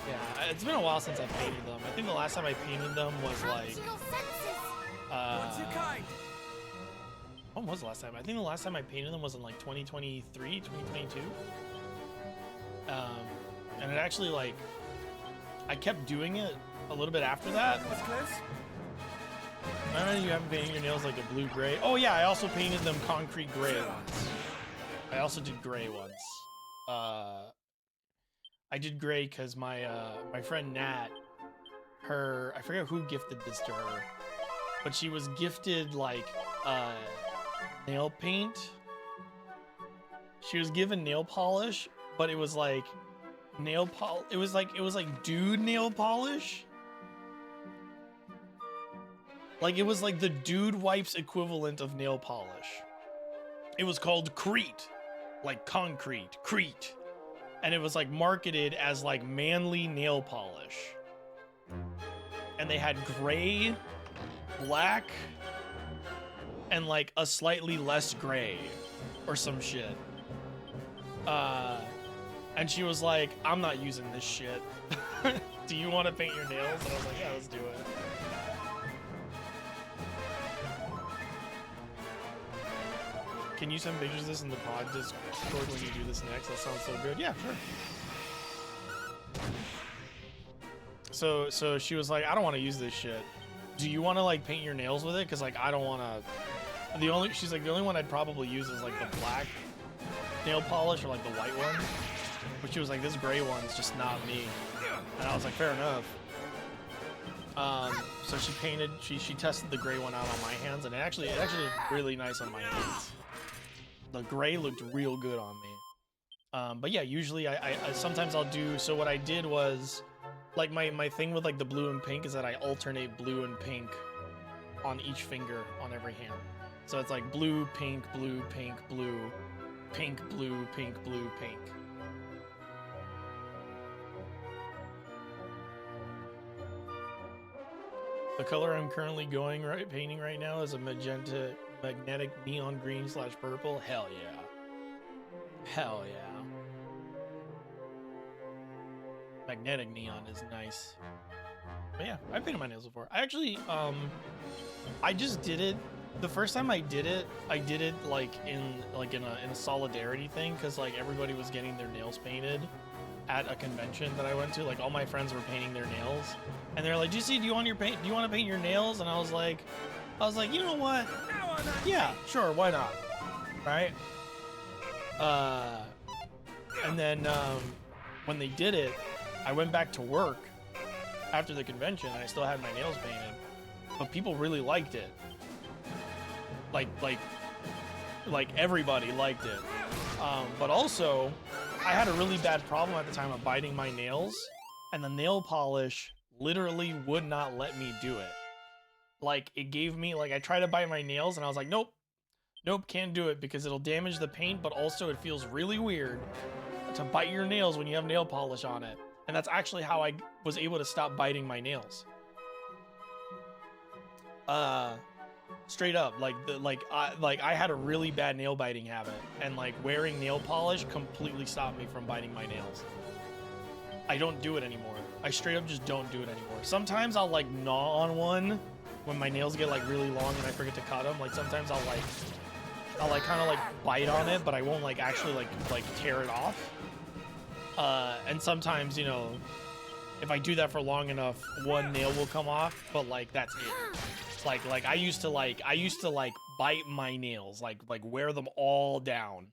Yeah, it's been a while since I painted them. I think the last time I painted them was like... when was the last time? I think the last time I painted them was in like 2023, 2022. And it actually like, I kept doing it a little bit after that. I don't know, you haven't painted your nails like a blue-gray. Oh yeah, I also painted them concrete gray once. I also did gray once. I did gray because my my friend Nat, I forget who gifted this to her, but she was gifted like nail paint. She was given nail polish, but it was like it was like dude nail polish. Like it was like the dude wipes equivalent of nail polish. It was called Crete, like concrete, Crete. And it was like marketed as like manly nail polish. And they had gray, black, and like a slightly less gray or some shit. And she was like, I'm not using this shit. Do you want to paint your nails? And I was like, yeah, let's do it. Can you send pictures of this in the pod Discord when you do this next? That sounds so good. Yeah, sure. So she was like, I don't want to use this shit. Do you want to like paint your nails with it? Cause like I don't want to. She's like, the only one I'd probably use is like the black nail polish or like the white one. But she was like, this gray one's just not me. And I was like, fair enough. So she tested the gray one out on my hands, and it actually looked really nice on my hands. The gray looked real good on me. But yeah, usually I sometimes I'll do, so what I did was, like my thing with like the blue and pink is that I alternate blue and pink on each finger on every hand. So it's like blue, pink, blue, pink, blue, pink, blue, pink, blue, pink. The color I'm currently painting right now is a magnetic neon green / purple. Hell yeah. Hell yeah. Magnetic neon is nice. But yeah, I painted my nails before. I actually, I just did it. The first time I did it like in a solidarity thing, because like everybody was getting their nails painted at a convention that I went to. Like all my friends were painting their nails, and they're like, "GC, do you want to paint your nails?" And I was like, you know what? Yeah, sure, why not? Right? And then when they did it, I went back to work after the convention, and I still had my nails painted, but people really liked it. Like everybody liked it. But also, I had a really bad problem at the time of biting my nails, and the nail polish literally would not let me do it. like it gave me like I tried to bite my nails and I was like, nope, nope, can't do it because it'll damage the paint, but also it feels really weird to bite your nails when you have nail polish on it. And that's actually how I was able to stop biting my nails. Straight up, like I had a really bad nail biting habit, and like wearing nail polish completely stopped me from biting my nails. I don't do it anymore. I straight up just don't do it anymore. Sometimes I'll like gnaw on one when my nails get like really long and I forget to cut them. Like sometimes I'll kind of like bite on it, but I won't like actually like tear it off. And sometimes, you know, if I do that for long enough, one nail will come off, but like that's it. Like I used to bite my nails, like wear them all down.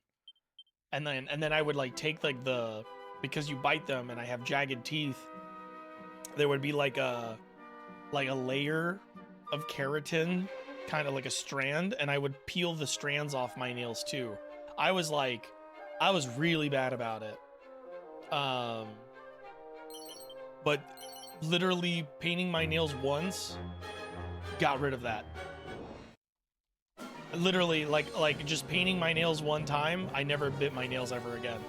And then I would like take like because you bite them and I have jagged teeth, there would be like a layer of keratin, kind of like a strand, and I would peel the strands off my nails too. I was really bad about it. But literally painting my nails once got rid of that. Literally like just painting my nails one time, I never bit my nails ever again.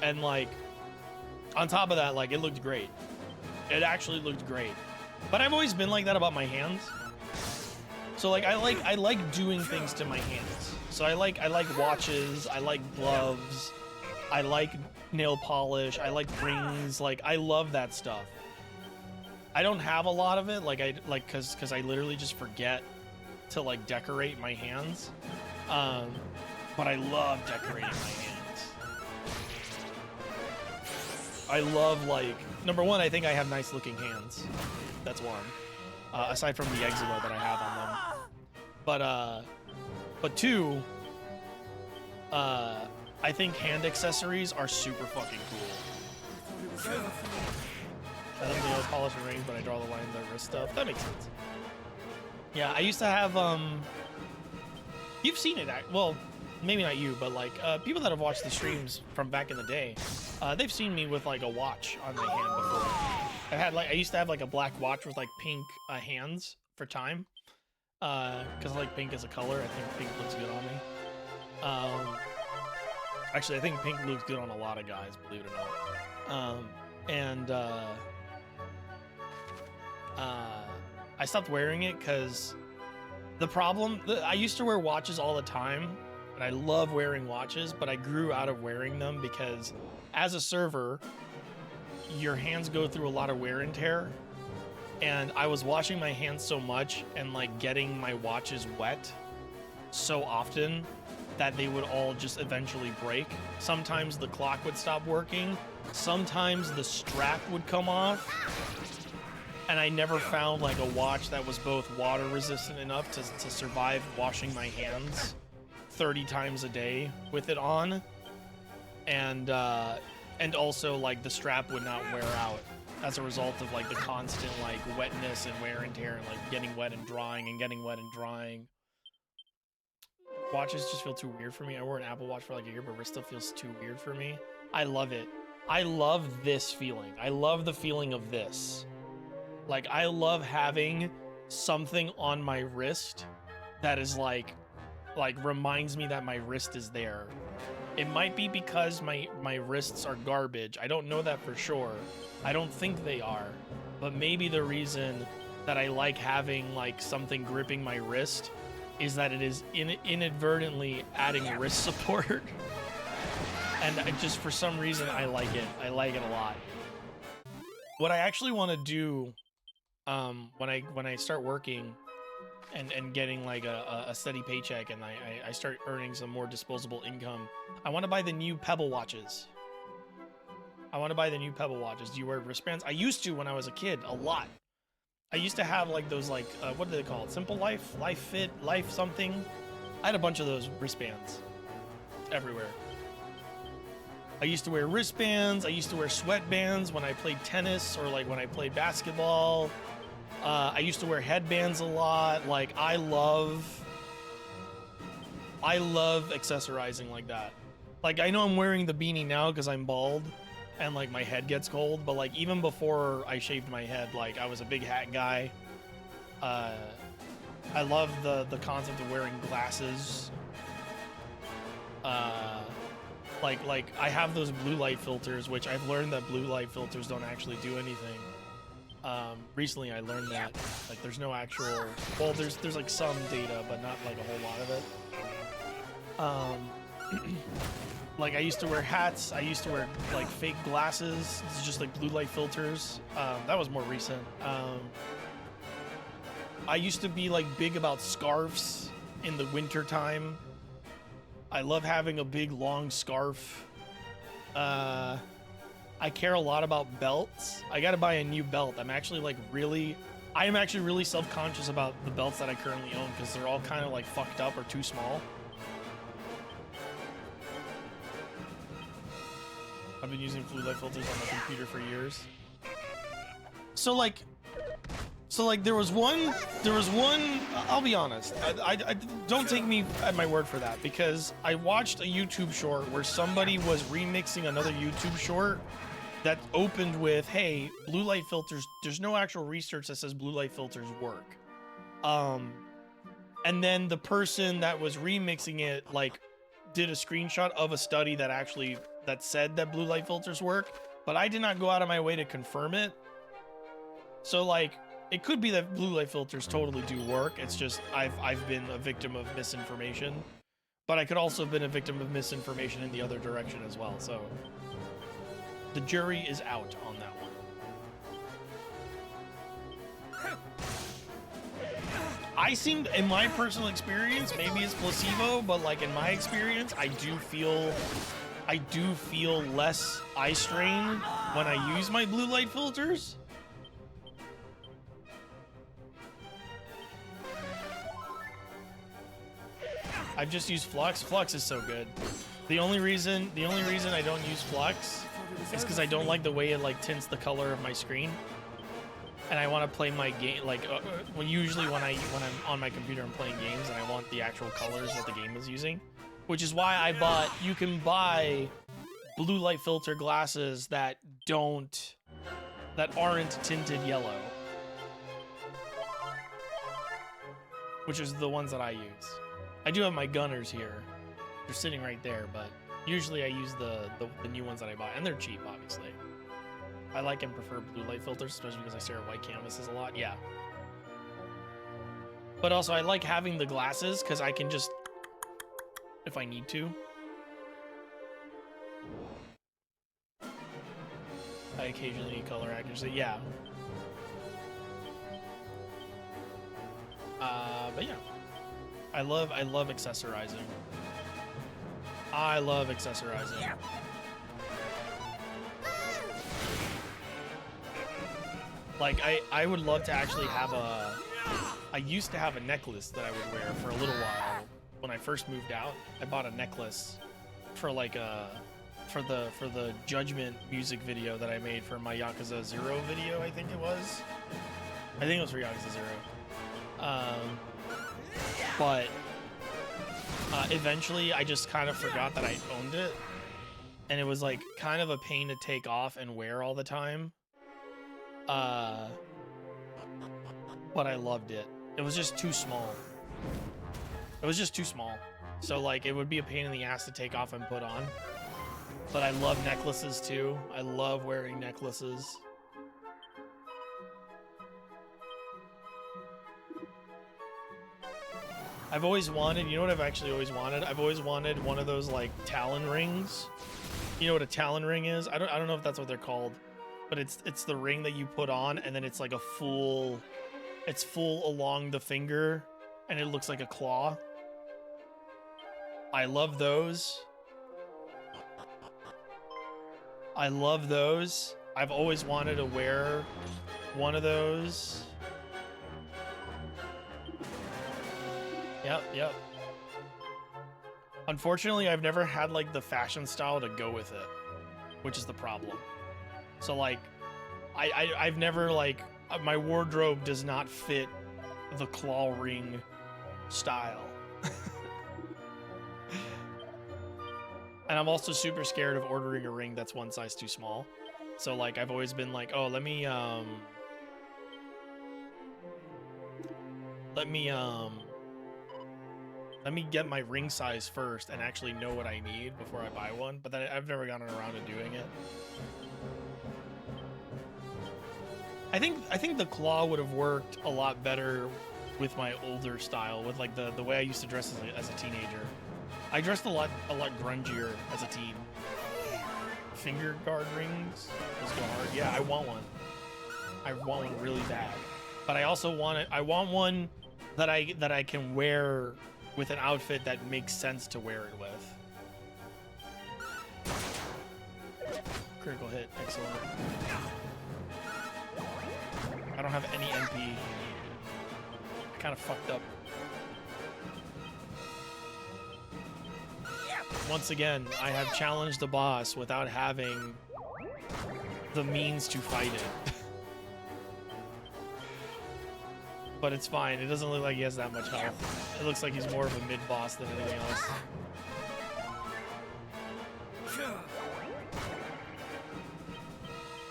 And like on top of that, like it looked great. It actually looked great. But I've always been like that about my hands. So like I like doing things to my hands. So I like watches, I like gloves, I like nail polish, I like rings, like I love that stuff. I don't have a lot of it, cause I literally just forget to like decorate my hands. But I love decorating my hands. I love, like, number one, I think I have nice looking hands. That's one. Aside from the eczema that I have on them. But two, I think hand accessories are super fucking cool. I don't nail polish and rings, but I draw the line in the wrist stuff. That makes sense. Yeah, I used to have, you've seen it, well, maybe not you, but like people that have watched the streams from back in the day, they've seen me with like a watch on my hand before. I used to have like a black watch with like pink hands for time, because I like pink as a color. I think pink looks good on me. Actually, I think pink looks good on a lot of guys, believe it or not. I stopped wearing it because I used to wear watches all the time, and I love wearing watches, but I grew out of wearing them because as a server, your hands go through a lot of wear and tear, and I was washing my hands so much and like getting my watches wet so often that they would all just eventually break. Sometimes the clock would stop working, sometimes the strap would come off, and I never found like a watch that was both water resistant enough to survive washing my hands 30 times a day with it on, and also like the strap would not wear out as a result of like the constant like wetness and wear and tear and like getting wet and drying and getting wet and drying. Watches just feel too weird for me. I wore an Apple Watch for like a year, but wrist stuff feels too weird for me. I love it. I love this feeling. I love the feeling of this. Like, I love having something on my wrist that is like reminds me that my wrist is there. It might be because my wrists are garbage. I don't know that for sure. I don't think they are. But maybe the reason that I like having like something gripping my wrist is that it is inadvertently adding wrist support. And I just, for some reason, I like it. I like it a lot. What I actually want to do when I start working and getting like a steady paycheck and I start earning some more disposable income, I want to buy the new Pebble watches. Do you wear wristbands? I used to when I was a kid, a lot. I used to have like those like, what do they call it? Simple Life? Life Fit? Life something? I had a bunch of those wristbands everywhere. I used to wear wristbands. I used to wear sweatbands when I played tennis or like when I played basketball. I used to wear headbands a lot. Like I love accessorizing like that. Like I know I'm wearing the beanie now because I'm bald, and like my head gets cold. But like even before I shaved my head, like I was a big hat guy. I love the concept of wearing glasses. Like I have those blue light filters, which I've learned that blue light filters don't actually do anything. Recently I learned that like there's no actual, well, there's like some data, but not like a whole lot of it. Like I used to wear hats, I used to wear like fake glasses. It's just like blue light filters. That was more recent. I used to be like big about scarves in the winter time. I love having a big long scarf. I care a lot about belts. I gotta buy a new belt. I am actually really self-conscious about the belts that I currently own because they're all kind of like fucked up or too small. I've been using blue light filters on my computer for years. So like there was one, I'll be honest, I don't take me at my word for that, because I watched a YouTube short where somebody was remixing another YouTube short that opened with, hey, blue light filters, there's no actual research that says blue light filters work. And then the person that was remixing it, like, did a screenshot of a study that said that blue light filters work, but I did not go out of my way to confirm it. So, like, it could be that blue light filters totally do work. It's just I've been a victim of misinformation, but I could also have been a victim of misinformation in the other direction as well. So the jury is out on that one. I seem, in my personal experience, maybe it's placebo, but like in my experience, I do feel less eye strain when I use my blue light filters. I've just used Flux. Flux is so good. The only reason I don't use Flux is because I don't like the way it like tints the color of my screen, and I want to play my game like when I'm on my computer and playing games, and I want the actual colors that the game is using, which is why I bought. You can buy blue light filter glasses that aren't tinted yellow, which is the ones that I use. I do have my Gunners here. They're sitting right there, but usually I use the new ones that I buy, and they're cheap, obviously. I like and prefer blue light filters, especially because I stare at white canvases a lot. Yeah. But also, I like having the glasses because I can just, if I need to. I occasionally need color accuracy. Yeah. But yeah. I love accessorizing. I love accessorizing. Like, I would love to actually have I used to have a necklace that I would wear for a little while. When I first moved out, I bought a necklace for like for the Judgment music video that I made for my Yakuza 0 video, I think it was. I think it was for Yakuza 0. But eventually I just kind of forgot that I owned it, and it was like kind of a pain to take off and wear all the time. But I loved it. It was just too small. So like it would be a pain in the ass to take off and put on. But I love necklaces too. I love wearing necklaces. I've always wanted, you know what I've actually always wanted? I've always wanted one of those like Talon rings. You know what a Talon ring is? I don't know if that's what they're called, but it's the ring that you put on, and then it's like it's full along the finger, and it looks like a claw. I love those. I've always wanted to wear one of those. Yep. Unfortunately, I've never had like the fashion style to go with it, which is the problem. So like, I've never like, my wardrobe does not fit the claw ring style. And I'm also super scared of ordering a ring that's one size too small. So like I've always been like, oh, let me get my ring size first and actually know what I need before I buy one, but then I've never gotten around to doing it. I think the claw would have worked a lot better with my older style, with like the way I used to dress as a teenager. I dressed a lot grungier as a teen. Finger guard rings, those go hard. Yeah, I want one. I want one really bad. But I also want one that I can wear with an outfit that makes sense to wear it with. Critical hit, excellent. I don't have any MP. I kind of fucked up. Once again, I have challenged the boss without having the means to fight it. But it's fine. It doesn't look like he has that much health. It looks like he's more of a mid-boss than anything else.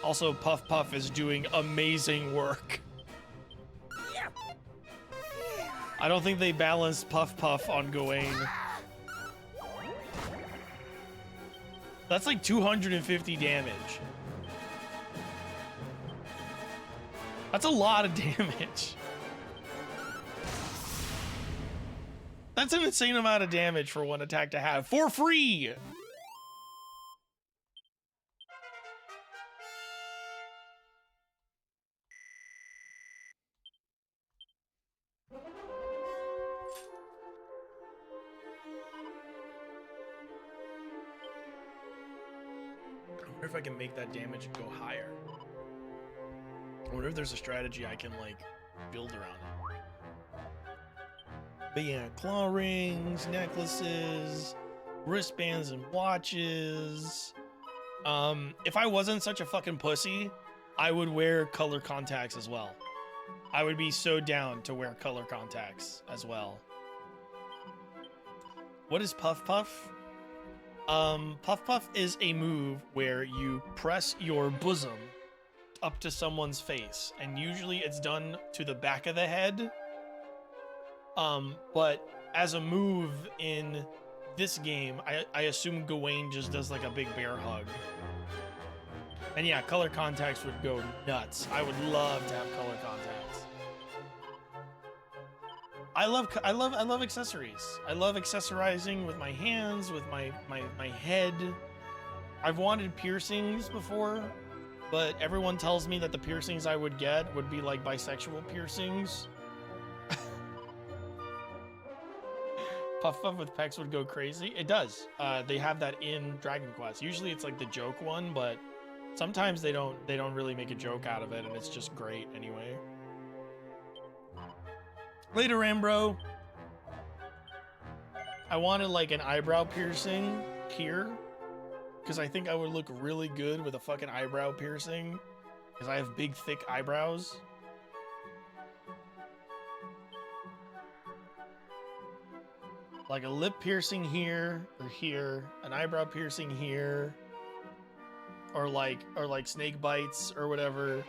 Also, Puff Puff is doing amazing work. I don't think they balanced Puff Puff on Gawain. That's like 250 damage. That's a lot of damage. That's an insane amount of damage for one attack to have for free. I wonder if I can make that damage go higher. I wonder if there's a strategy I can like build around it. But yeah, claw rings, necklaces, wristbands and watches. If I wasn't such a fucking pussy, I would wear color contacts as well. I would be so down to wear color contacts as well. What is Puff Puff? Puff Puff is a move where you press your bosom up to someone's face, and usually it's done to the back of the head. But as a move in this game, I assume Gawain just does like a big bear hug. And yeah, color contacts would go nuts. I would love to have color contacts. I love accessories. I love accessorizing with my hands, with my head. I've wanted piercings before, but everyone tells me that the piercings I would get would be like bisexual piercings. Puff Puff with pecs would go crazy. It does. They have that in Dragon Quest. Usually it's like the joke one, but sometimes they don't really make a joke out of it, and it's just great anyway. Later, Ambro. I wanted like an eyebrow piercing here, because I think I would look really good with a fucking eyebrow piercing, because I have big, thick eyebrows. Like a lip piercing here or here, an eyebrow piercing here, or like snake bites or whatever.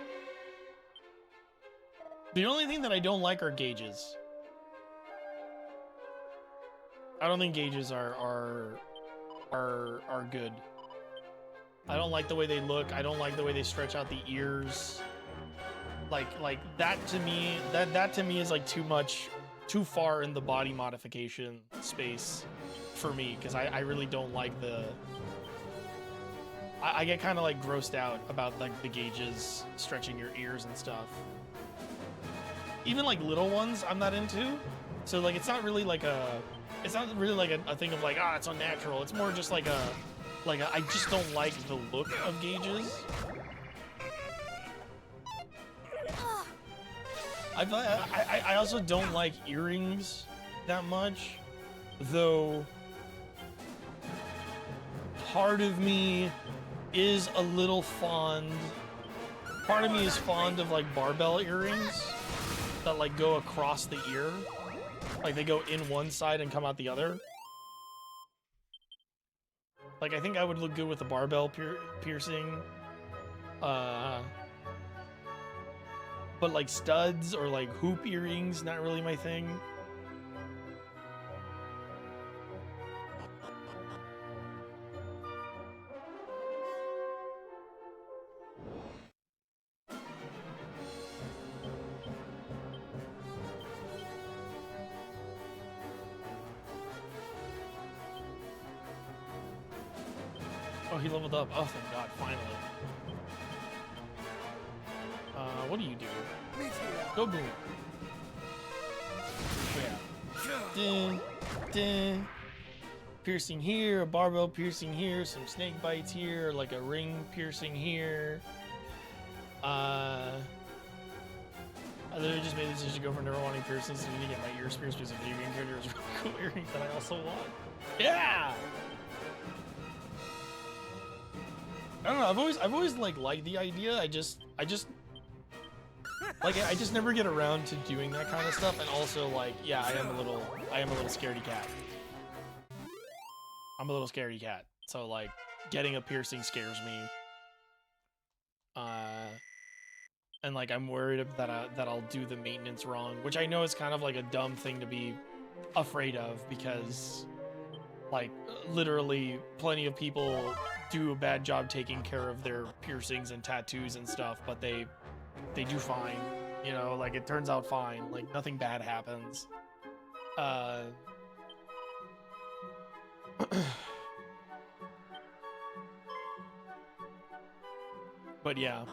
The only thing that I don't like are gauges. I don't think gauges are good. I don't like the way they look. I don't like the way they stretch out the ears. Like that to me, that to me is like too far in the body modification space for me, because I really don't like I get kind of like grossed out about like the gauges stretching your ears and stuff. Even like little ones I'm not into. So like it's not really like a thing of like, ah, it's unnatural. It's more just like I just don't like the look of gauges. I also don't like earrings that much, though part of me is a little fond. Part of me is fond of like barbell earrings that like go across the ear. Like they go in one side and come out the other. Like, I think I would look good with a barbell piercing. But like studs or like hoop earrings, not really my thing. Oh, he leveled up. Oh, thank God, finally. What do you do? Go boom. Yeah. Ding. Piercing here, a barbell piercing here, some snake bites here, like a ring piercing here. I literally just made the decision to go for never wanting piercings and to get my ears pierced because a video game character is really cool earrings that I also want. Yeah! I don't know, I've always like liked the idea. I just never get around to doing that kind of stuff, and also like, yeah, I am a little scaredy cat. I'm a little scaredy cat. So like getting a piercing scares me. And like I'm worried that I'll do the maintenance wrong, which I know is kind of like a dumb thing to be afraid of, because like literally plenty of people do a bad job taking care of their piercings and tattoos and stuff, but they do fine, you know, like it turns out fine, like nothing bad happens. But yeah.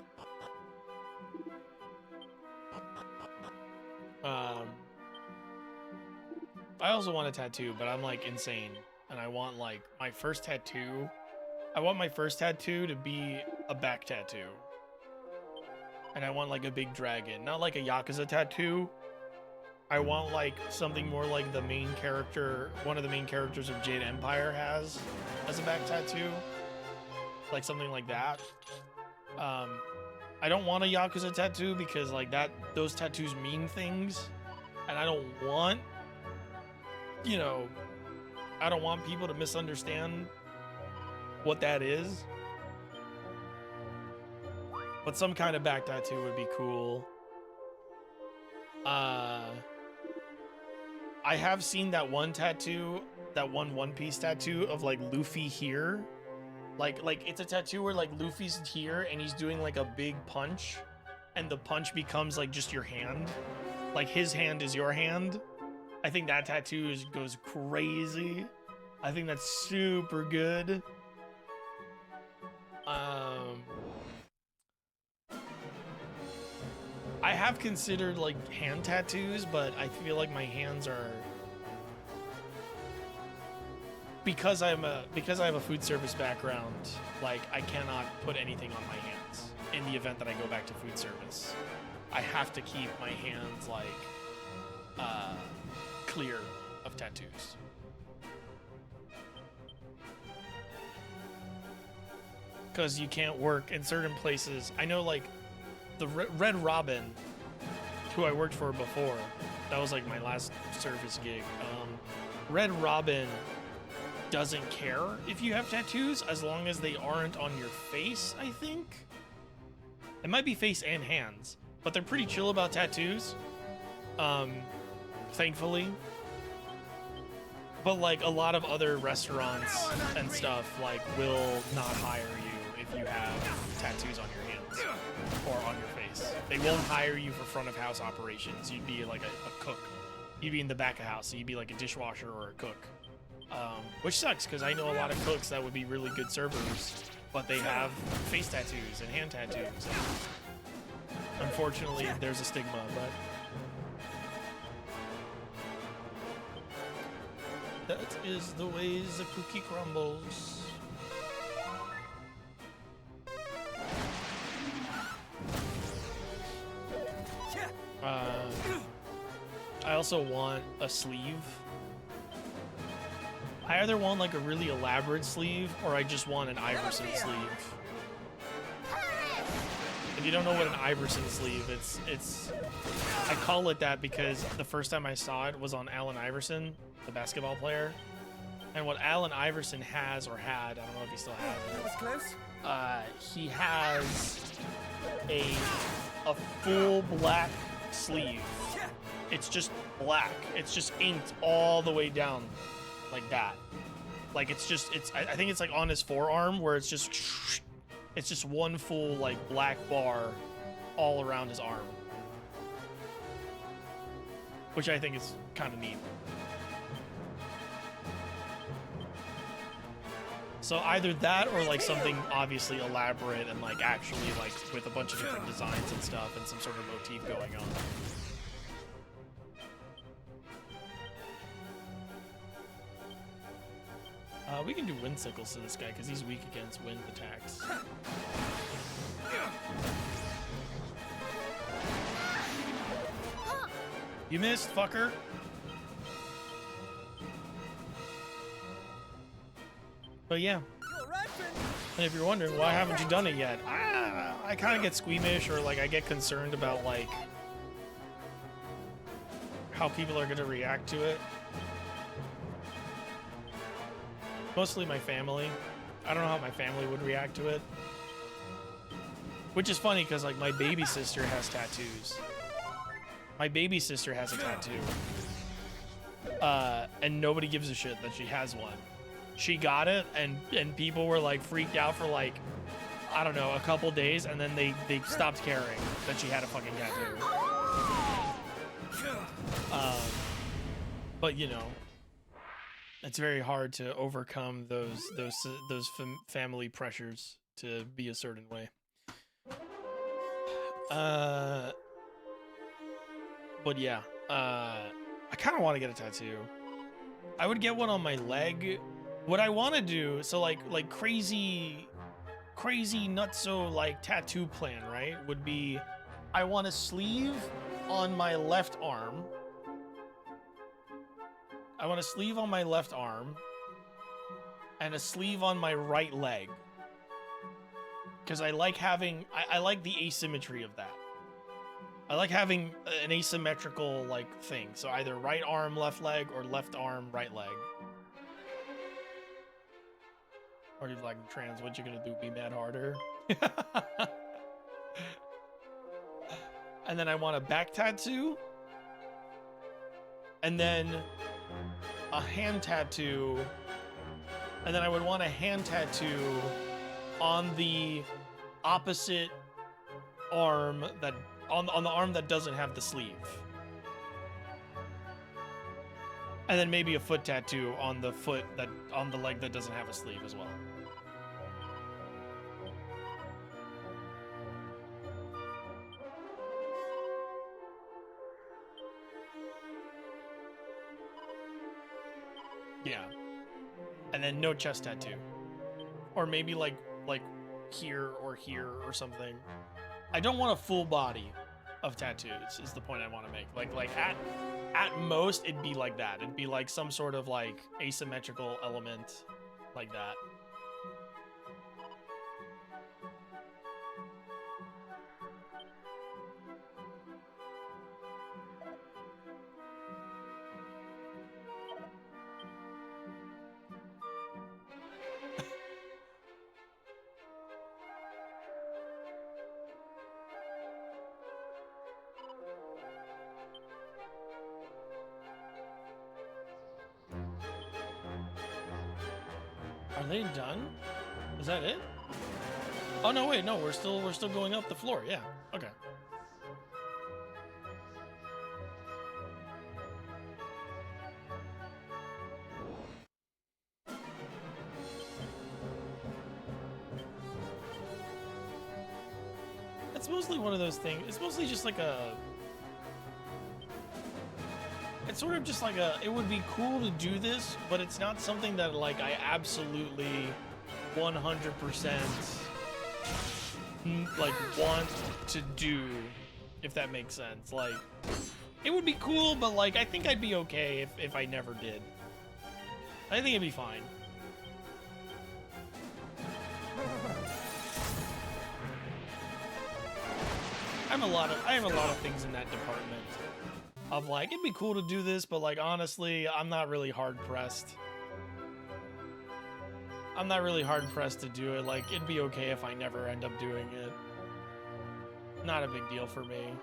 I also want a tattoo, but I'm like insane, and I want like my first tattoo. I want my first tattoo to be a back tattoo, and I want like a big dragon, not like a Yakuza tattoo. I want like something more like the main character, one of the main characters of Jade Empire has as a back tattoo, like something like that. I don't want a Yakuza tattoo because like those tattoos mean things, and I don't want, you know, I don't want people to misunderstand what that is. But some kind of back tattoo would be cool. I have seen that one tattoo, that One Piece tattoo of like Luffy here. Like it's a tattoo where like Luffy's here and he's doing like a big punch, and the punch becomes like just your hand. Like his hand is your hand. I think that tattoo goes crazy. I think that's super good. I have considered like hand tattoos, but I feel like my hands are, because I have a food service background, like I cannot put anything on my hands in the event that I go back to food service. I have to keep my hands like clear of tattoos. Because you can't work in certain places. I know like the Red Robin, who I worked for before, that was like my last service gig. Red Robin doesn't care if you have tattoos as long as they aren't on your face, I think. It might be face and hands, but they're pretty chill about tattoos. Thankfully. But like a lot of other restaurants and stuff like will not hire you if you have tattoos on your hands or on your face. They won't hire you for front of house operations. You'd be like a cook. You'd be in the back of house, so you'd be like a dishwasher or a cook. Which sucks, because I know a lot of cooks that would be really good servers, but they have face tattoos and hand tattoos. And unfortunately, there's a stigma, but that is the ways the cookie crumbles. I also want a sleeve. I either want like a really elaborate sleeve, or I just want an Iverson sleeve. If you don't know what an Iverson sleeve, it's I call it that because the first time I saw it was on Allen Iverson, the basketball player, And what Allen Iverson has or had, I don't know if he still has That it. was close. He has a full black sleeve. It's just black. It's just inked all the way down like that. Like I think it's like on his forearm where it's just one full like black bar all around his arm. Which I think is kind of neat. So either that or like something obviously elaborate and like actually like with a bunch of different designs and stuff and some sort of motif going on. We can do wind sickles to this guy because he's weak against wind attacks. You missed, fucker. But yeah. And if you're wondering why haven't you done it yet, I kind of get squeamish or like I get concerned about like how people are gonna react to it. Mostly my family. I don't know how my family would react to it. Which is funny because like my baby sister has tattoos. My baby sister has a tattoo. And nobody gives a shit that she has one. She got it and people were like freaked out for like, I don't know, a couple days and then they stopped caring that she had a fucking tattoo. But you know, it's very hard to overcome those family pressures to be a certain way. But yeah, I kind of want to get a tattoo. I would get one on my leg. What I want to do, so like crazy nutso like tattoo plan, right? Would be, I want a sleeve on my left arm. I want a sleeve on my left arm and a sleeve on my right leg. Because I like having, I like the asymmetry of that. I like having an asymmetrical like thing. So either right arm, left leg, or left arm, right leg. Or you're like, trans, what you gonna do, be mad harder? And then I want a back tattoo. And then a hand tattoo. And then I would want a hand tattoo on the opposite arm that on the arm that doesn't have the sleeve. And then maybe a foot tattoo on the foot that on the leg that doesn't have a sleeve as well. Yeah. And then no chest tattoo. Or maybe like here or something. I don't want a full body of tattoos is the point I want to make. Like at most it'd be like that. It'd be like some sort of like asymmetrical element like that. Are they done? Is that it? Oh no, wait, no, we're still going up the floor. Yeah. Okay. It's mostly one of those things. It's mostly just like a it's sort of just like a, it would be cool to do this, but it's not something that like I absolutely 100% like want to do, if that makes sense. Like, it would be cool, but like I think I'd be okay if I never did. I think it'd be fine. I have a lot of things in that department. Of like, it'd be cool to do this, but like honestly, I'm not really hard pressed. I'm not really hard pressed to do it. Like, it'd be okay if I never end up doing it. Not a big deal for me.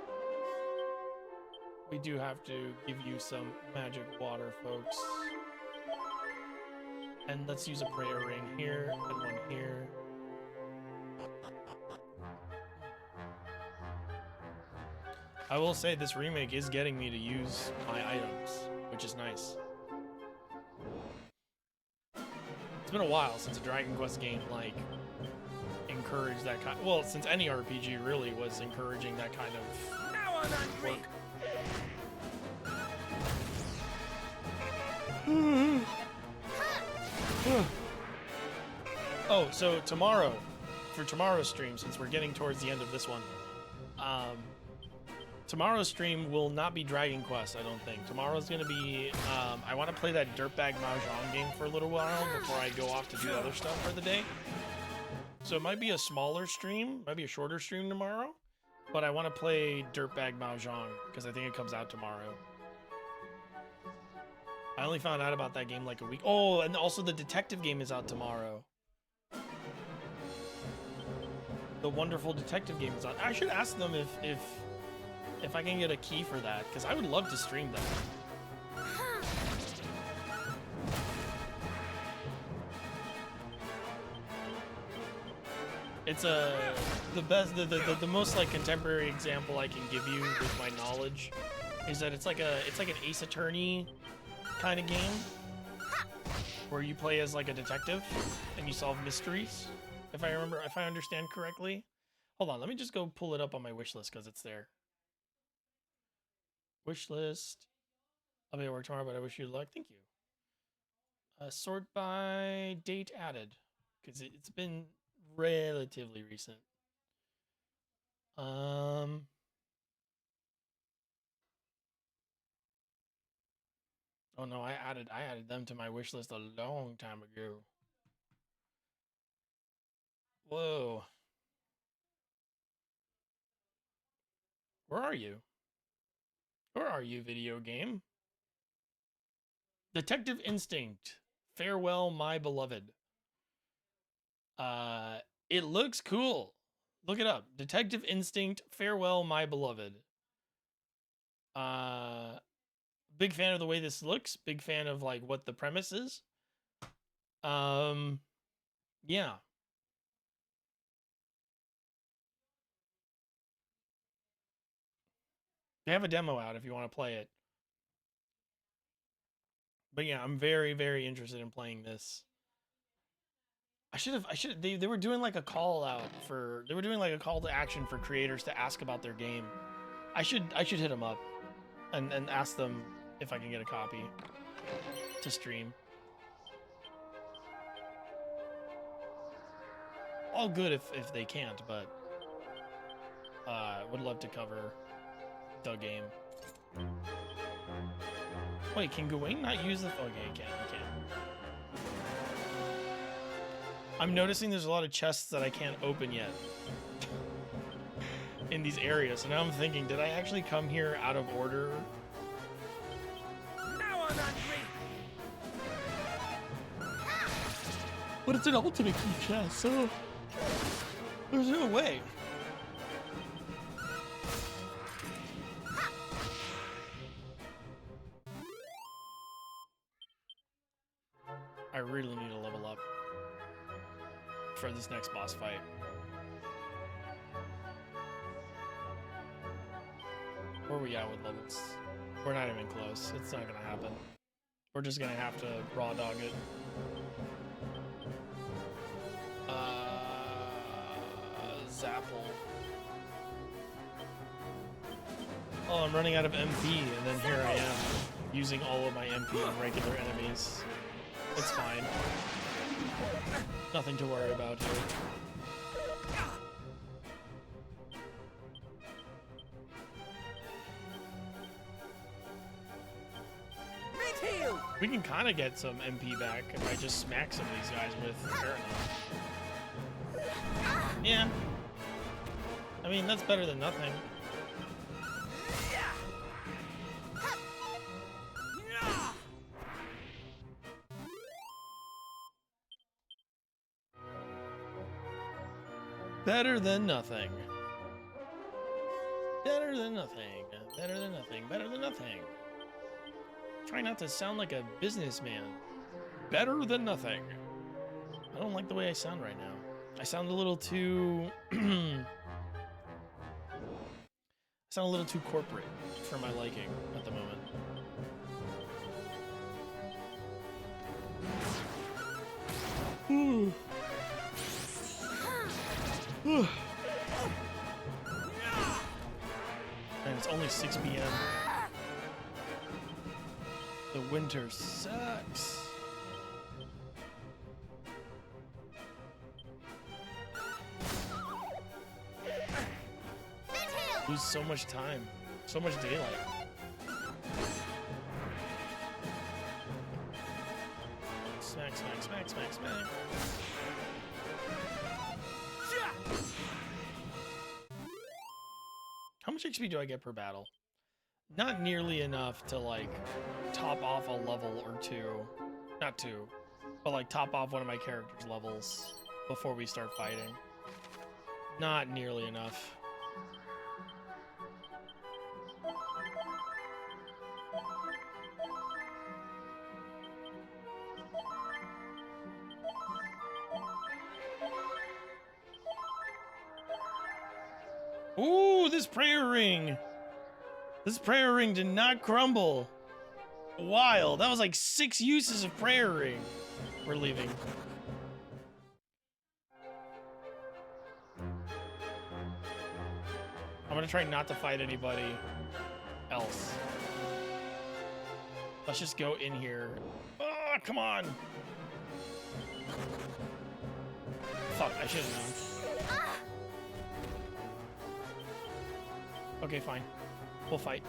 We do have to give you some magic water, folks. And let's use a prayer ring here and one here. I will say this remake is getting me to use my items, which is nice. It's been a while since a Dragon Quest game, like, encouraged that kind. Well, since any RPG really was encouraging that kind of Now I'm angry. work. Oh, so tomorrow, for tomorrow's stream, since we're getting towards the end of this one, tomorrow's stream will not be Dragon Quest, I don't think. Tomorrow's gonna be, I want to play that Dirtbag Mahjong game for a little while before I go off to do other stuff for the day. So it might be a smaller stream, might be a shorter stream tomorrow, but I want to play Dirtbag Mahjong because I think it comes out tomorrow. I only found out about that game like a week. Oh, and also the detective game is out tomorrow. The wonderful detective game is out. I should ask them if I can get a key for that, because I would love to stream that. It's the most like contemporary example I can give you with my knowledge is that it's like an Ace Attorney kind of game where you play as like a detective and you solve mysteries. If I understand correctly. Hold on, let me just go pull it up on my wish list because it's there. Wish list. I'll be at work tomorrow, but I wish you luck. Thank you. Sort by date added because it's been relatively recent. Oh no, I added them to my wish list a long time ago. Whoa. Where are you? Where are you, video game? Detective Instinct. Farewell, my beloved. It looks cool. Look it up. Detective Instinct. Farewell, my beloved. Big fan of the way this looks. Big fan of like what the premise is. Yeah. They have a demo out if you want to play it. But yeah, I'm very, very interested in playing this. They were doing like a call out for, they were doing like a call to action for creators to ask about their game. I should hit them up and ask them if I can get a copy to stream. All good if they can't, but would love to cover the game. Wait, can Gawain not use the... Okay, he can. I'm noticing there's a lot of chests that I can't open yet in these areas. So now I'm thinking, did I actually come here out of order? Now I'm angry. But it's an ultimate key chest, so there's no way. I really need to level up for this next boss fight. Where are we at with levels? We're not even close. It's not gonna happen. We're just gonna have to raw dog it. Zapple. Oh, I'm running out of MP, and then here I am, using all of my MP on regular enemies. It's fine. Nothing to worry about here. We can kind of get some MP back if I just smack some of these guys with fair enough. Yeah. I mean, that's better than nothing. Better than nothing. Better than nothing. Better than nothing. Better than nothing. Try not to sound like a businessman. Better than nothing. I don't like the way I sound right now. I sound a little too... I sound a little too corporate for my liking at the moment. Ooh. And it's only 6 p.m. The winter sucks. Lose so much time, so much daylight. Smack, smack, smack, smack, smack. How much XP do I get per battle? Not nearly enough to like top off a level or two. Not two, but like top off one of my character's levels before we start fighting. Not nearly enough. Ooh, this prayer ring. This prayer ring did not crumble. Wild. That was like 6 uses of prayer ring. We're leaving. I'm gonna try not to fight anybody else. Let's just go in here. Oh, come on. Fuck, I should have known. Okay, fine. We'll fight.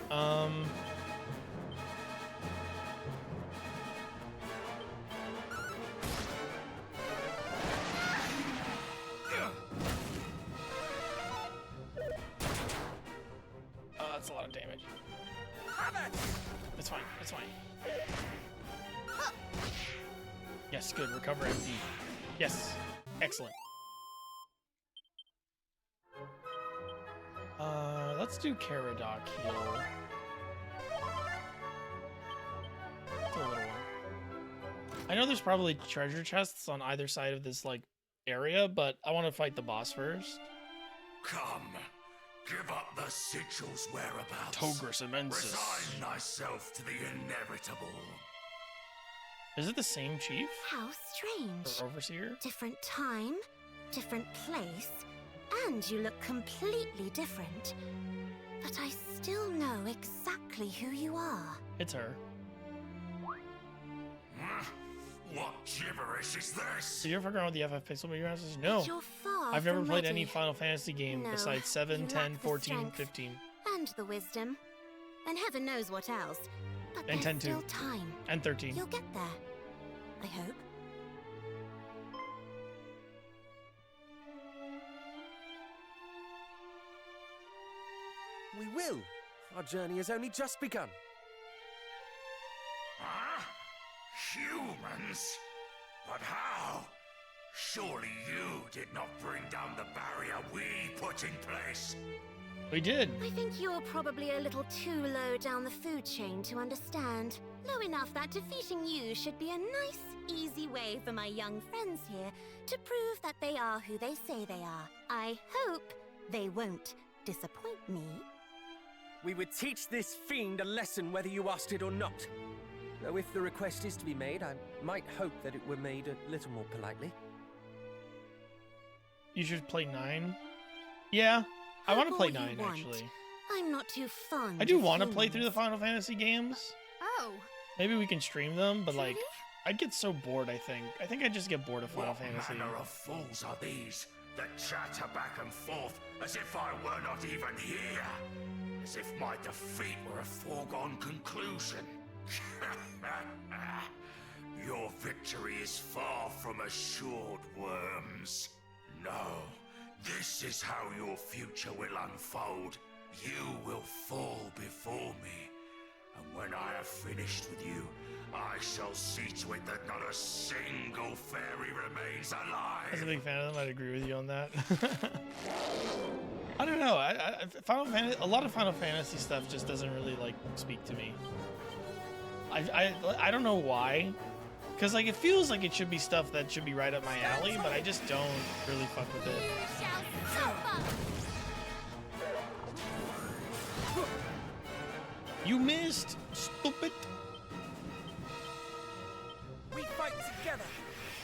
That's a lot of damage. It's fine. It's fine. Yes, good. Recover MP. Yes. Excellent. Let's do Caradoc heal. It's a little one. I know there's probably treasure chests on either side of this, like, area, but I want to fight the boss first. Come, give up the sigil's whereabouts. Togris Immensis. Resign thyself to the inevitable. Is it the same chief? How strange. Or overseer? Different time, different place, and you look completely different. But I still know exactly who you are. It's her. What gibberish is this? Did you ever figure out what the FF Pixel Meter is? No. But you're far I've never from played ready. any Final Fantasy game No, besides 7, you 10, lack the 14, strength. 15. And the wisdom. And heaven knows what else. But And there's 10 too. still time. And 13. You'll get there. I hope. We will. Our journey has only just begun. Huh? Humans? But how? Surely you did not bring down the barrier we put in place. We did. I think you're probably a little too low down the food chain to understand. Low enough that defeating you should be a nice, easy way for my young friends here to prove that they are who they say they are. I hope they won't disappoint me. We would teach this fiend a lesson whether you asked it or not. Though if the request is to be made, I might hope that it were made a little more politely. You should play 9. Yeah, I want to play 9 actually. I'm not too fond. I do of want to play humans. through the Final Fantasy games. Oh, Maybe we can stream them, but like, Trudy? I'd get so bored. I think I'd just get bored of Final What Fantasy. manner of fools are these that chatter back and forth as if I were not even here? As if my defeat were a foregone conclusion. Your victory is far from assured, worms. No, this is how your future will unfold. You will fall before me. And when I have finished with you, I shall see to it that not a single fairy remains alive. I was a big fan of them. I'd agree with you on that. I don't know. Final Fantasy, a lot of Final Fantasy stuff just doesn't really like speak to me. I don't know why. Because like it feels like it should be stuff that should be right up my alley, but I just don't really fuck with it. You shall suffer! You missed, stupid. We fight together.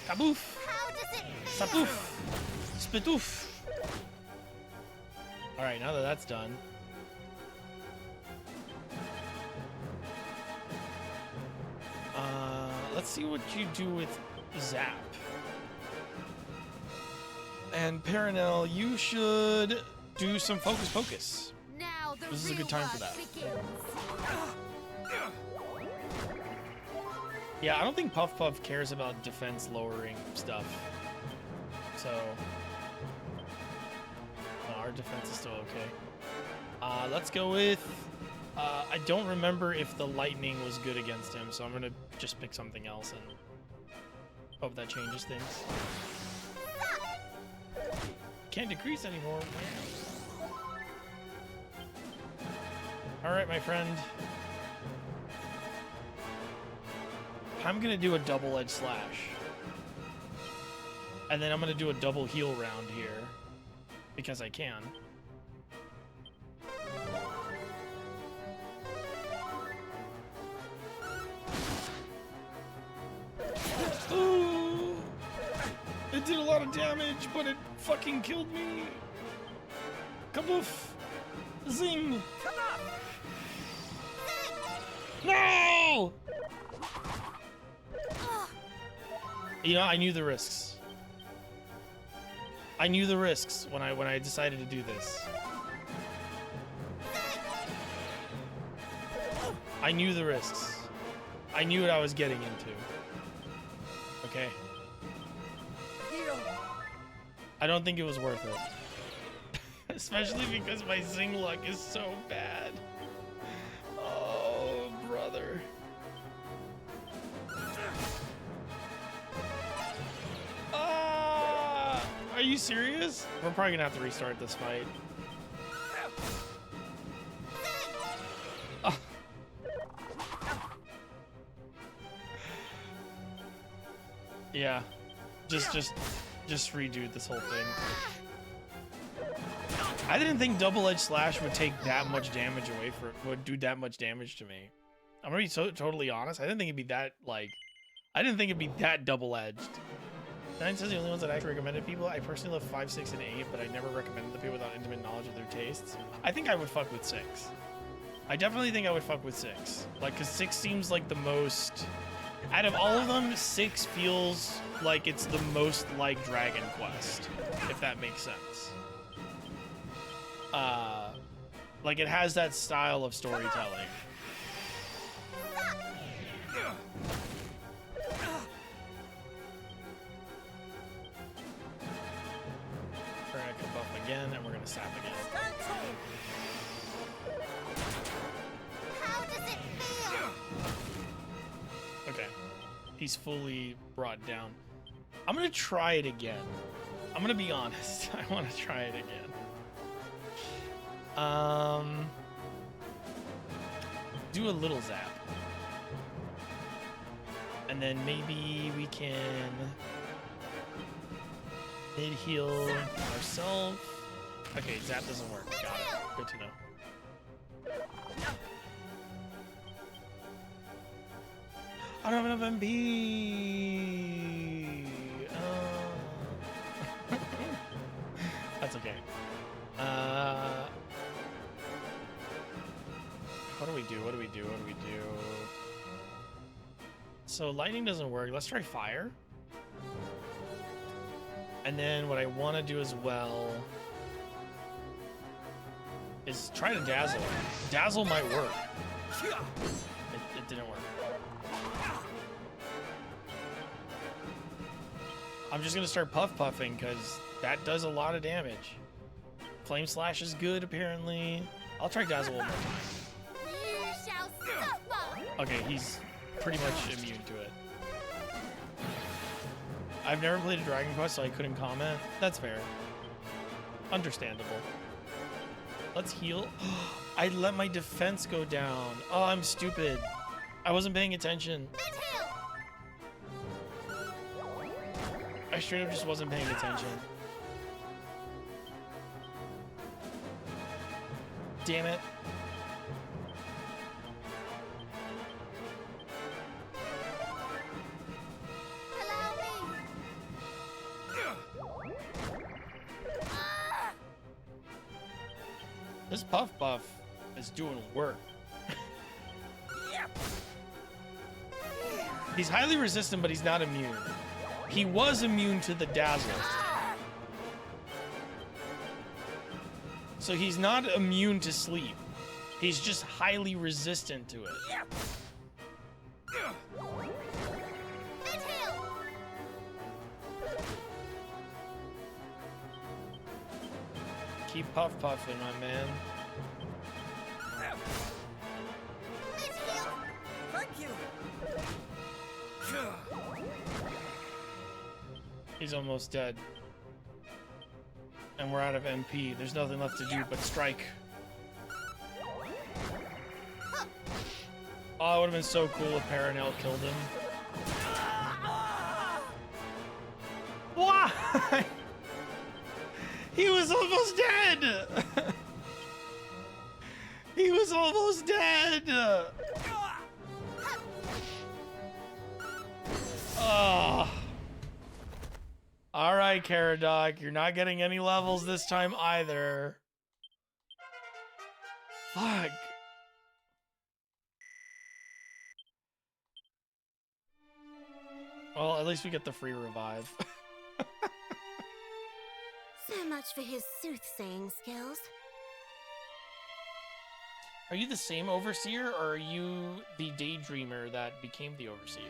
Kaboof. How does it feel? Sapoof. Spitoof. All right, now that that's done. Let's see what you do with Zap. And Paranel, you should do some Focus Pocus. Now the This is a good real time for work that. begins. Yeah, I don't think Puff Puff cares about defense lowering stuff. So, no, our defense is still okay. Let's go with, I don't remember if the lightning was good against him, so I'm gonna just pick something else and hope that changes things. Can't decrease anymore. All right, my friend. I'm gonna do a double-edged slash. And then I'm gonna do a double heal round here. Because I can. Ooh! It did a lot of damage, but it fucking killed me. Kaboof! Zing! Come up! No! You know, I knew the risks. I knew the risks when I decided to do this. I knew the risks. I knew what I was getting into. Okay. Heal. I don't think it was worth it. Especially because my Zing luck is so bad. Oh, brother. Are you serious? We're probably gonna have to restart this fight. Oh. Yeah. Just redo this whole thing. I didn't think double-edged slash would take that much damage away would do that much damage to me. I'm gonna be totally honest. I didn't think it'd be that I didn't think it'd be that double-edged. 9 says the only ones that I actually recommended people. I personally love 5, 6, and 8, but I never recommended the people without intimate knowledge of their tastes. I think I would fuck with 6. I definitely think I would fuck with 6. Like, cause 6 seems like the most. Out of all of them, 6 feels like it's the most like Dragon Quest, if that makes sense. Like it has that style of storytelling. We're gonna come buff again, and we're gonna sap again. Stand tall. How does it feel? Okay. He's fully brought down. I'm gonna try it again. I'm gonna be honest. I want to try it again. Do a little zap. And then maybe we can mid-heal ourselves. Okay, zap doesn't work. Got it. Good to know. I don't have enough MP. That's okay. What do we do? What do we do? What do we do? So lightning doesn't work. Let's try fire. And then what I want to do as well is try to dazzle. Dazzle might work. It didn't work. I'm just gonna start puff puffing because that does a lot of damage. Flame slash is good apparently. I'll try dazzle one more time. You shall suffer! Okay, he's pretty much immune to it. I've never played a Dragon Quest, so I couldn't comment. That's fair. Understandable. Let's heal. I let my defense go down. Oh, I'm stupid. I wasn't paying attention. I straight up just wasn't paying attention. Damn it. This Puff Buff is doing work. He's highly resistant, but he's not immune. He was immune to the Dazzle. So he's not immune to sleep. He's just highly resistant to it. Keep puff puffing, my man. Thank you. He's almost dead. And we're out of MP. There's nothing left to do but strike. Oh, it would have been so cool if Paranel killed him. Why? He was almost dead! He was almost dead! Oh. Alright, Caradoc, you're not getting any levels this time either. Fuck. Well, at least we get the free revive. So much for his soothsaying skills. Are you the same Overseer, or are you the Daydreamer that became the Overseer?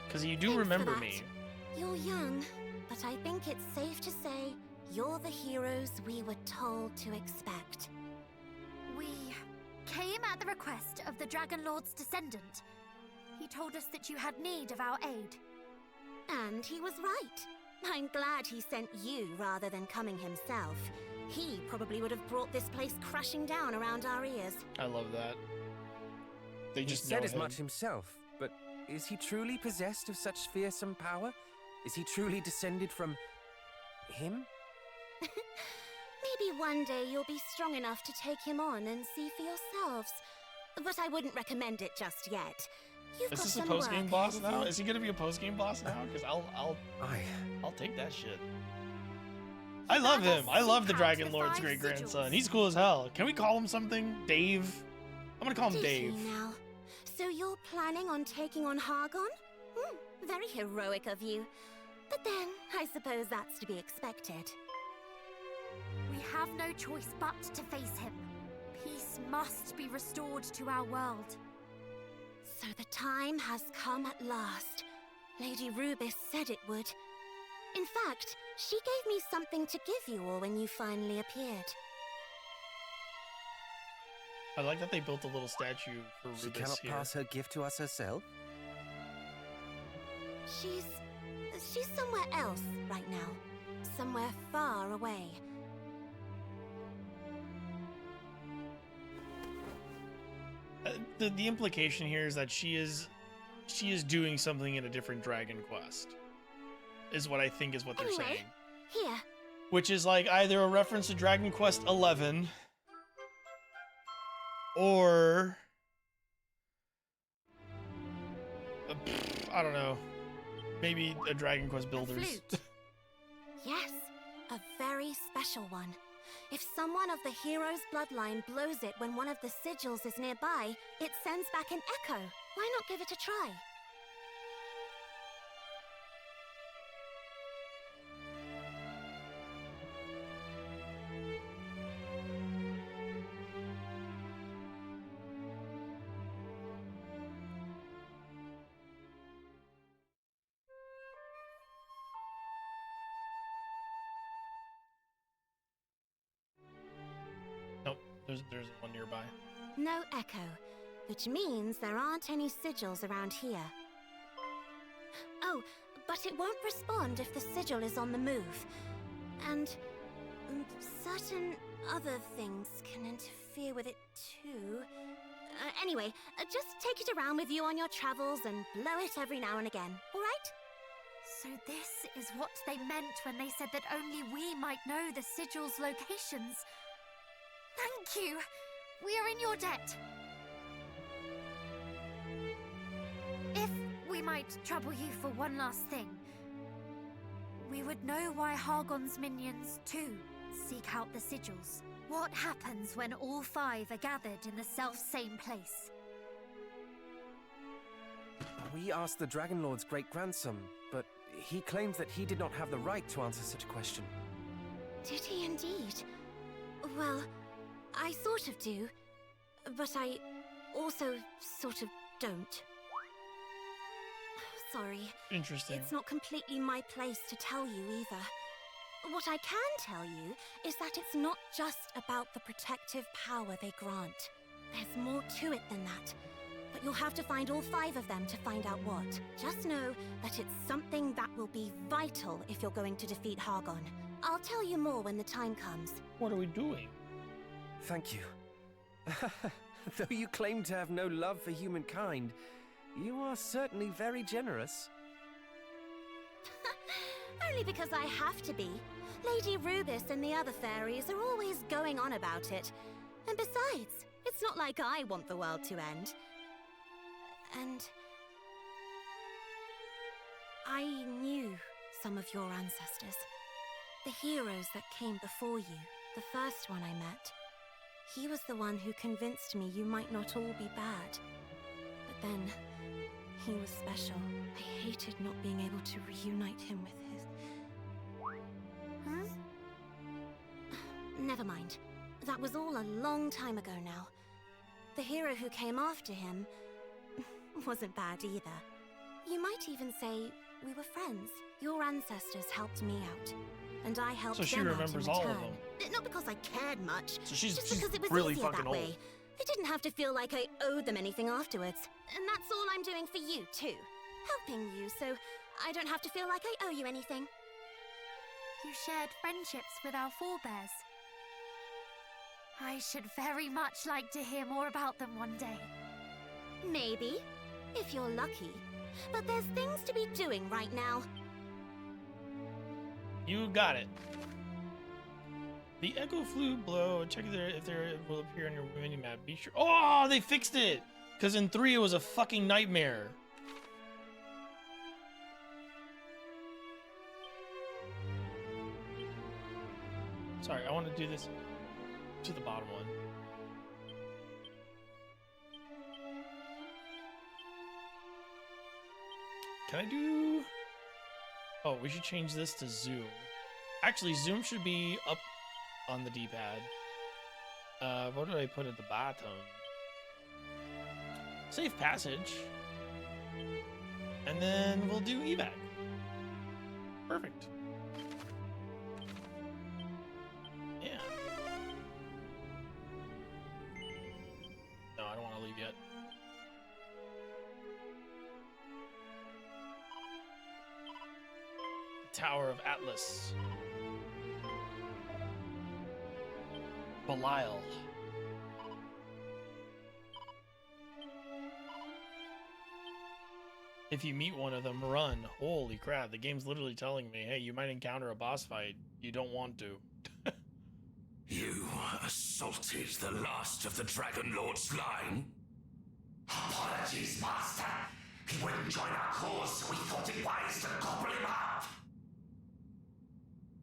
Because you do Thanks for remember that. me. You're young, but I think it's safe to say you're the heroes we were told to expect. We came at the request of the Dragon Lord's descendant. He told us that you had need of our aid. And he was right. I'm glad he sent you rather than coming himself. He probably would have brought this place crashing down around our ears. I love that. They He just said know as him. much himself, but is he truly possessed of such fearsome power? Is he truly descended from him? Maybe one day you'll be strong enough to take him on and see for yourselves. But I wouldn't recommend it just yet. You've Is got this a some post-game work boss ahead of now? you. Is he gonna be a post-game boss now? Because I'll take that shit. I love him. I love the Dragon Lord's great-grandson. He's cool as hell. Can we call him something? Dave? I'm gonna call him Dave. Teaching now. So you're planning on taking on Hargon? Very heroic of you. But then, I suppose that's to be expected. We have no choice but to face him. Peace must be restored to our world. So the time has come at last. Lady Rubis said it would. In fact, she gave me something to give you all when you finally appeared. I like that they built a little statue for She Rubis cannot here. pass her gift to us herself? She's somewhere else right now. Somewhere far away. The implication here is that she is doing something in a different Dragon Quest. Is what I think is what they're Anyway. saying. Here, Which is like either a reference to Dragon Quest 11 or I don't know. Maybe a Dragon Quest Builders. flute. yes, a very special one. If someone of the hero's bloodline blows it when one of the sigils is nearby, it sends back an echo. Why not give it a try? Nope, there's one nearby. No echo, which means there aren't any sigils around here. Oh, but it won't respond if the sigil is on the move. And certain other things can interfere with it too. Anyway, just take it around with you on your travels and blow it every now and again, alright? So this is what they meant when they said that only we might know the sigil's locations. Thank you! We are in your debt. If we might trouble you for one last thing, we would know why Hargon's minions, too, seek out the sigils. What happens when all 5 are gathered in the self-same place? We asked the Dragon Lord's great-grandson, but he claims that he did not have the right to answer such a question. Did he indeed? Well, I sort of do, but I also sort of don't. Sorry. Interesting. It's not completely my place to tell you either. What I can tell you is that it's not just about the protective power they grant. There's more to it than that. But you'll have to find all 5 of them to find out what. Just know that it's something that will be vital if you're going to defeat Hargon. I'll tell you more when the time comes. What are we doing? Thank you. Though you claim to have no love for humankind, you are certainly very generous. Only because I have to be. Lady Rubis and the other fairies are always going on about it. And besides, it's not like I want the world to end. And I knew some of your ancestors. The heroes that came before you, the first one I met. He was the one who convinced me you might not all be bad. But then, he was special. I hated not being able to reunite him with his... Huh? Never mind. That was all a long time ago now. The hero who came after him wasn't bad either. You might even say we were friends. Your ancestors helped me out, and I helped them out in return. So she remembers all of them. Not because I cared much, So she's just because it was really easier fucking that old. way. I didn't have to feel like I owed them anything afterwards. And that's all I'm doing for you, too. Helping you, so I don't have to feel like I owe you anything. You shared friendships with our forebears. I should very much like to hear more about them one day. Maybe, if you're lucky. But there's things to be doing right now. You got it. The Echo Flute blow. Check if there will appear on your mini map. Be sure. Oh, they fixed it. Because in 3 it was a fucking nightmare. Sorry, I want to do this to the bottom one. Can I do... Oh, we should change this to zoom. Actually, zoom should be up on the D-pad. What do I put at the bottom? Safe passage. And then we'll do evac. Perfect. Yeah. No, I don't want to leave yet. Tower of Atlas. Belial. If you meet one of them, run. Holy crap, the game's literally telling me, hey, you might encounter a boss fight. You don't want to. You assaulted the last of the Dragon Lord's line? Apologies, Master. He wouldn't join our cause, so we thought it wise to gobble him up.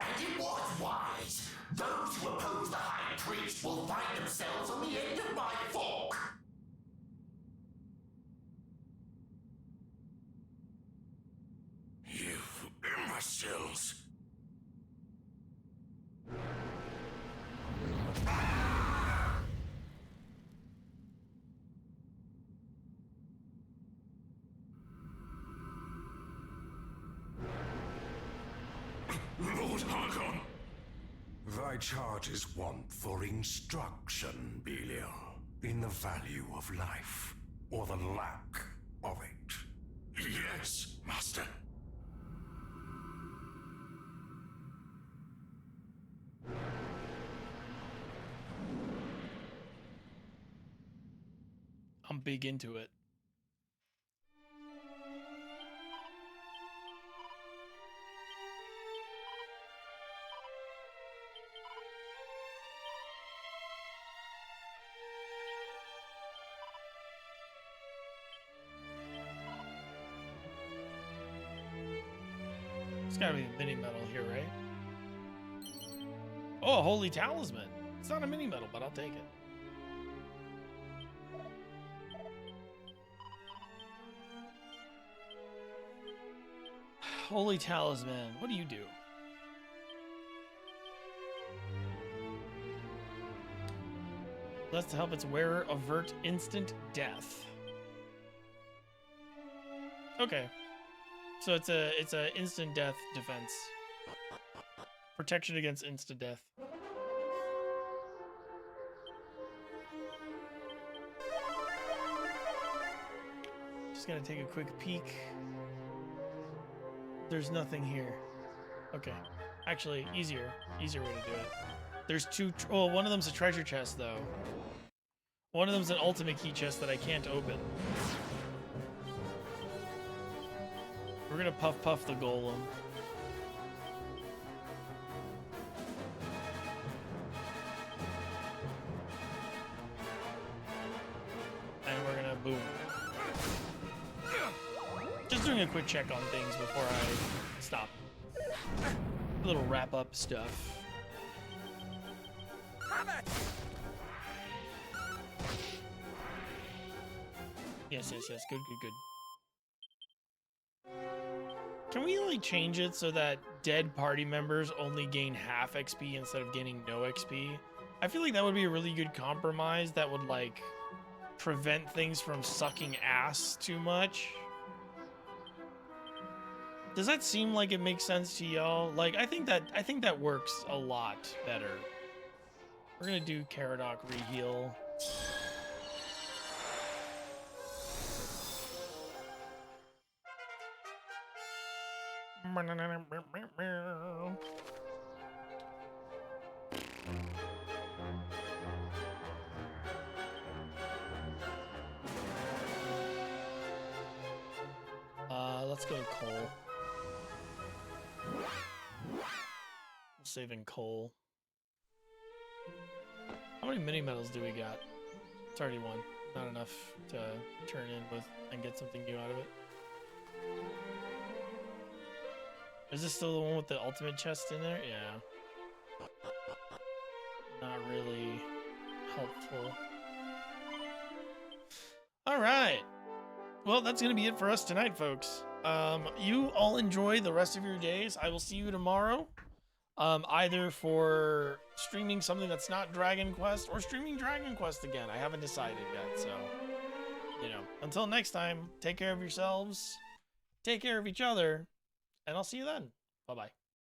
And it was wise. Those who oppose the High Priest will find themselves on the end of my fork. You imbeciles. Lord Hargon! Thy charges want for instruction, Belial, in the value of life. or the lack of it? Yes, Master. I'm big into it. It's gotta be a mini medal here, right? Oh, a holy talisman. It's not a mini medal, but I'll take it. Holy talisman. What do you do? Lets to help its wearer avert instant death. Okay. So it's a instant death defense. Protection against instant death. Just gonna take a quick peek. There's nothing here. Okay. Actually, easier way to do it. There's two. Oh, one of them's a treasure chest, though. One of them's an ultimate key chest that I can't open. We're gonna puff the golem. And we're gonna boom. Just doing a quick check on things before I stop. A little wrap up stuff. Yes. Good. Can we like change it so that dead party members only gain half XP instead of gaining no XP? I feel like that would be a really good compromise that would like prevent things from sucking ass too much. Does that seem like it makes sense to y'all? Like I think that works a lot better. We're gonna do Cannock reheal. Let's go coal. We'll save in coal. How many mini medals do we got? It's already one. Not enough to turn in with and get something new out of it. Is this still the one with the ultimate chest in there? Yeah. Not really helpful. All right. Well, that's going to be it for us tonight, folks. You all enjoy the rest of your days. I will see you tomorrow. Either for streaming something that's not Dragon Quest or streaming Dragon Quest again. I haven't decided yet, so, you know. Until next time, take care of yourselves, take care of each other, and I'll see you then. Bye-bye.